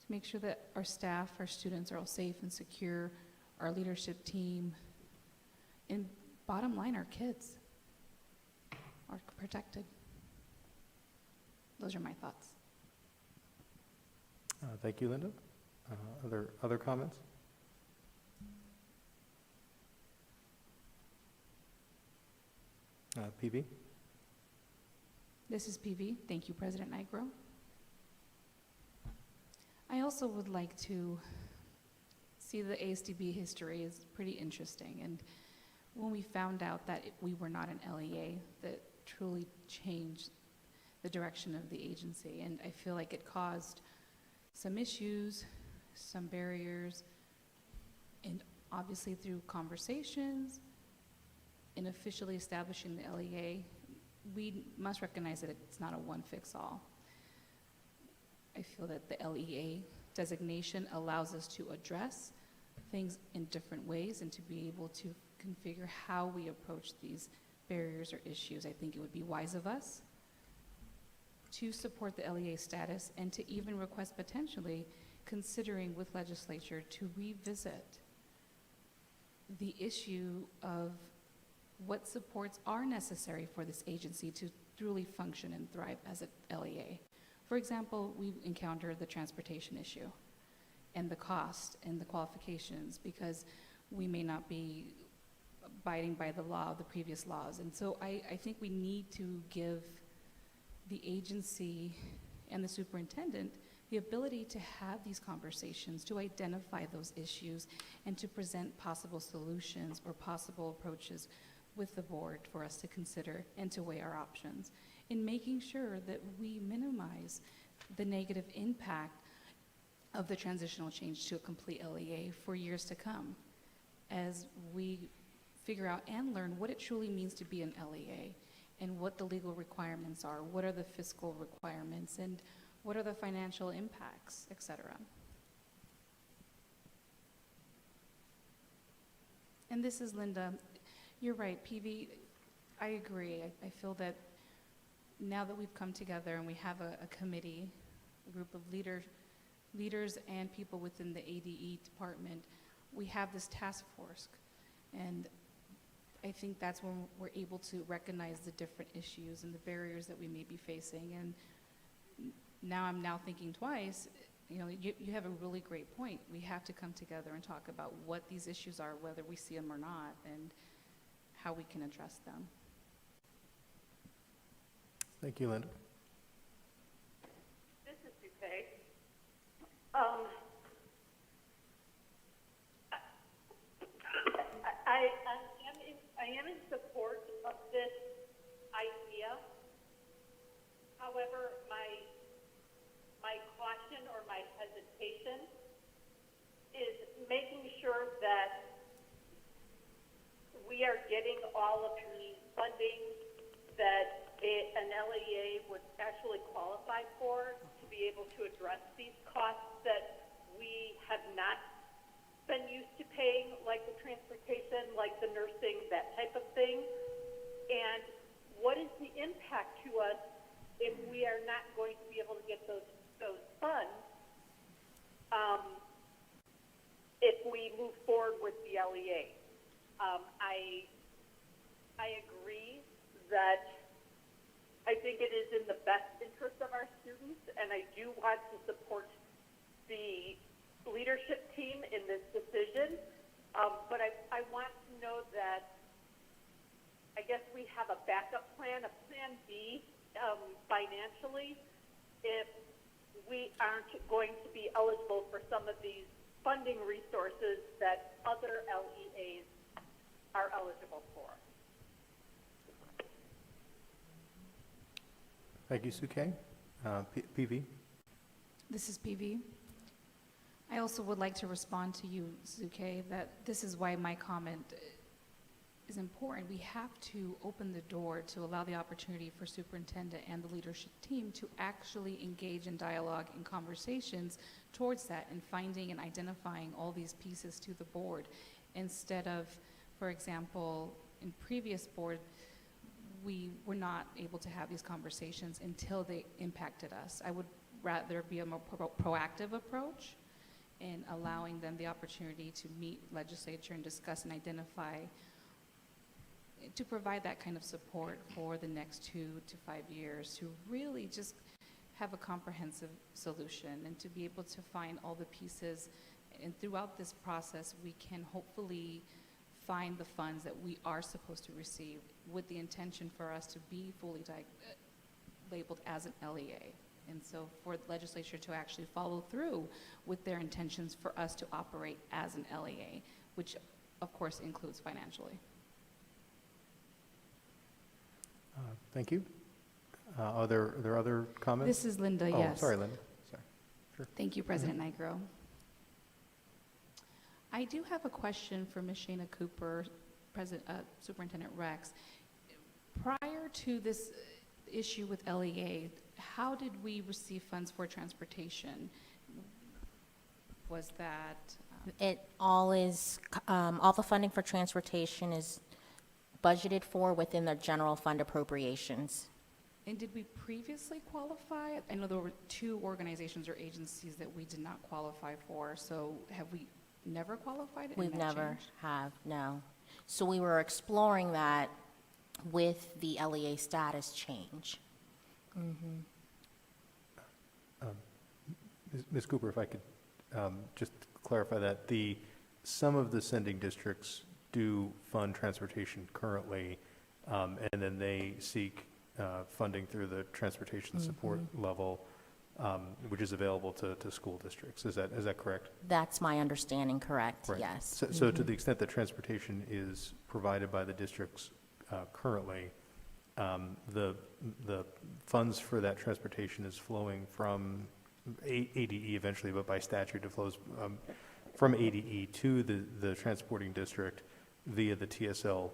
To make sure that our staff, our students are all safe and secure, our leadership team, and bottom line, our kids are protected. Those are my thoughts. Thank you, Linda. Other comments? PV? This is PV. Thank you, President Nigro. I also would like to see the ASDB history is pretty interesting. And when we found out that we were not an LEA, that truly changed the direction of the agency. And I feel like it caused some issues, some barriers, and obviously through conversations in officially establishing the LEA, we must recognize that it's not a one-fix-all. I feel that the LEA designation allows us to address things in different ways and to be able to configure how we approach these barriers or issues. I think it would be wise of us to support the LEA status and to even request potentially considering with legislature to revisit the issue of what supports are necessary for this agency to truly function and thrive as a LEA. For example, we've encountered the transportation issue and the cost and the qualifications because we may not be abiding by the law of the previous laws. And so I think we need to give the agency and the superintendent the ability to have these conversations, to identify those issues, and to present possible solutions or possible approaches with the board for us to consider and to weigh our options in making sure that we minimize the negative impact of the transitional change to a complete LEA for years to come as we figure out and learn what it truly means to be an LEA and what the legal requirements are, what are the fiscal requirements, and what are the financial impacts, et cetera. And this is Linda. You're right, PV, I agree. I feel that now that we've come together and we have a committee, a group of leaders and people within the ADE department, we have this task force. And I think that's when we're able to recognize the different issues and the barriers that we may be facing. And now I'm thinking twice, you know, you have a really great point. We have to come together and talk about what these issues are, whether we see them or not, and how we can address them. Thank you, Linda. This is Dupe. I am in support of this idea. However, my caution or my hesitation is making sure that we are getting all of the funding that an LEA would actually qualify for to be able to address these costs that we have not been used to paying, like the transportation, like the nursing, that type of thing. And what is the impact to us if we are not going to be able to get those funds if we move forward with the LEA? I agree that I think it is in the best interest of our students, and I do want to support the leadership team in this decision, but I want to know that I guess we have a backup plan, a plan B financially, if we aren't going to be eligible for some of these funding resources that other LEAs are eligible for. Thank you, Sue-Kay. PV? This is PV. I also would like to respond to you, Zuke, that this is why my comment is important. We have to open the door to allow the opportunity for superintendent and the leadership team to actually engage in dialogue and conversations towards that and finding and identifying all these pieces to the board instead of, for example, in previous board, we were not able to have these conversations until they impacted us. I would rather be a more proactive approach in allowing them the opportunity to meet legislature and discuss and identify, to provide that kind of support for the next 2 to 5 years, to really just have a comprehensive solution and to be able to find all the pieces. And throughout this process, we can hopefully find the funds that we are supposed to receive with the intention for us to be fully labeled as an LEA. And so for the legislature to actually follow through with their intentions for us to operate as an LEA, which of course includes financially. Thank you. Are there other comments? This is Linda, Oh, yes. sorry, Linda. Sorry. Sure. Thank you, President Nigro. I do have a question for Ms. Shana Cooper, Superintendent Rex. Prior to this issue with LEA, how did we receive funds for transportation? Was that? It all is, all the funding for transportation is budgeted for within the general fund appropriations. And did we previously qualify? I know there were 2 organizations or agencies that we did not qualify for, so have we never qualified? We've never have, no. So we were exploring that with the LEA status change. Ms. Cooper, if I could just clarify that, some of the sending districts do fund transportation currently, and then they seek funding through the transportation support level, which is available to school districts. Is that correct? That's my understanding, correct? Right. Yes. So to the extent that transportation is provided by the districts currently, the funds for that transportation is flowing from ADE eventually, but by statute it flows from ADE to the transporting district via the TSL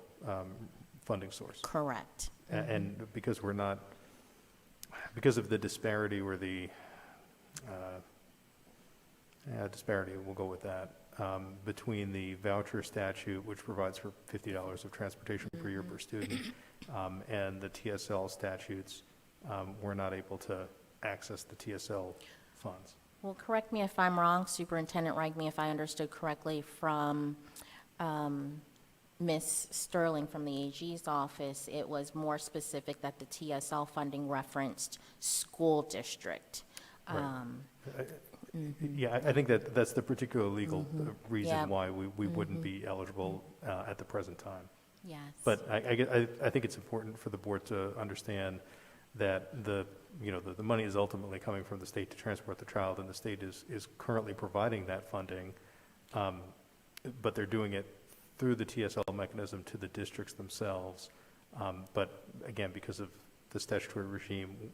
funding source. Correct. And because of the disparity or the disparity, we'll go with that, between the voucher statute, which provides for $50 of transportation per year per student, and the TSL statutes, we're not able to access the TSL funds. Well, correct me if I'm wrong, Superintendent, write me if I understood correctly from Ms. Sterling from the AG's office. It was more specific that the TSL funding referenced school district. Right. Yeah, I think that's the particular legal reason Yeah. why we wouldn't be eligible at the present time. Yes. But I think it's important for the board to understand that the money is ultimately coming from the state to transport the child, and the state is currently providing that funding, but they're doing it through the TSL mechanism to the districts themselves. But again, because of the statutory regime,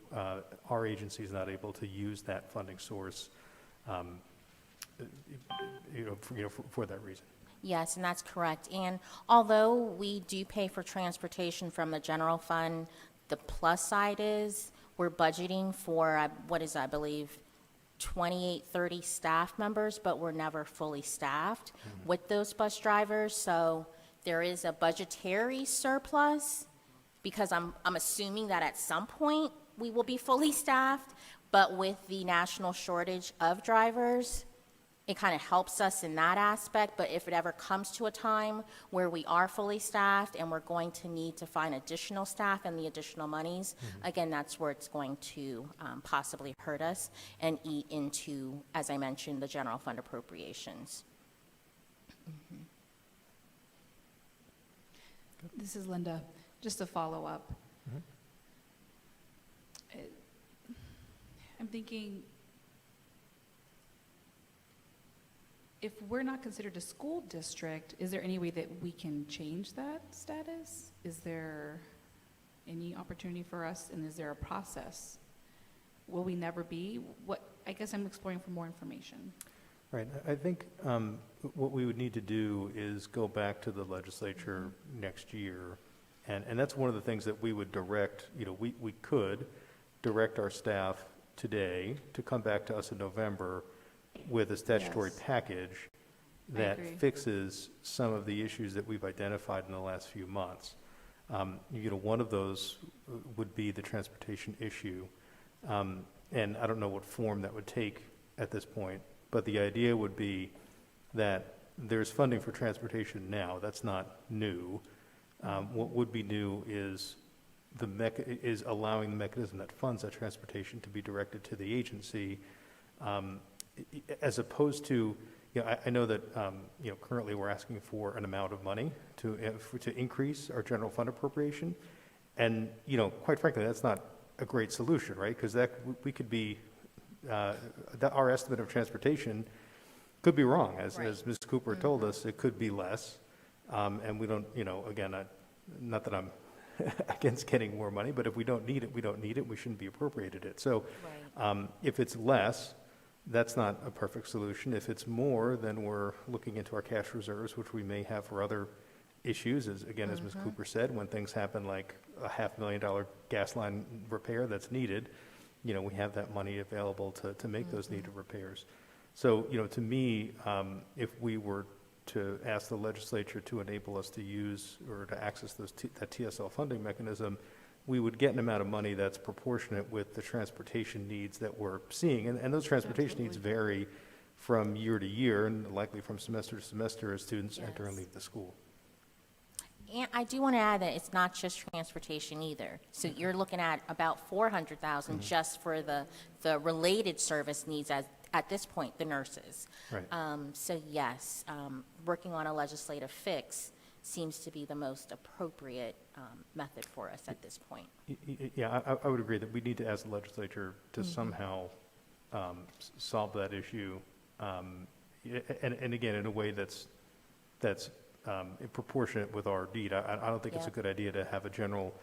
our agency is not able to use that funding source, for that reason. Yes, and that's correct. And although we do pay for transportation from the general fund, the plus side is we're budgeting for, I believe, 28, 30 staff members, but we're never fully staffed with those bus drivers. So there is a budgetary surplus because I'm assuming that at some point we will be fully staffed, but with the national shortage of drivers, it kind of helps us in that aspect. But if it ever comes to a time where we are fully staffed and we're going to need to find additional staff and the additional monies, again, that's where it's going to possibly hurt us and eat into, as I mentioned, the general fund appropriations. This is Linda. Just a follow-up. I'm thinking, if we're not considered a school district, is there any way that we can change that status? Is there any opportunity for us, and is there a process? Will we never be? I guess I'm exploring for more information. Right. I think what we would need to do is go back to the legislature next year, and that's one of the things that we would direct, we could direct our staff today to come back to us in November with a statutory Yes. package I that agree. fixes some of the issues that we've identified in the last few months. One of those would be the transportation issue. And I don't know what form that would take at this point, but the idea would be that there's funding for transportation now. That's not new. What would be new is is allowing the mechanism that funds that transportation to be directed to the agency, as opposed to, I know that currently we're asking for an amount of money to increase our general fund appropriation, and quite frankly, that's not a great solution, right? Because we could be our estimate of transportation could be wrong, as Ms. Cooper told us. It could be less, and we don't. Again, not that I'm against getting more money, but if we don't need it, we don't need it. We shouldn't be appropriated it. So, if it's less, that's not a perfect solution. If it's more, then we're looking into our cash reserves, which we may have for other issues, as Ms. Cooper said, when things happen like a $500,000 gas line repair that's needed, we have that money available to make those needed repairs. So, to me, if we were to ask the legislature to enable us to use or to access that TSL funding mechanism, we would get an amount of money that's proportionate with the transportation needs that we're seeing. And those transportation needs vary from year to year and likely from semester to semester as students enter and leave the school. And I do want to add that it's not just transportation either. So you're looking at about 400,000 just for the related service needs at this point, the nurses. Right. So yes, working on a legislative fix seems to be the most appropriate method for us at this point. Yeah, I would agree that we need to ask the legislature to somehow solve that issue, and again, in a way that's proportionate with our need. I don't think it's a good idea to have a general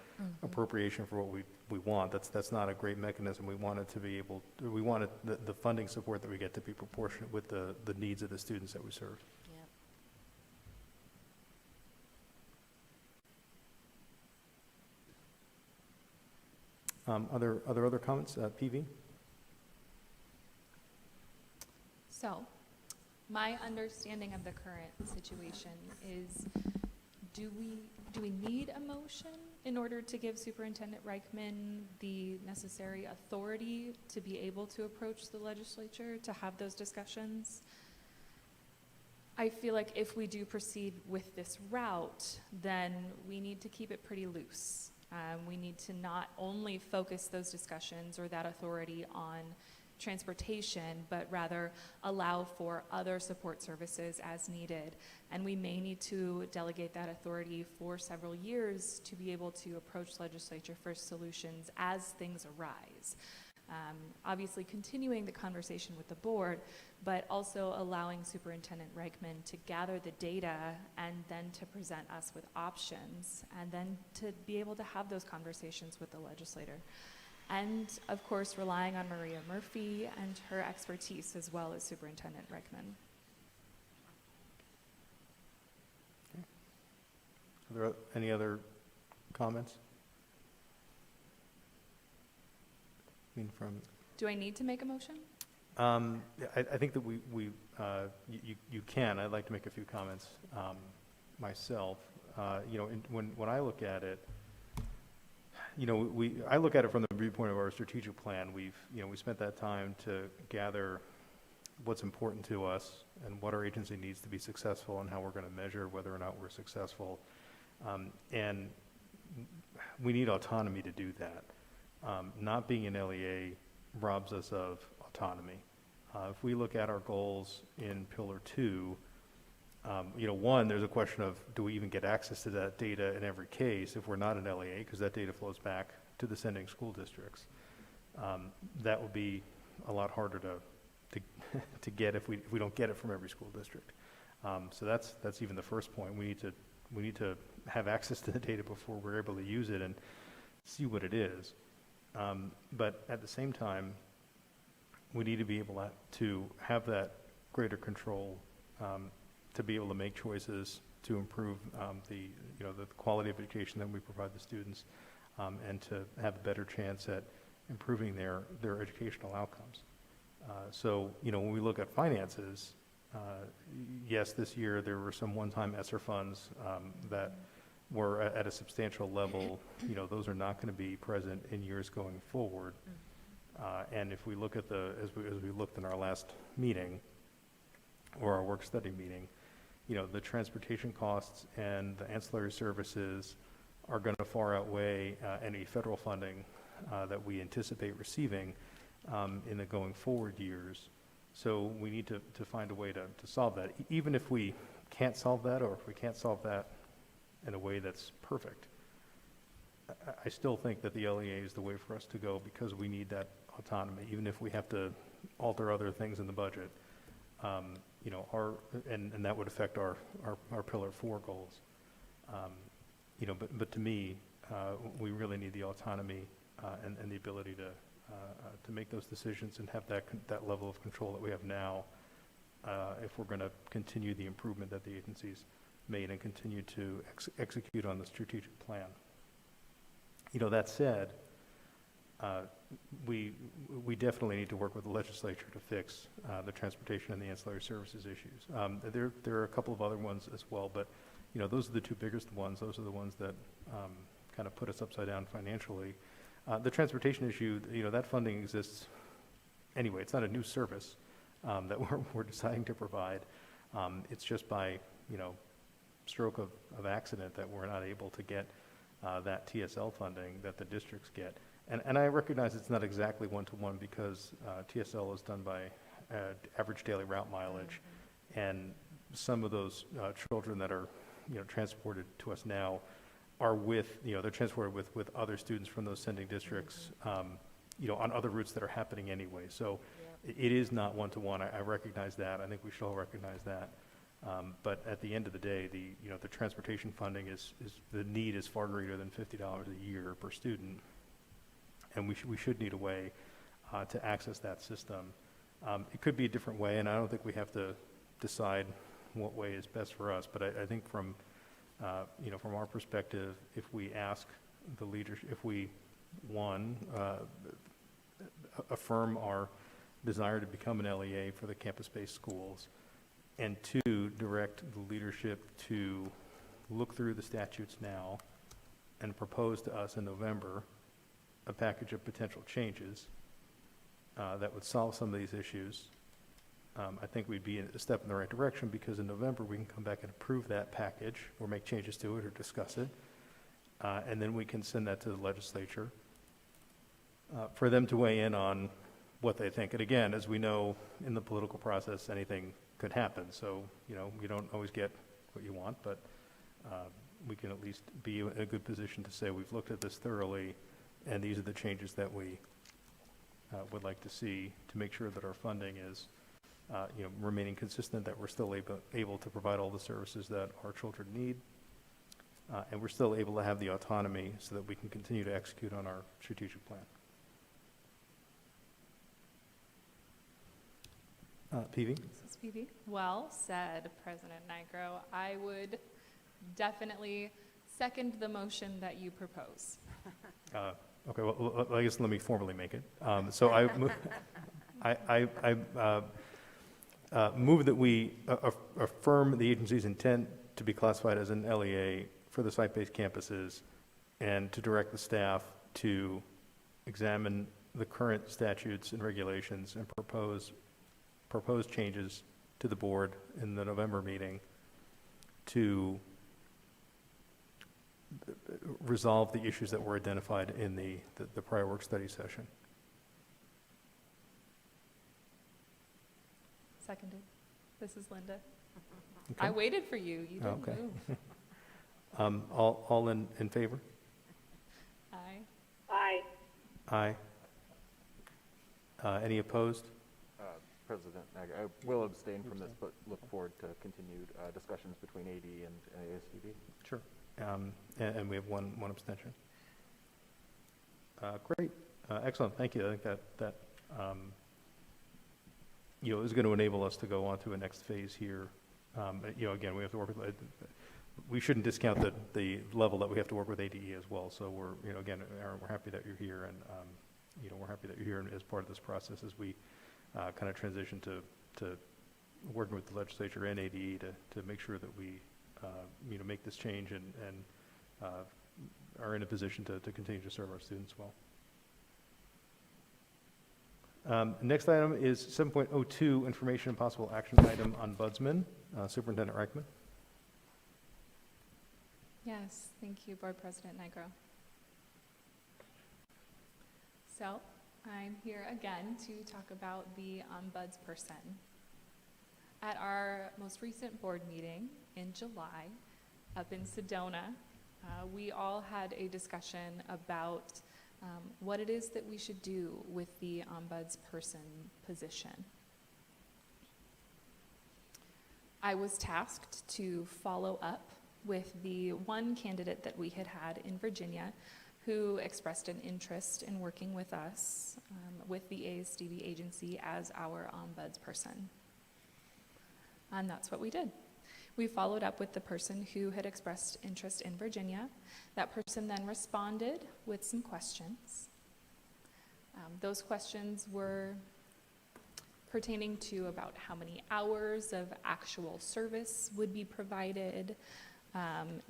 appropriation for what we want. That's not a great mechanism. We want it to be we want the funding support that we get to be proportionate with the needs of the students that we serve. Other comments? PV? So, my understanding of the current situation is, do we need a motion in order to give Superintendent Reichman the necessary authority to be able to approach the legislature to have those discussions? I feel like if we do proceed with this route, then we need to keep it pretty loose. We need to not only focus those discussions or that authority on transportation, but rather allow for other support services as needed. And we may need to delegate that authority for several years to be able to approach legislature for solutions as things arise. Obviously continuing the conversation with the board, but also allowing Superintendent Reichman to gather the data and then to present us with options, and then to be able to have those conversations with the legislator. And of course, relying on Maria Murphy and her expertise as well as Superintendent Reichman. Are there any other comments? Do I need to make a motion? I think that you can. I'd like to make a few comments myself. When I look at it, I look at it from the viewpoint of our strategic plan. We spent that time to gather what's important to us and what our agency needs to be successful and how we're going to measure whether or not we're successful. And we need autonomy to do that. Not being an LEA robs us of autonomy. If we look at our goals in Pillar 2, one, there's a question of, do we even get access to that data in every case if we're not an LEA, because that data flows back to the sending school districts. That would be a lot harder to, to get if we don't get it from every school district. So that's even the first point. We need to have access to the data before we're able to use it and see what it is. But at the same time, we need to be able to have that greater control, to be able to make choices to improve the quality of education that we provide the students, and to have a better chance at improving their educational outcomes. So, when we look at finances, yes, this year there were some one-time ESSER funds that were at a substantial level. Those are not going to be present in years going forward. And if we look at as we looked in our last meeting, or our work study meeting, the transportation costs and the ancillary services are going to far outweigh any federal funding that we anticipate receiving in the going forward years. So we need to find a way to solve that. Even if we can't solve that, or if we can't solve that in a way that's perfect, I still think that the LEA is the way for us to go, because we need that autonomy, even if we have to alter other things in the budget. And that would affect our Pillar 4 goals. But to me, we really need the autonomy and the ability to make those decisions and have that level of control that we have now, if we're going to continue the improvement that the agency's made and continue to execute on the strategic plan. That said, we definitely need to work with the legislature to fix the transportation and the ancillary services issues. There are a couple of other ones as well, but those are the two biggest ones. Those are the ones that kind of put us upside down financially. The transportation issue, that funding exists anyway. It's not a new service that we're deciding to provide. It's just by stroke of accident that we're not able to get that TSL funding that the districts get. And I recognize it's not exactly one-to-one, because TSL is done by average daily route mileage, and some of those children that are transported to us now are with, they're transported with other students from those sending districts, on other routes that are happening anyway. So it is not one-to-one. I recognize that. I think we should all recognize that. But at the end of the day, the transportation funding the need is far greater than $50 a year per student. And we should need a way to access that system. It could be a different way, and I don't think we have to decide what way is best for us. But I think from our perspective, if we ask the leadership, if we, one, affirm our desire to become an LEA for the campus-based schools, and two, direct the leadership to look through the statutes now and propose to us in November a package of potential changes that would solve some of these issues, I think we'd be a step in the right direction, because in November we can come back and approve that package or make changes to it or discuss it, and then we can send that to the legislature for them to weigh in on what they think. And again, as we know, in the political process, anything could happen. So, you don't always get what you want, but we can at least be in a good position to say we've looked at this thoroughly, and these are the changes that we would like to see to make sure that our funding is remaining consistent, that we're still able to provide all the services that our children need, and we're still able to have the autonomy so that we can continue to execute on our strategic plan. PV? This is PV. Well said, President Nigro. I would definitely second the motion that you propose. Okay, well, I guess let me formally make it. So I move that we affirm the agency's intent to be classified as an LEA for the site-based campuses, and to direct the staff to examine the current statutes and regulations and propose changes to the board in the November meeting to resolve the issues that were identified in the prior work study session. Seconded. This is Linda. Okay. I waited for you. You didn't Okay. move. All in favor? Aye. Aye. Aye. Any opposed? President Nagy, I will abstain from this, but look forward to continued discussions between AD and ASDB. Sure. And we have one abstention. Great. Excellent. Thank you. I think that is going to enable us to go on to a next phase here. Again, we have to work with, we shouldn't discount the level that we have to work with ADE as well. So we're, again, Aaron, we're happy that you're here, and, we're happy that you're here as part of this process as we kind of transition to working with the legislature and ADE to make sure that we, make this change and are in a position to continue to serve our students well. Next item is 7.02, information and possible action item ombudsman. Superintendent Reichman. Yes, thank you, Board President Nigro. So, I'm here again to talk about the ombudsperson. At our most recent board meeting in July, up in Sedona, we all had a discussion about what it is that we should do with the ombudsperson position. I was tasked to follow up with the one candidate that we had in Virginia who expressed an interest in working with us, with the ASDB agency as our ombudsperson. And that's what we did. We followed up with the person who had expressed interest in Virginia. That person then responded with some questions. Those questions were pertaining to about how many hours of actual service would be provided,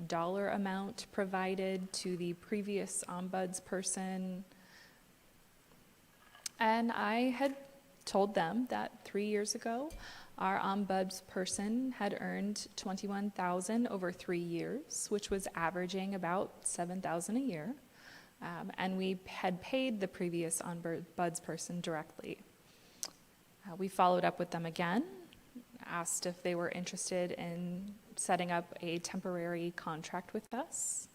dollar amount provided to the previous ombudsperson. And I had told them that 3 years ago, our ombudsperson had earned $21,000 over 3 years, which was averaging about $7,000 a year. And we had paid the previous ombudsperson directly. We followed up with them again, asked if they were interested in setting up a temporary contract with us.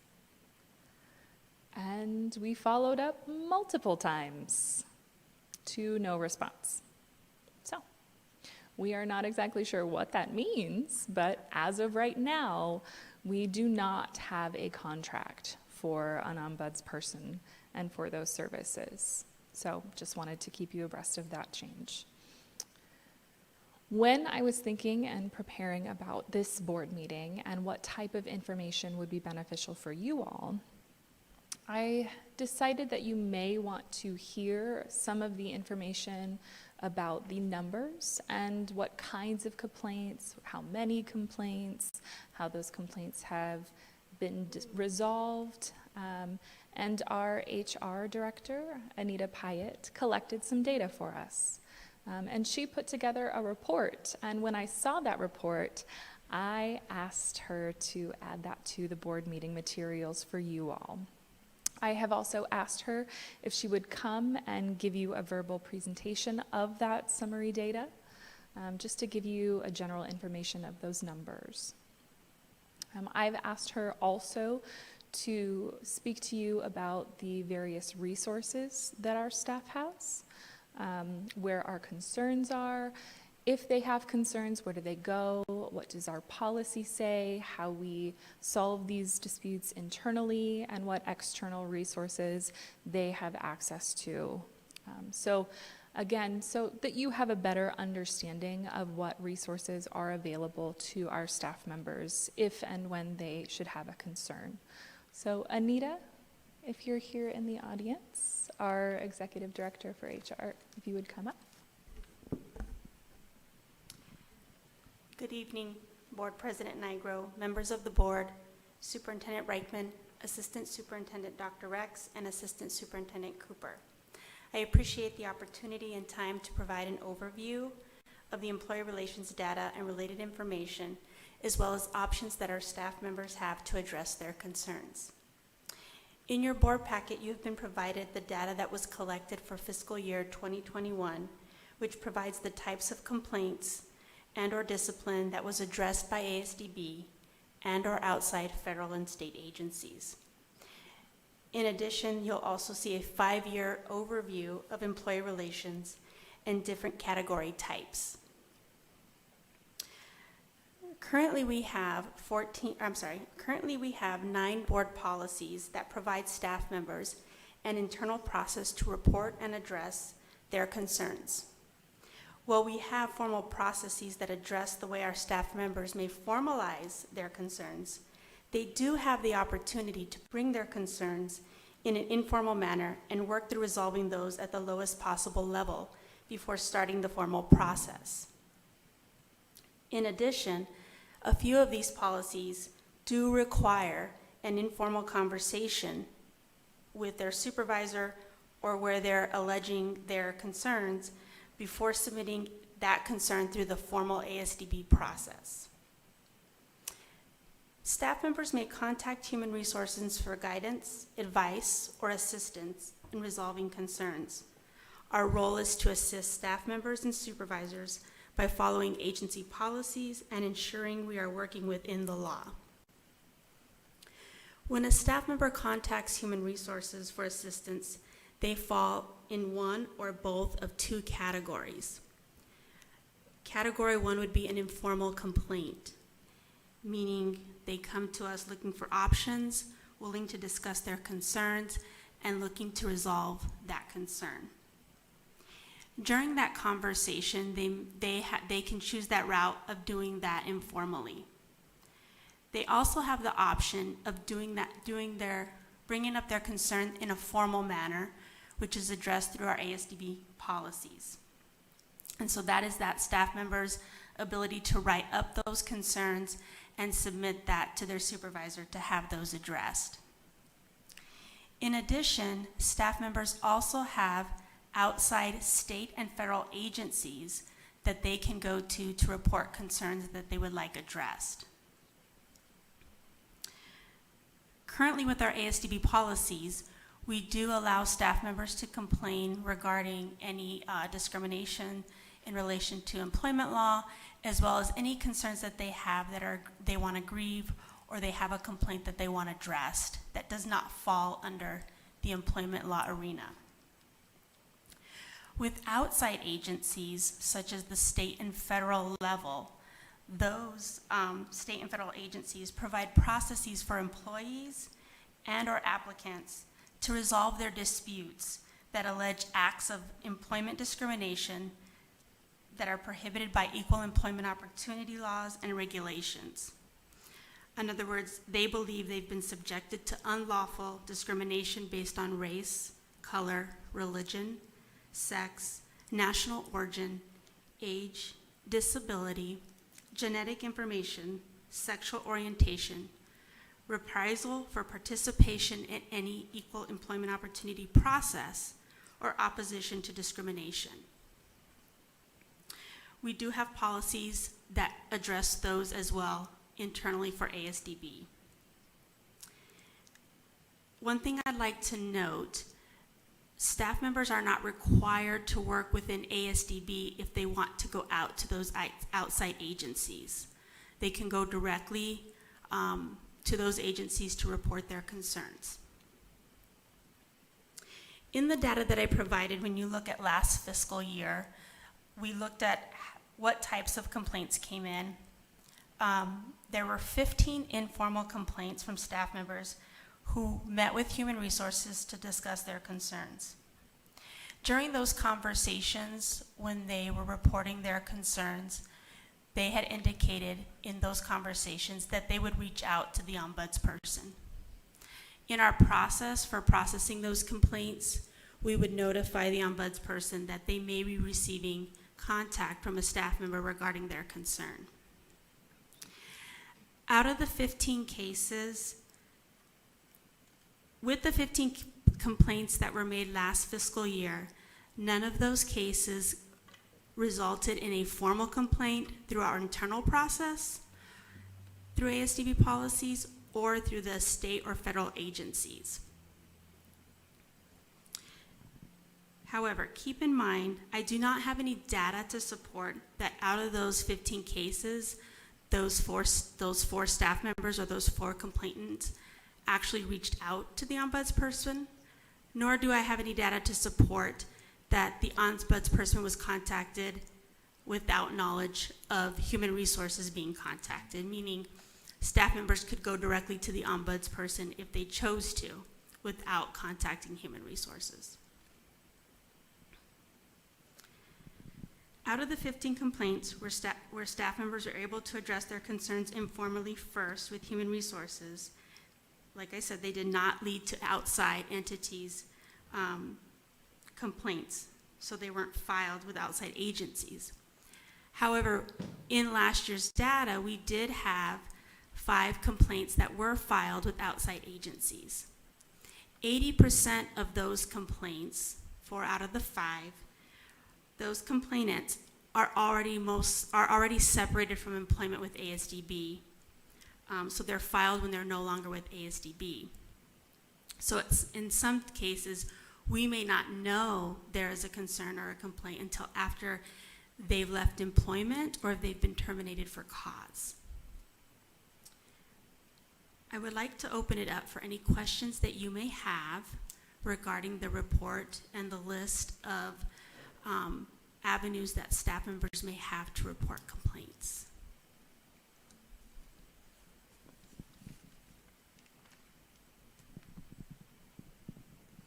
And we followed up multiple times to no response. So we are not exactly sure what that means, but as of right now, we do not have a contract for an ombudsperson and for those services. So just wanted to keep you abreast of that change. When I was thinking and preparing about this board meeting and what type of information would be beneficial for you all, I decided that you may want to hear some of the information about the numbers and what kinds of complaints, how many complaints, how those complaints have been resolved. And our HR director, Anita Pyatt, collected some data for us. And she put together a report. And when I saw that report, I asked her to add that to the board meeting materials for you all. I have also asked her if she would come and give you a verbal presentation of that summary data, just to give you a general information of those numbers. I've asked her also to speak to you about the various resources that our staff has, where our concerns are. If they have concerns, where do they go? What does our policy say? How we solve these disputes internally, and what external resources they have access to. So again, so that you have a better understanding of what resources are available to our staff members if and when they should have a concern. So Anita, if you're here in the audience, our Executive Director for HR, if you would come up. Good evening, Board President Nigro, members of the board, Superintendent Reichman, Assistant Superintendent Dr. Rex, and Assistant Superintendent Cooper. I appreciate the opportunity and time to provide an overview of the employee relations data and related information, as well as options that our staff members have to address their concerns. In your board packet, you have been provided the data that was collected for fiscal year 2021, which provides the types of complaints and or discipline that was addressed by ASDB and or outside federal and state agencies. In addition, you'll also see a 5-year overview of employee relations and different category types. Currently we have 9 board policies that provide staff members an internal process to report and address their concerns. While we have formal processes that address the way our staff members may formalize their concerns, they do have the opportunity to bring their concerns in an informal manner and work through resolving those at the lowest possible level before starting the formal process. In addition, a few of these policies do require an informal conversation with their supervisor or where they're alleging their concerns before submitting that concern through the formal ASDB process. Staff members may contact Human Resources for guidance, advice, or assistance in resolving concerns. Our role is to assist staff members and supervisors by following agency policies and ensuring we are working within the law. When a staff member contacts Human Resources for assistance, they fall in one or both of 2 categories. Category 1 would be an informal complaint, meaning they come to us looking for options, willing to discuss their concerns, and looking to resolve that concern. During that conversation, they can choose that route of doing that informally. They also have the option of bringing up their concern in a formal manner, which is addressed through our ASDB policies. And so that is that staff member's ability to write up those concerns and submit that to their supervisor to have those addressed. In addition, staff members also have outside state and federal agencies that they can go to report concerns that they would like addressed. Currently with our ASDB policies, we do allow staff members to complain regarding any discrimination in relation to employment law, as well as any concerns that they have that they want to grieve or they have a complaint that they want addressed that does not fall under the employment law arena. With outside agencies, such as the state and federal level, those state and federal agencies provide processes for employees and or applicants to resolve their disputes that allege acts of employment discrimination that are prohibited by equal employment opportunity laws and regulations. In other words, they believe they've been subjected to unlawful discrimination based on race, color, religion, sex, national origin, age, disability, genetic information, sexual orientation, reprisal for participation in any equal employment opportunity process, or opposition to discrimination. We do have policies that address those as well internally for ASDB. One thing I'd like to note, staff members are not required to work within ASDB if they want to go out to those outside agencies. They can go directly to those agencies to report their concerns. In the data that I provided, when you look at last fiscal year, we looked at what types of complaints came in. There were 15 informal complaints from staff members who met with Human Resources to discuss their concerns. During those conversations, when they were reporting their concerns, they had indicated in those conversations that they would reach out to the ombudsperson. In our process for processing those complaints, we would notify the ombudsperson that they may be receiving contact from a staff member regarding their concern. Out of the 15 cases, with the 15 complaints that were made last fiscal year, none of those cases resulted in a formal complaint through our internal process, through ASDB policies, or through the state or federal agencies. However, keep in mind, I do not have any data to support that out of those 15 cases, those four staff members or those 4 complainants actually reached out to the ombudsperson, nor do I have any data to support that the ombudsperson was contacted without knowledge of human resources being contacted, meaning staff members could go directly to the ombudsperson if they chose to without contacting human resources. Out of the 15 complaints where staff members are able to address their concerns informally first with human resources, like I said, they did not lead to outside entities' complaints, so they weren't filed with outside agencies. However, in last year's data, we did have 5 complaints that were filed with outside agencies. 80% of those complaints, 4 out of the 5, those complainants are already separated from employment with ASDB. So they're filed when they're no longer with ASDB. So it's, in some cases, we may not know there is a concern or a complaint until after they've left employment or if they've been terminated for cause. I would like to open it up for any questions that you may have regarding the report and the list of avenues that staff members may have to report complaints.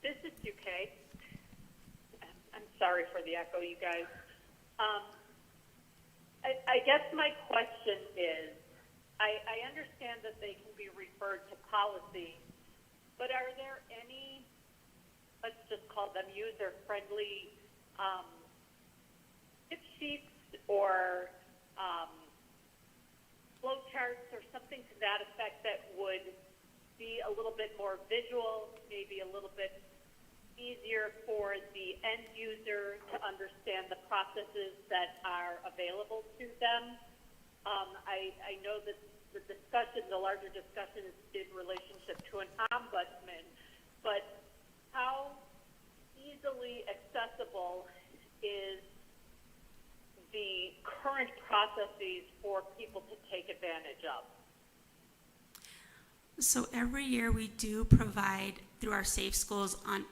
This is UK. I'm sorry for the echo, you guys. I guess my question is, I understand that they can be referred to policy, but are there any, let's just call them user-friendly tip sheets or flow charts or something to that effect that would be a little bit more visual, maybe a little bit easier for the end user to understand the processes that are available to them? I know that the discussion, the larger discussion is in relationship to an ombudsman, but how easily accessible is the current processes for people to take advantage of? So every year we do provide, through our Safe Schools, on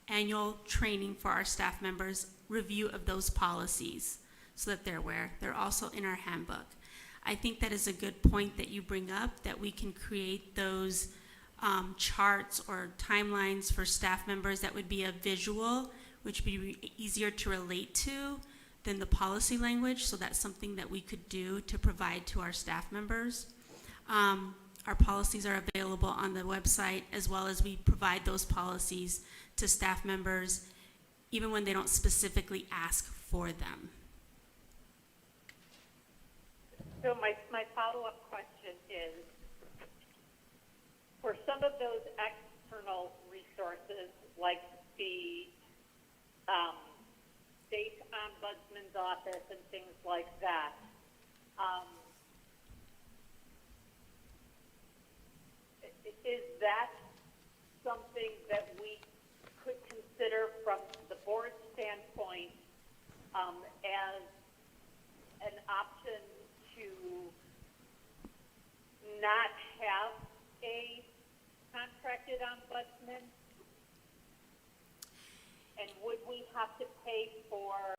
annual training for our staff members, review of those policies so that they're aware. They're also in our handbook. I think that is a good point that you bring up, that we can create those charts or timelines for staff members that would be a visual, which would be easier to relate to than the policy language. So that's something that we could do to provide to our staff members. Our policies are available on the website, as well as we provide those policies to staff members even when they don't specifically ask for them. So my follow-up question is, for some of those external resources, like the state ombudsman's office and things like that, is that something that we could consider from the board standpoint as an option to not have a contracted ombudsman? And would we have to pay for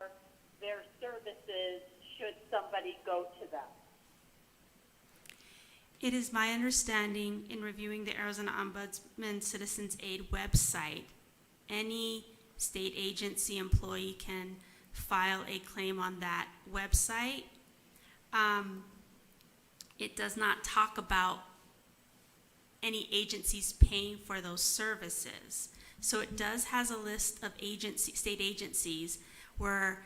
their services should somebody go to them? It is my understanding, in reviewing the Arizona Ombudsman Citizens Aid website, any state agency employee can file a claim on that website. It does not talk about any agencies paying for those services. So it does has a list of state agencies where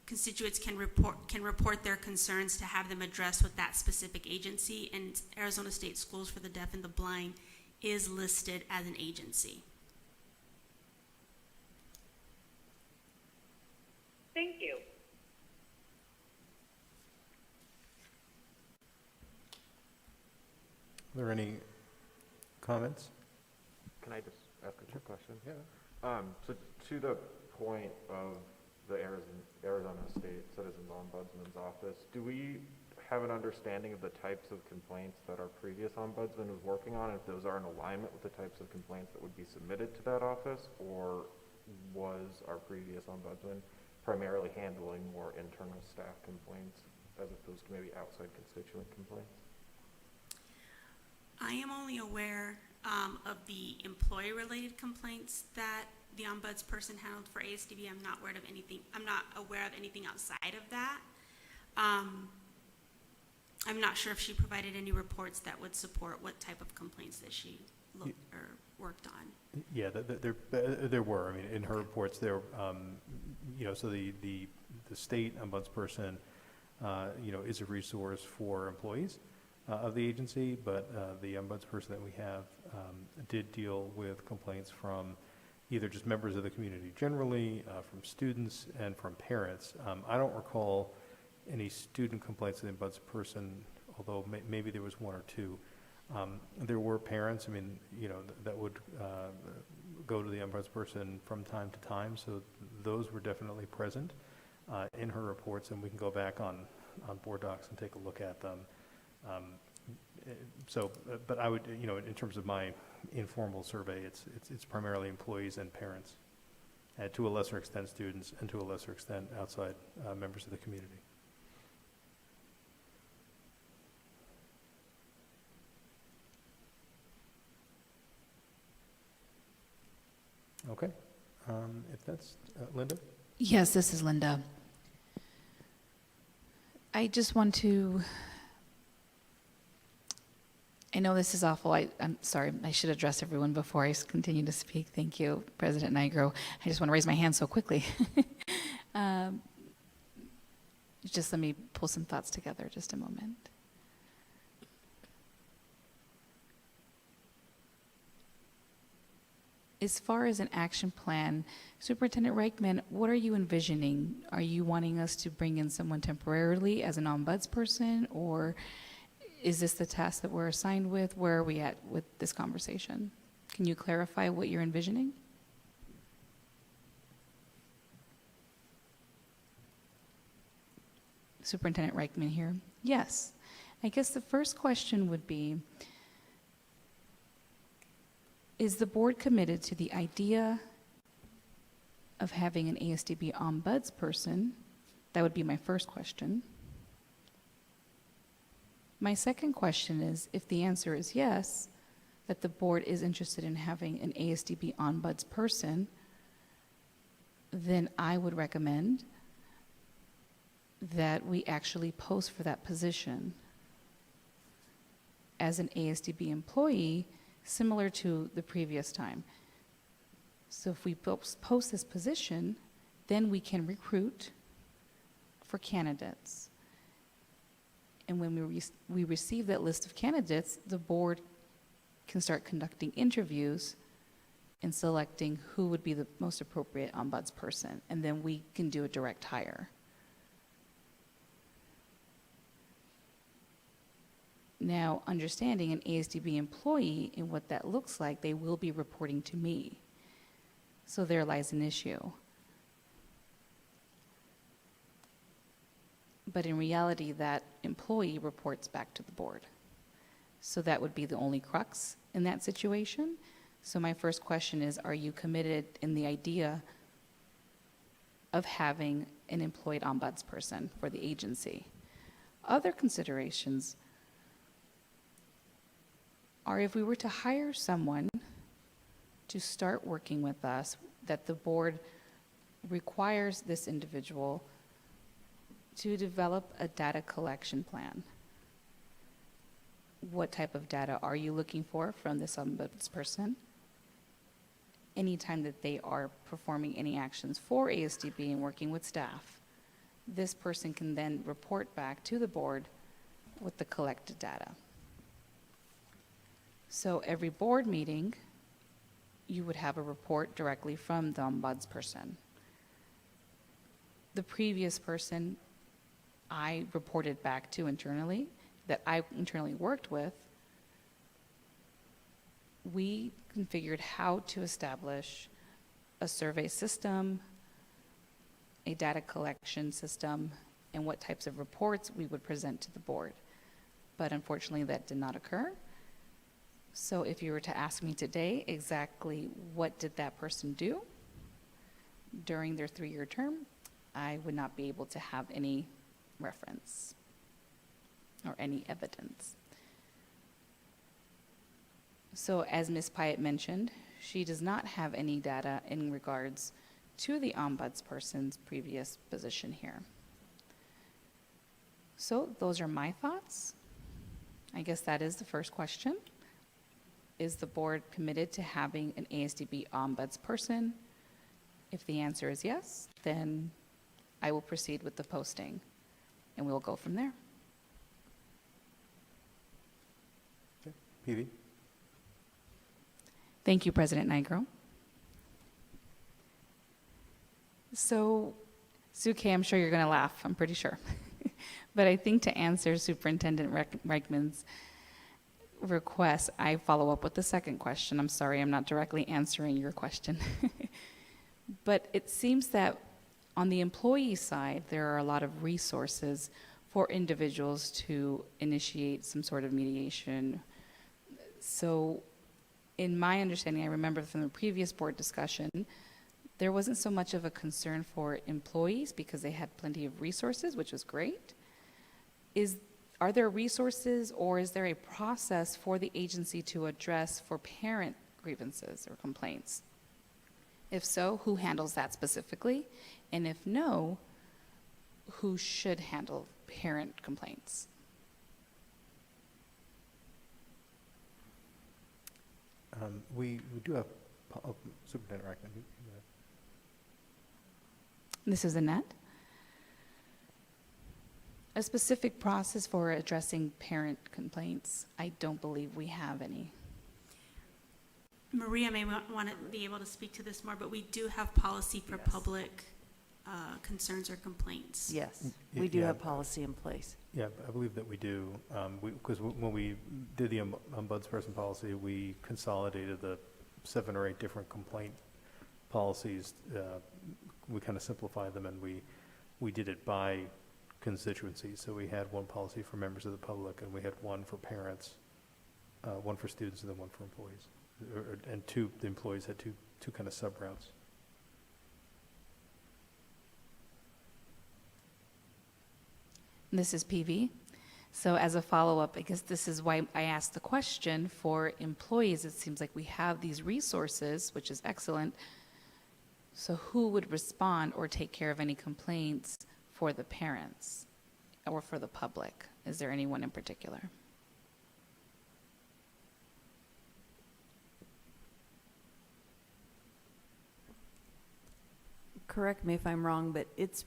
constituents can report their concerns to have them addressed with that specific agency, and Arizona State Schools for the Deaf and the Blind is listed as an agency. Thank you. Are there any comments? Can I just ask a quick question? Yeah. So to the point of the Arizona State Citizens Ombudsman's Office, do we have an understanding of the types of complaints that our previous ombudsman was working on, if those are in alignment with the types of complaints that would be submitted to that office, or was our previous ombudsman, primarily handling more internal staff complaints as opposed to maybe outside constituent complaints? I am only aware of the employee-related complaints that the ombudsperson handled for ASDB. I'm not aware of anything. I'm not aware of anything outside of that. I'm not sure if she provided any reports that would support what type of complaints that she looked or worked on. Yeah, there were. I mean, in her reports, there, so the state ombudsperson, is a resource for employees of the agency, but the ombudsperson that we have did deal with complaints from either just members of the community generally, from students, and from parents. I don't recall any student complaints of the ombudsperson, although maybe there was one or two. There were parents, that would go to the ombudsperson from time to time, so those were definitely present in her reports, and we can go back on board docs and take a look at them. But I would, in terms of my informal survey, it's primarily employees and parents, and to a lesser extent students, and to a lesser extent outside members of the community. Okay, if that's, Linda? Yes, this is Linda. I just want to, I know this is awful. I'm sorry, I should address everyone before I continue to speak. Thank you, President Nigro. I just want to raise my hand so quickly. Just let me pull some thoughts together, just a moment. As far as an action plan, Superintendent Reichman, what are you envisioning? Are you wanting us to bring in someone temporarily as an ombudsperson, or is this the task that we're assigned with? Where are we at with this conversation? Can you clarify what you're envisioning? Superintendent Reichman here. Yes. I guess the first question would be, is the board committed to the idea of having an ASDB ombudsperson? That would be my first question. My second question is, if the answer is yes, that the board is interested in having an ASDB ombudsperson, then I would recommend that we actually post for that position as an ASDB employee, similar to the previous time. So if we post this position, then we can recruit for candidates. And when we receive that list of candidates, the board can start conducting interviews and selecting who would be the most appropriate ombudsperson. And then we can do a direct hire. Now, understanding an ASDB employee and what that looks like, they will be reporting to me. So there lies an issue. But in reality, that employee reports back to the board. So that would be the only crux in that situation. So my first question is, are you committed in the idea of having an employed ombudsperson for the agency? Other considerations are, if we were to hire someone to start working with us, that the board requires this individual to develop a data collection plan. What type of data are you looking for from this ombudsperson? Anytime that they are performing any actions for ASDB and working with staff, this person can then report back to the board with the collected data. So every board meeting, you would have a report directly from the ombudsperson. The previous person I reported back to internally, that I internally worked with, we configured how to establish a survey system, a data collection system, and what types of reports we would present to the board. But unfortunately, that did not occur. So if you were to ask me today exactly what did that person do, during their 3-year term, I would not be able to have any reference or any evidence. So as Ms. Pyatt mentioned, she does not have any data in regards to the ombudsperson's previous position here. So those are my thoughts. I guess that is the first question. Is the board committed to having an ASDB ombudsperson? If the answer is yes, then I will proceed with the posting, and we will go from there. PV? Thank you, President Nigro. So, Suke, I'm sure you're going to laugh, I'm pretty sure. But I think to answer Superintendent Reichman's request, I follow up with the second question. I'm sorry, I'm not directly answering your question. But it seems that on the employee side, there are a lot of resources for individuals to initiate some sort of mediation. So in my understanding, I remember from the previous board discussion, there wasn't so much of a concern for employees because they had plenty of resources, which was great. Are there resources or is there a process for the agency to address for parent grievances or complaints? If so, who handles that specifically? And if no, who should handle parent complaints? We do have Superintendent Reichman. This is Annette. A specific process for addressing parent complaints, I don't believe we have any. Maria may want to be able to speak to this more, but we do have policy for public concerns or complaints. Yes, we do have policy in place. Yeah, I believe that we do, because when we did the ombudsperson policy, we consolidated the 7 or 8 different complaint policies. We kind of simplified them, and we did it by constituency. So we had one policy for members of the public, and we had one for parents, one for students, and then one for employees. And the employees had two kind of sub-routes. This is PV. So as a follow-up, I guess this is why I asked the question for employees. It seems like we have these resources, which is excellent. So who would respond or take care of any complaints for the parents or for the public? Is there anyone in particular? Correct me if I'm wrong, but it's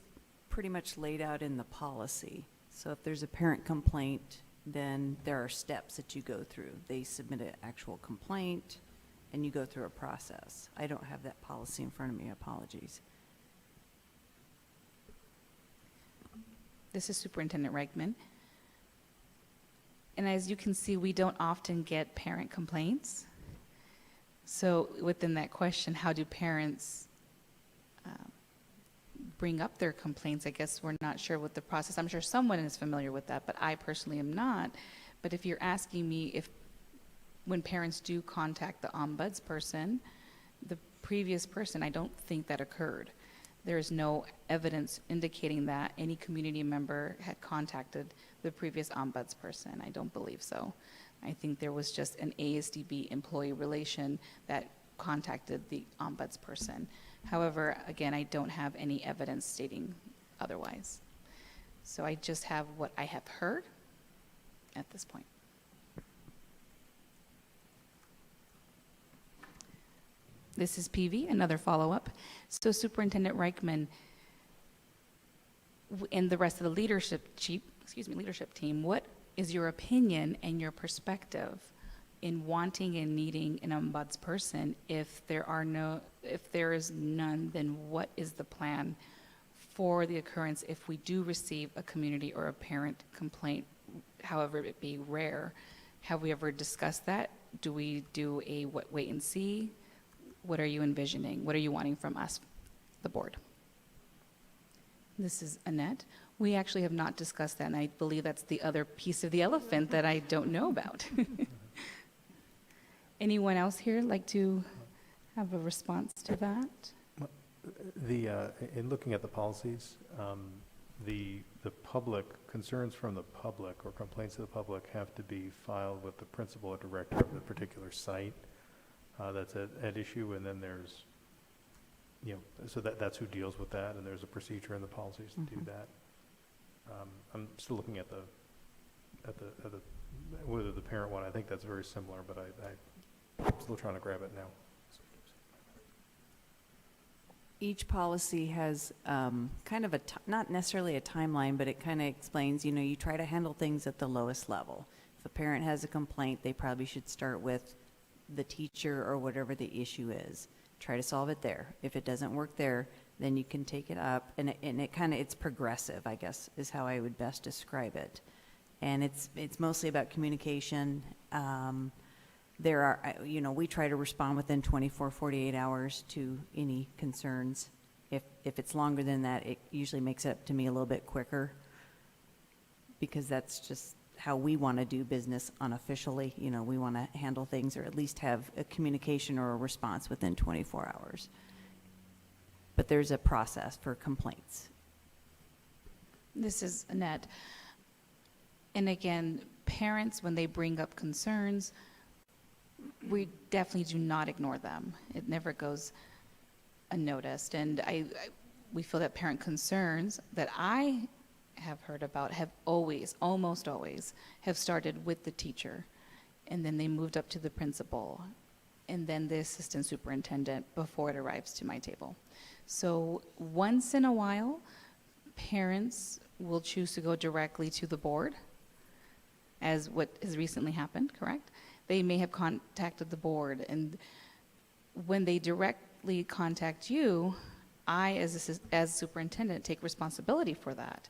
pretty much laid out in the policy. So if there's a parent complaint, then there are steps that you go through. They submit an actual complaint, and you go through a process. I don't have that policy in front of me, apologies. This is Superintendent Reichman. And as you can see, we don't often get parent complaints. So within that question, how do parents bring up their complaints? I guess we're not sure what the process. I'm sure someone is familiar with that, but I personally am not. But if you're asking me if when parents do contact the ombudsperson, the previous person, I don't think that occurred. There is no evidence indicating that any community member had contacted the previous ombudsperson. I don't believe so. I think there was just an ASDB employee relation that contacted the ombudsperson. However, again, I don't have any evidence stating otherwise. So I just have what I have heard at this point. This is PV, another follow-up. So Superintendent Reichman and the rest of the leadership team, what is your opinion and your perspective in wanting and needing an ombudsperson? If there is none, then what is the plan for the occurrence if we do receive a community or a parent complaint, however it be rare? Have we ever discussed that? Do we do a wait and see? What are you envisioning? What are you wanting from us, the board? This is Annette. We actually have not discussed that, and I believe that's the other piece of the elephant that I don't know about. Anyone else here like to have a response to that? In looking at the policies, the public, concerns from the public or complaints of the public have to be filed with the principal or director of the particular site that's at issue, and then there's, so that's who deals with that, and there's a procedure in the policies to do that. I'm still looking at whether the parent one, I think that's very similar, but I'm still trying to grab it now. Each policy has kind of not necessarily a timeline, but it kind of explains, you try to handle things at the lowest level. If a parent has a complaint, they probably should start with the teacher or whatever the issue is. Try to solve it there. If it doesn't work there, then you can take it up, and it's progressive, I guess, is how I would best describe it. And it's mostly about communication. There are, we try to respond within 24, 48 hours to any concerns. If it's longer than that, it usually makes it up to me a little bit quicker, because that's just how we want to do business unofficially. We want to handle things, or at least have a communication or a response within 24 hours. But there's a process for complaints. This is Annette. And again, parents, when they bring up concerns, we definitely do not ignore them. It never goes unnoticed. And we feel that parent concerns that I have heard about have almost always, have started with the teacher. And then they moved up to the principal, and then the assistant superintendent before it arrives to my table. So once in a while, parents will choose to go directly to the board, as what has recently happened, correct? They may have contacted the board, and when they directly contact you, I, as superintendent, take responsibility for that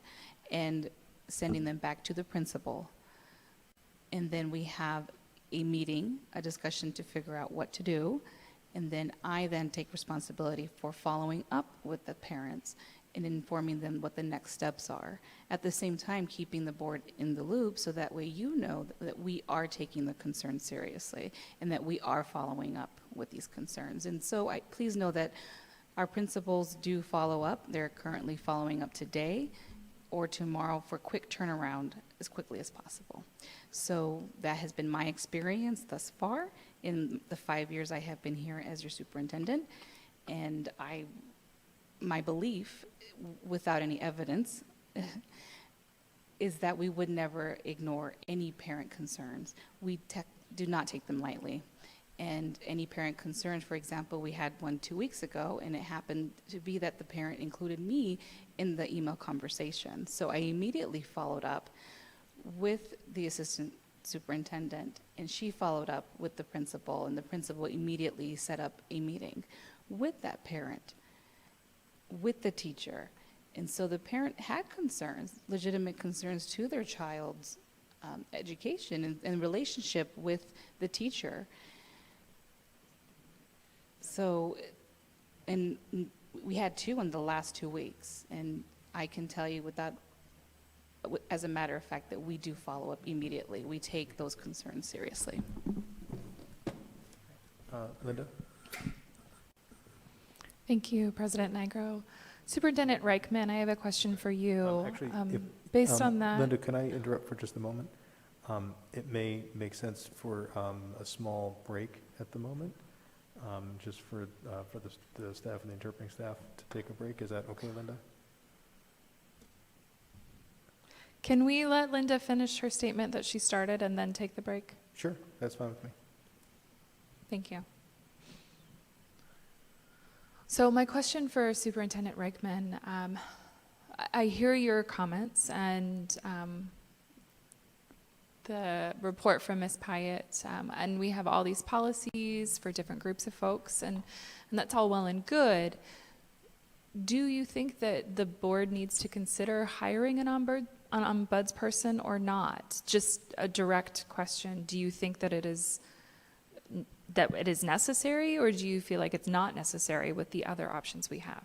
and sending them back to the principal. And then we have a meeting, a discussion to figure out what to do, and then I then take responsibility for following up with the parents and informing them what the next steps are. At the same time, keeping the board in the loop, so that way you know that we are taking the concerns seriously and that we are following up with these concerns. And so please know that our principals do follow up. They're currently following up today or tomorrow for quick turnaround as quickly as possible. So that has been my experience thus far in the 5 years I have been here as your superintendent. And my belief, without any evidence, is that we would never ignore any parent concerns. We do not take them lightly. And any parent concerns, for example, we had one 2 weeks ago, and it happened to be that the parent included me in the email conversation. So I immediately followed up with the assistant superintendent, and she followed up with the principal, and the principal immediately set up a meeting with that parent, with the teacher. And so the parent had concerns, legitimate concerns to their child's education and relationship with the teacher. So, and we had two in the last 2 weeks, and I can tell you as a matter of fact, that we do follow up immediately. We take those concerns seriously. Linda? Thank you, President Nigro. Superintendent Reichman, I have a question for you. Actually, based on that, Linda, can I interrupt for just a moment? It may make sense for a small break at the moment, just for the staff and the interpreting staff to take a break. Is that okay, Linda? can we let Linda finish her statement that she started and then take the break? Sure, that's fine with me. Thank you. So my question for Superintendent Reichman, I hear your comments and the report from Ms. Pyatt, and we have all these policies for different groups of folks, and that's all well and good. Do you think that the board needs to consider hiring an ombudsperson or not? Just a direct question. Do you think that it is necessary, or do you feel like it's not necessary with the other options we have?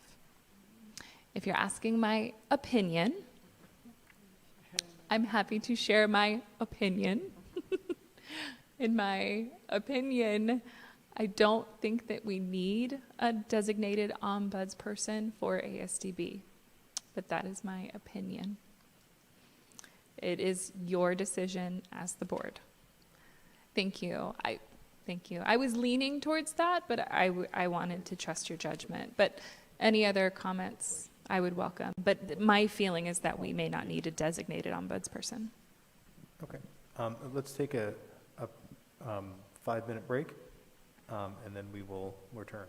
If you're asking my opinion, I'm happy to share my opinion. In my opinion, I don't think that we need a designated ombudsperson for ASDB, but that is my opinion. It is your decision as the board. Thank you. Thank you. I was leaning towards that, but I wanted to trust your judgment. But any other comments I would welcome. But my feeling is that we may not need a designated ombudsperson. Okay. Let's take a 5-minute break, and then we will return.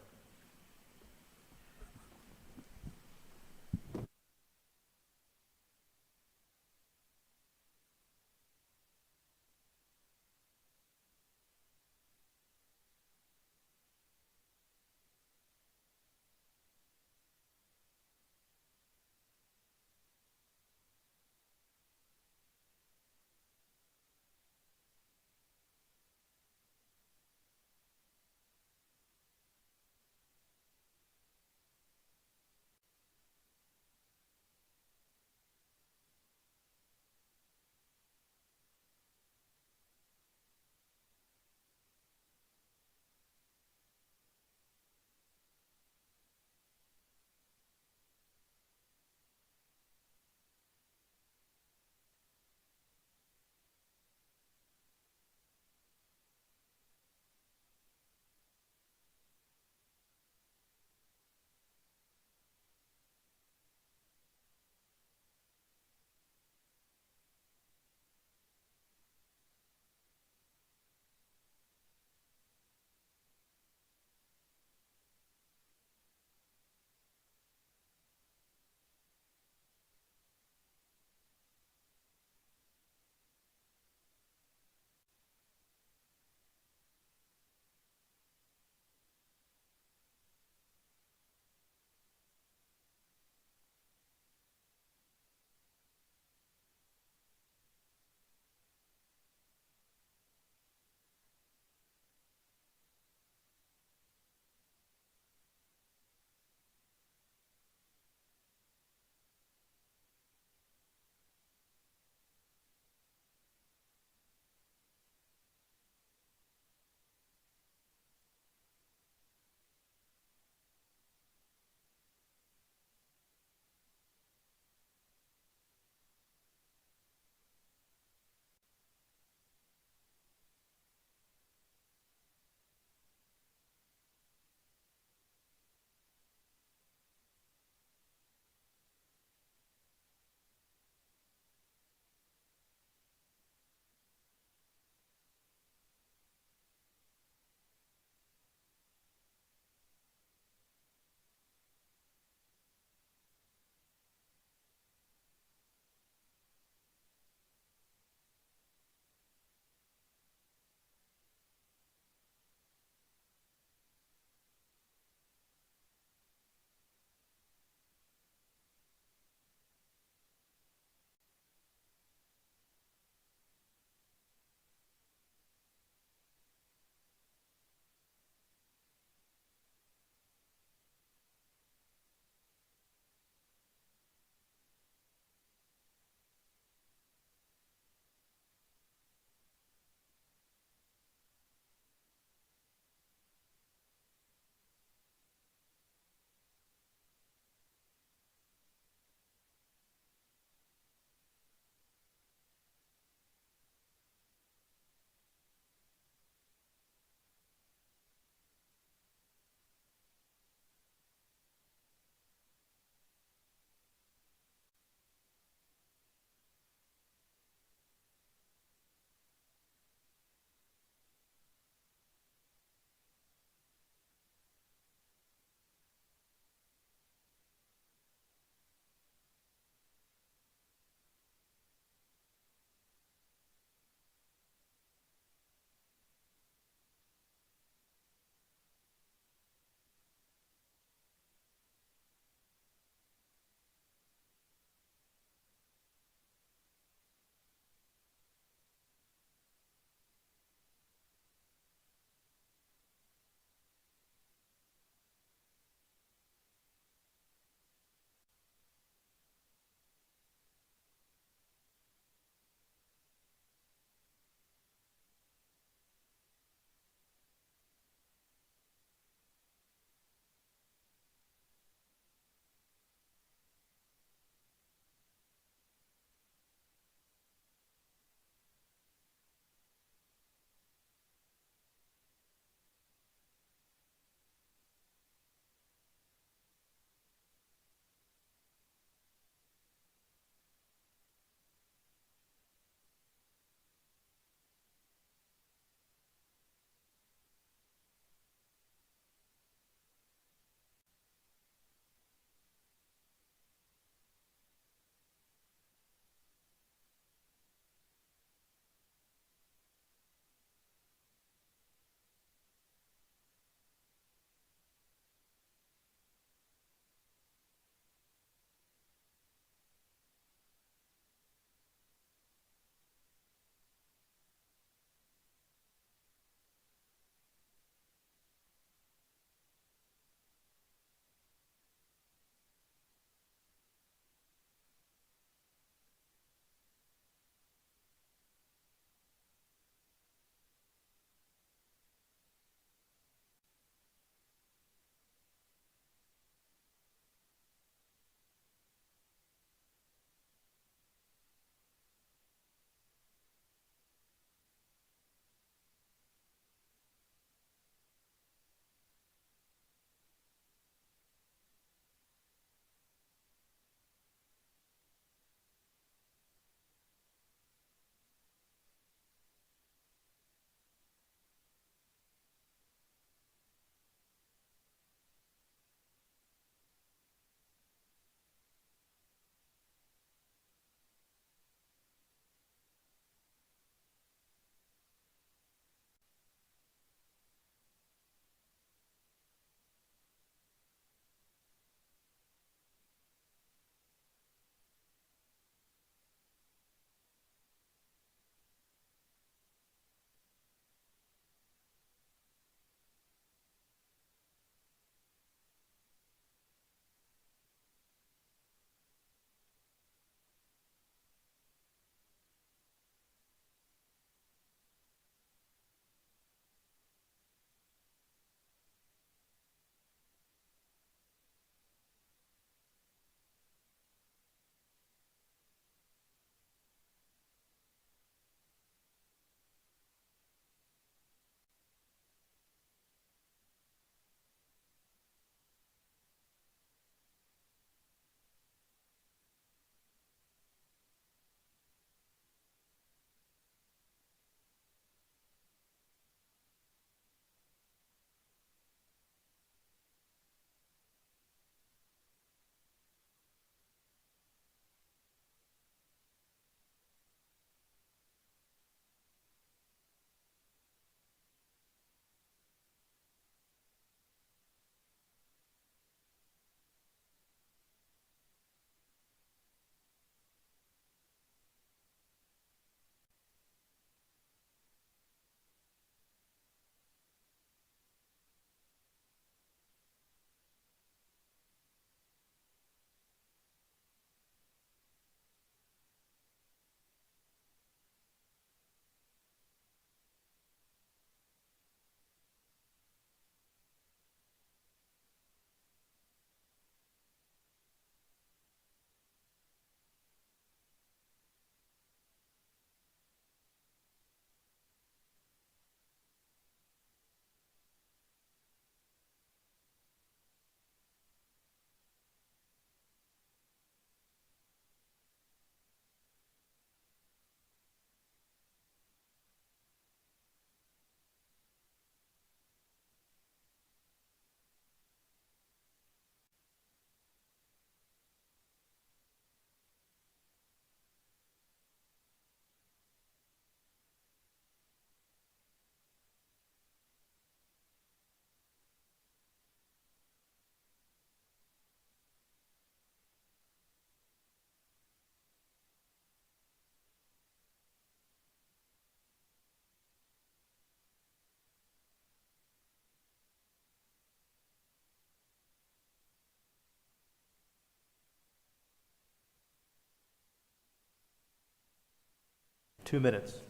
2 minutes.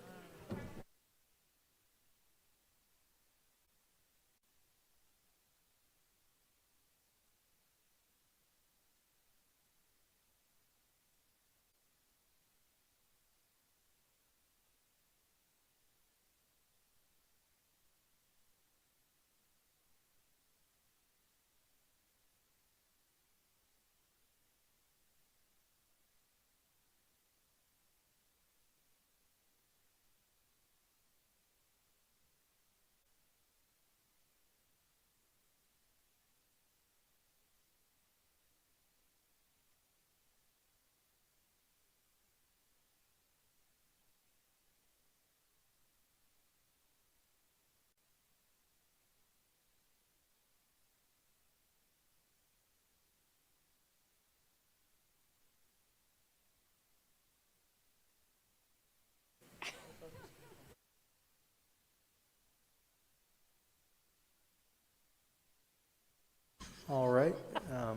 All right. I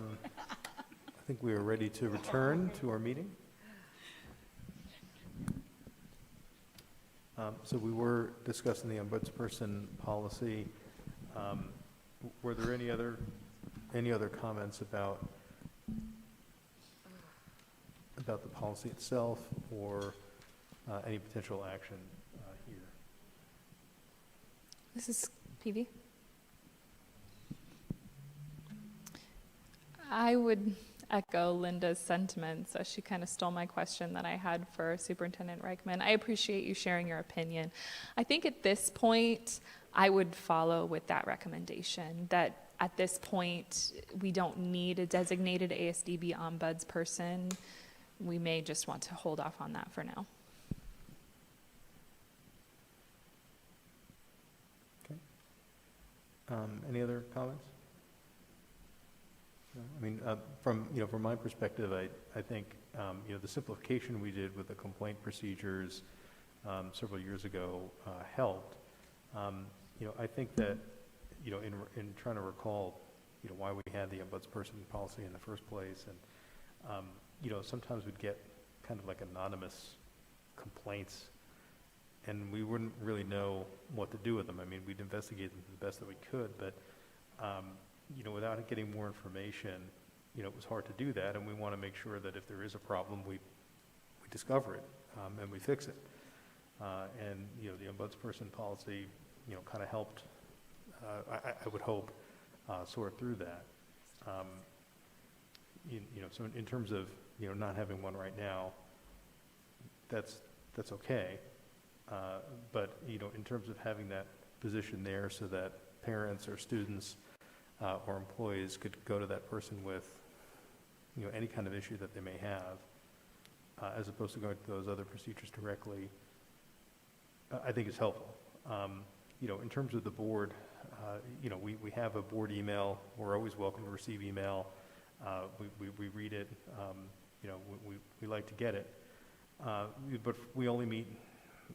think we are ready to return to our meeting. So we were discussing the ombudsperson policy. Were there any other comments about the policy itself or any potential action here? This is PV. I would echo Linda's sentiments. She kind of stole my question that I had for Superintendent Reichman. I appreciate you sharing your opinion. I think at this point, I would follow with that recommendation that at this point, we don't need a designated ASDB ombudsperson. We may just want to hold off on that for now. Okay. Any other comments? I mean, from my perspective, I think, the simplification we did with the complaint procedures several years ago helped. I think that, in trying to recall, why we had the ombudsperson policy in the first place, and, sometimes we'd get kind of like anonymous complaints, and we wouldn't really know what to do with them. I mean, we'd investigate them the best that we could, but, without getting more information, it was hard to do that, and we want to make sure that if there is a problem, we discover it, and we fix it. And, the ombudsperson policy, kind of helped, I would hope, sort through that. So in terms of, not having one right now, that's okay. But, in terms of having that position there so that parents or students or employees could go to that person with, any kind of issue that they may have, as opposed to going to those other procedures directly, I think is helpful. In terms of the board, we have a board email. We're always welcome to receive email. We read it. We like to get it. But we only meet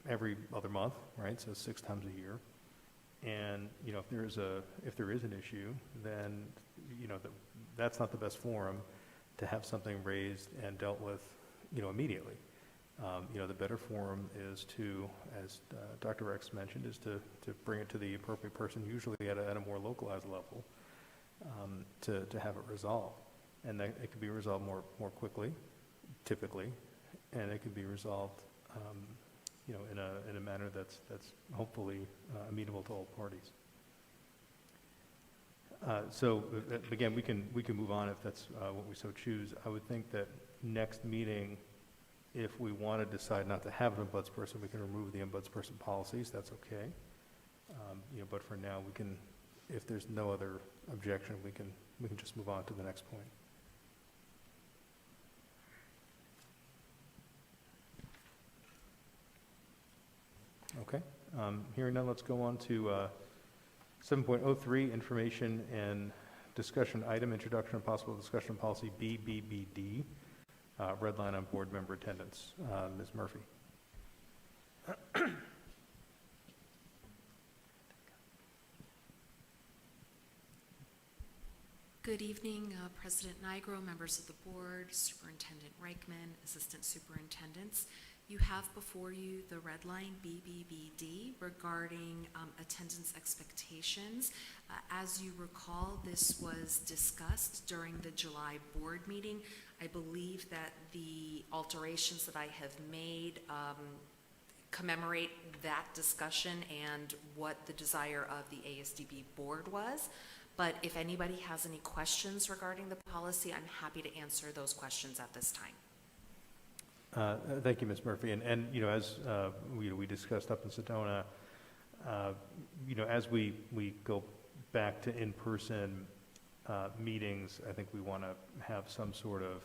every other month, right? So 6 times a year. And, if there is an issue, then, that's not the best forum to have something raised and dealt with, immediately. The better forum is to, as Dr. Rex mentioned, is to bring it to the appropriate person, usually at a more localized level, to have it resolved. And that it can be resolved more quickly, typically, and it can be resolved, in a manner that's hopefully amenable to all parties. So again, we can move on if that's what we so choose. I would think that next meeting, if we want to decide not to have an ombudsperson, we can remove the ombudsperson policies. That's okay. But for now, we can, if there's no other objection, we can just move on to the next point. Okay. Hearing none, let's go on to 7.03, information and discussion item, introduction and possible discussion of policy BBBD, red line on board member attendance. Ms. Murphy. Good evening, President Nigro, members of the board, Superintendent Reichman, Assistant Superintendents. You have before you the red line BBBD regarding attendance expectations. As you recall, this was discussed during the July board meeting. I believe that the alterations that I have made commemorate that discussion and what the desire of the ASDB board was. But if anybody has any questions regarding the policy, I'm happy to answer those questions at this time. Thank you, Ms. Murphy. And you know, as we discussed up in Sedona, you know, as we go back to in-person meetings, I think we want to have some sort of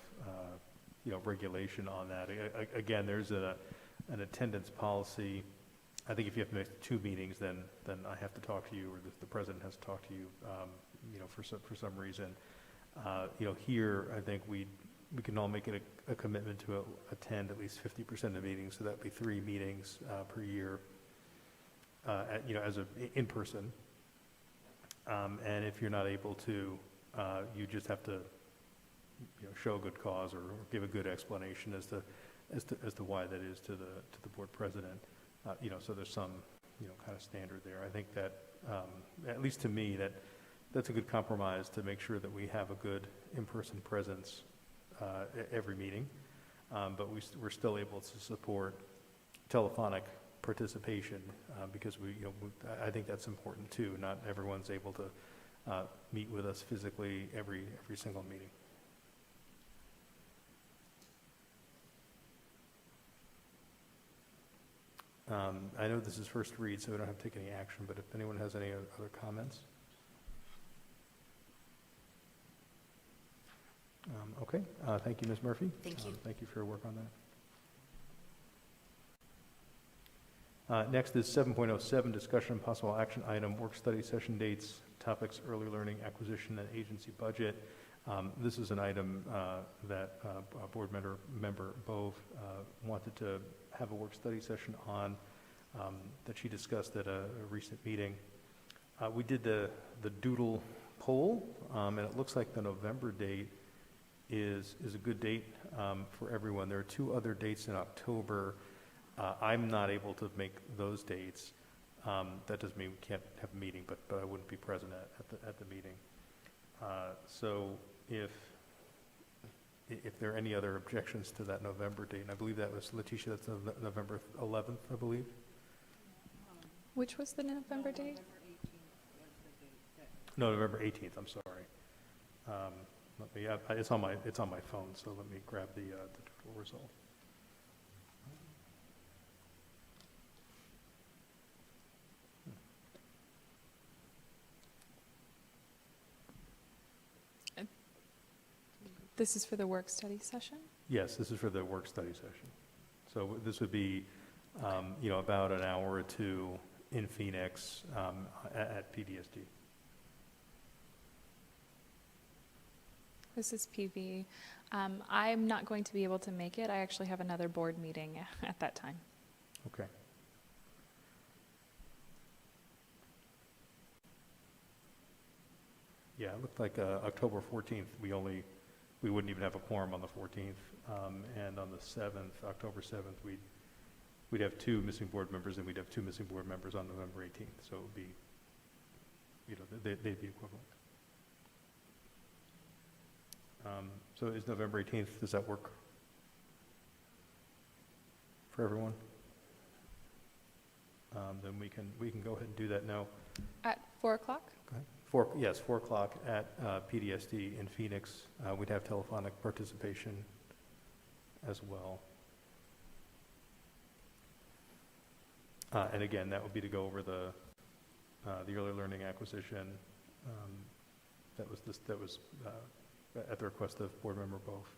you know, regulation on that. Again, there's an attendance policy. I think if you have to make 2 meetings, then I have to talk to you, or the president has to talk to you, you know, for some reason. You know, here I think we can all make it a commitment to attend at least 50% of the meetings, so that'd be 3 meetings per year, you know, as in person. And if you're not able to, you just have to, you know, show a good cause or give a good explanation as to why that is to the board president. You know, so there's some, you know, kind of standard there. I think that, at least to me, that's a good compromise to make sure that we have a good in-person presence every meeting, but we're still able to support telephonic participation because you know, I think that's important too. Not everyone's able to meet with us physically every single meeting. I know this is first read, so we don't have to take any action, but if anyone has any other comments. Okay, thank you, Ms. Murphy. Thank you. Thank you for your work on that. Next is 7.07, discussion and possible action item, work study session dates, topics, early learning, acquisition, and agency budget. This is an item that board member Bove wanted to have a work study session on that she discussed at a recent meeting. We did the doodle poll, and it looks like the November date is a good date for everyone. There are 2 other dates in October. I'm not able to make those dates. That doesn't mean we can't have a meeting, but I wouldn't be present at the meeting. So if there are any other objections to that November date, and I believe that was, Letitia, that's November 11th, I believe. Which was the November date? No, November 18th, I'm sorry. Let me, it's on my phone, so let me grab the total result. This is for the work study session? Yes, this is for the work study session. So this would be, you know, about an hour or 2 in Phoenix at PDSD. This is PV. I'm not going to be able to make it. I actually have another board meeting at that time. Okay. Yeah, it looked like October 14th, we wouldn't even have a quorum on the 14th, and on the 7th, October 7th, we'd have 2 missing board members, and we'd have 2 missing board members on November 18th, so it would be, you know, they'd be equivalent. So is November 18th, does that work for everyone? Then we can go ahead and do that now. At 4 o'clock? Go ahead. 4 o'clock at PDSD in Phoenix. We'd have telephonic participation as well. And again, that would be to go over the early learning acquisition. That was at the request of board member Bove.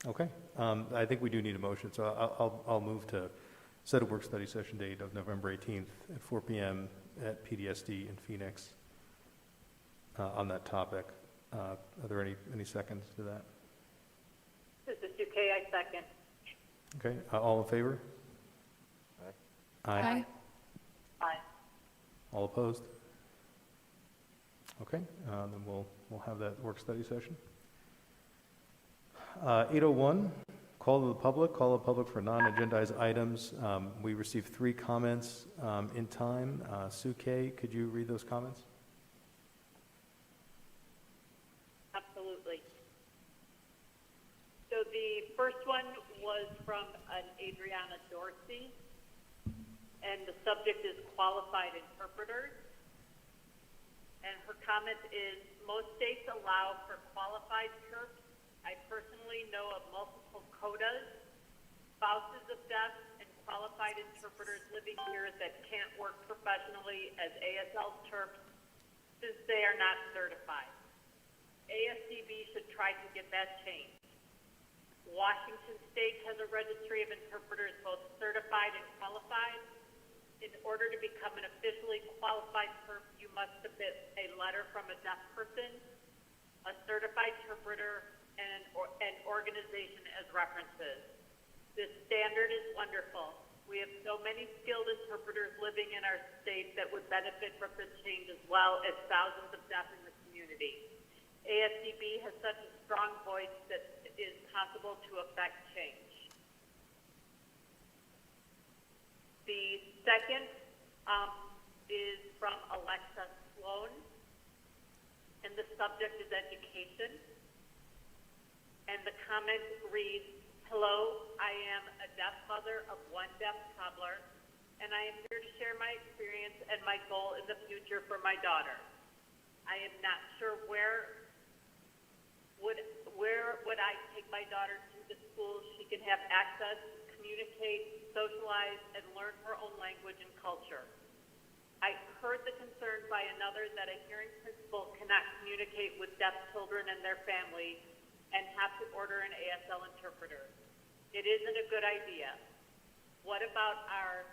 Okay, I think we do need a motion, so I'll move to set a work study session date of November 18th at 4 p.m. at PDSD in Phoenix on that topic. Are there any seconds to that? This is Duque, I second. Okay, all in favor? Aye. Aye. All opposed? Okay, then we'll have that work study session. 801, call to the public for non-agendized items. We received 3 comments in time. Sue Kay, could you read those comments? Absolutely. So the first one was from an Adriana Dorsey, and the subject is qualified interpreters. And her comment is, most states allow for qualified TERPs. I personally know of multiple CODAs, spouses of deaf, and qualified interpreters living here that can't work professionally as ASL TERPs since they are not certified. ASDB should try to get that changed. Washington State has a registry of interpreters, both certified and qualified. In order to become an officially qualified TERP, you must submit a letter from a deaf person, a certified interpreter, and an organization as references. This standard is wonderful. We have so many skilled interpreters living in our state that would benefit from this change, as well as thousands of deaf in the community. ASDB has such a strong voice that it is possible to affect change. The second is from Alexa Sloan, and the subject is education. And the comment reads, hello, I am a deaf mother of 1 deaf toddler, and I am here to share my experience and my goal in the future for my daughter. I am not sure where would I take my daughter to the school she can have access, communicate, socialize, and learn her own language and culture. I heard the concern by another that a hearing principal cannot communicate with deaf children and their family and have to order an ASL interpreter. It isn't a good idea. What about our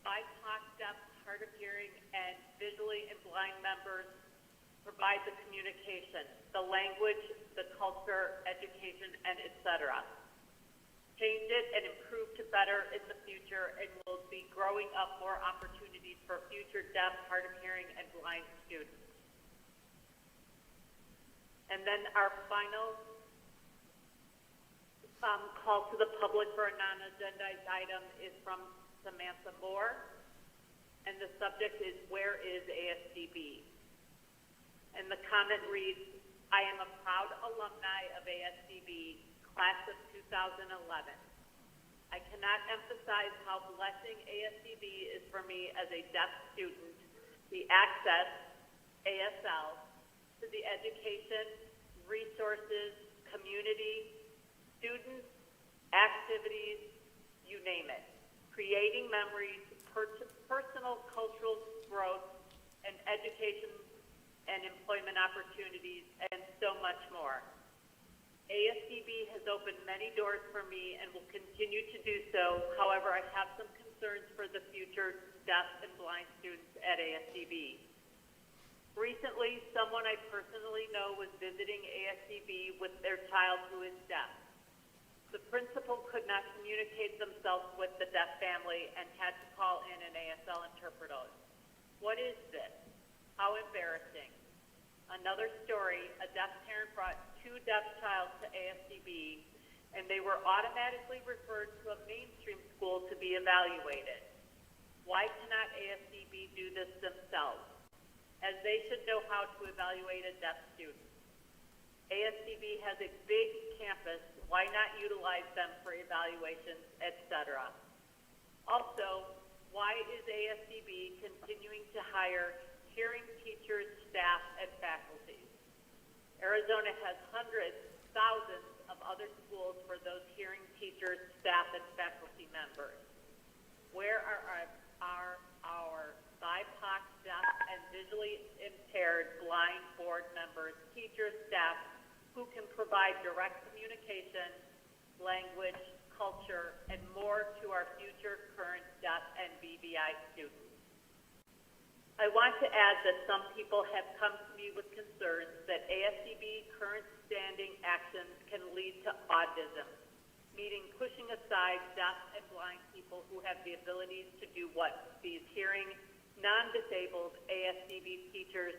BIPOC, deaf, hard of hearing, and visually and blind members provide the communication, the language, the culture, education, and etc. Change it and improve to better in the future, and we'll be growing up more opportunities for future deaf, hard of hearing, and blind students. And then our final call to the public for a non-agendized item is from Samantha Moore, and the subject is, where is ASDB? And the comment reads, I am a proud alumni of ASDB, class of 2011. I cannot emphasize how blessing ASDB is for me as a deaf student, the access, ASL, to the education, resources, community, students, activities, you name it. Creating memories, personal cultural growth, and education and employment opportunities, and so much more. ASDB has opened many doors for me and will continue to do so. However, I have some concerns for the future deaf and blind students at ASDB. Recently, someone I personally know was visiting ASDB with their child who is deaf. The principal could not communicate themselves with the deaf family and had to call in an ASL interpreter. What is this? How embarrassing. Another story, a deaf parent brought 2 deaf child to ASDB, and they were automatically referred to a mainstream school to be evaluated. Why cannot ASDB do this themselves? As they should know how to evaluate a deaf student. ASDB has a big campus. Why not utilize them for evaluations, etc.? Also, why is ASDB continuing to hire hearing teachers, staff, and faculty? Arizona has hundreds, thousands of other schools for those hearing teachers, staff, and faculty members. Where are our BIPOC, deaf, and visually impaired blind board members, teachers, staff, who can provide direct communication, language, culture, and more to our future current deaf and BVI students? I want to add that some people have come to me with concerns that ASDB current standing actions can lead to autism, meaning pushing aside deaf and blind people who have the abilities to do what these hearing, non-disabled ASDB teachers,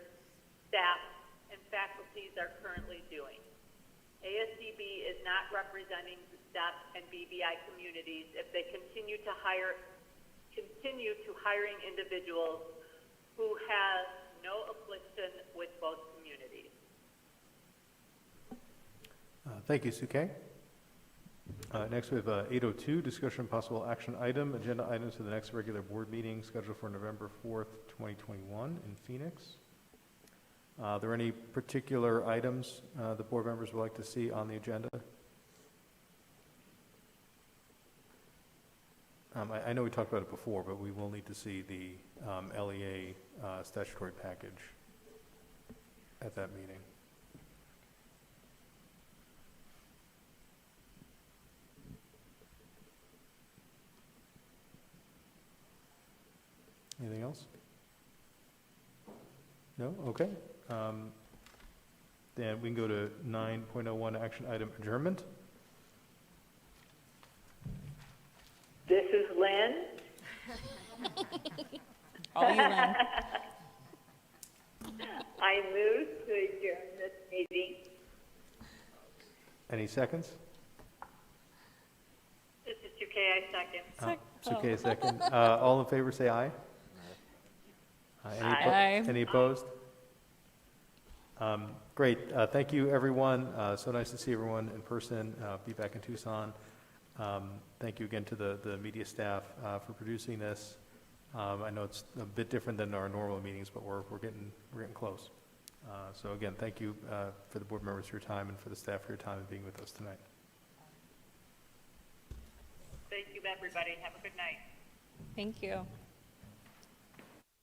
staff, and faculties are currently doing. ASDB is not representing the STEP and BBI communities if they continue to hiring individuals who have no affliction with both communities. Thank you, Suke. Next, we have 802, discussion and possible action item, agenda items for the next regular board meeting scheduled for November 4th, 2021 in Phoenix. Are there any particular items the board members would like to see on the agenda? I know we talked about it before, but we will need to see the LEA statutory package at that meeting. Anything else? No? Okay. Then we can go to 9.01, action item adjournment. This is Lynn. All you, Lynn. I move to adjourn this meeting. Any seconds? This is Suke, I second. Suke, second. All in favor, say aye. Aye. Any opposed? Great. Thank you, everyone. So nice to see everyone in person. Be back in Tucson. Thank you again to the media staff for producing this. I know it's a bit different than our normal meetings, but we're getting close. So again, thank you for the board members for your time and for the staff for your time and being with us tonight. Thank you, everybody. Have a good night. Thank you.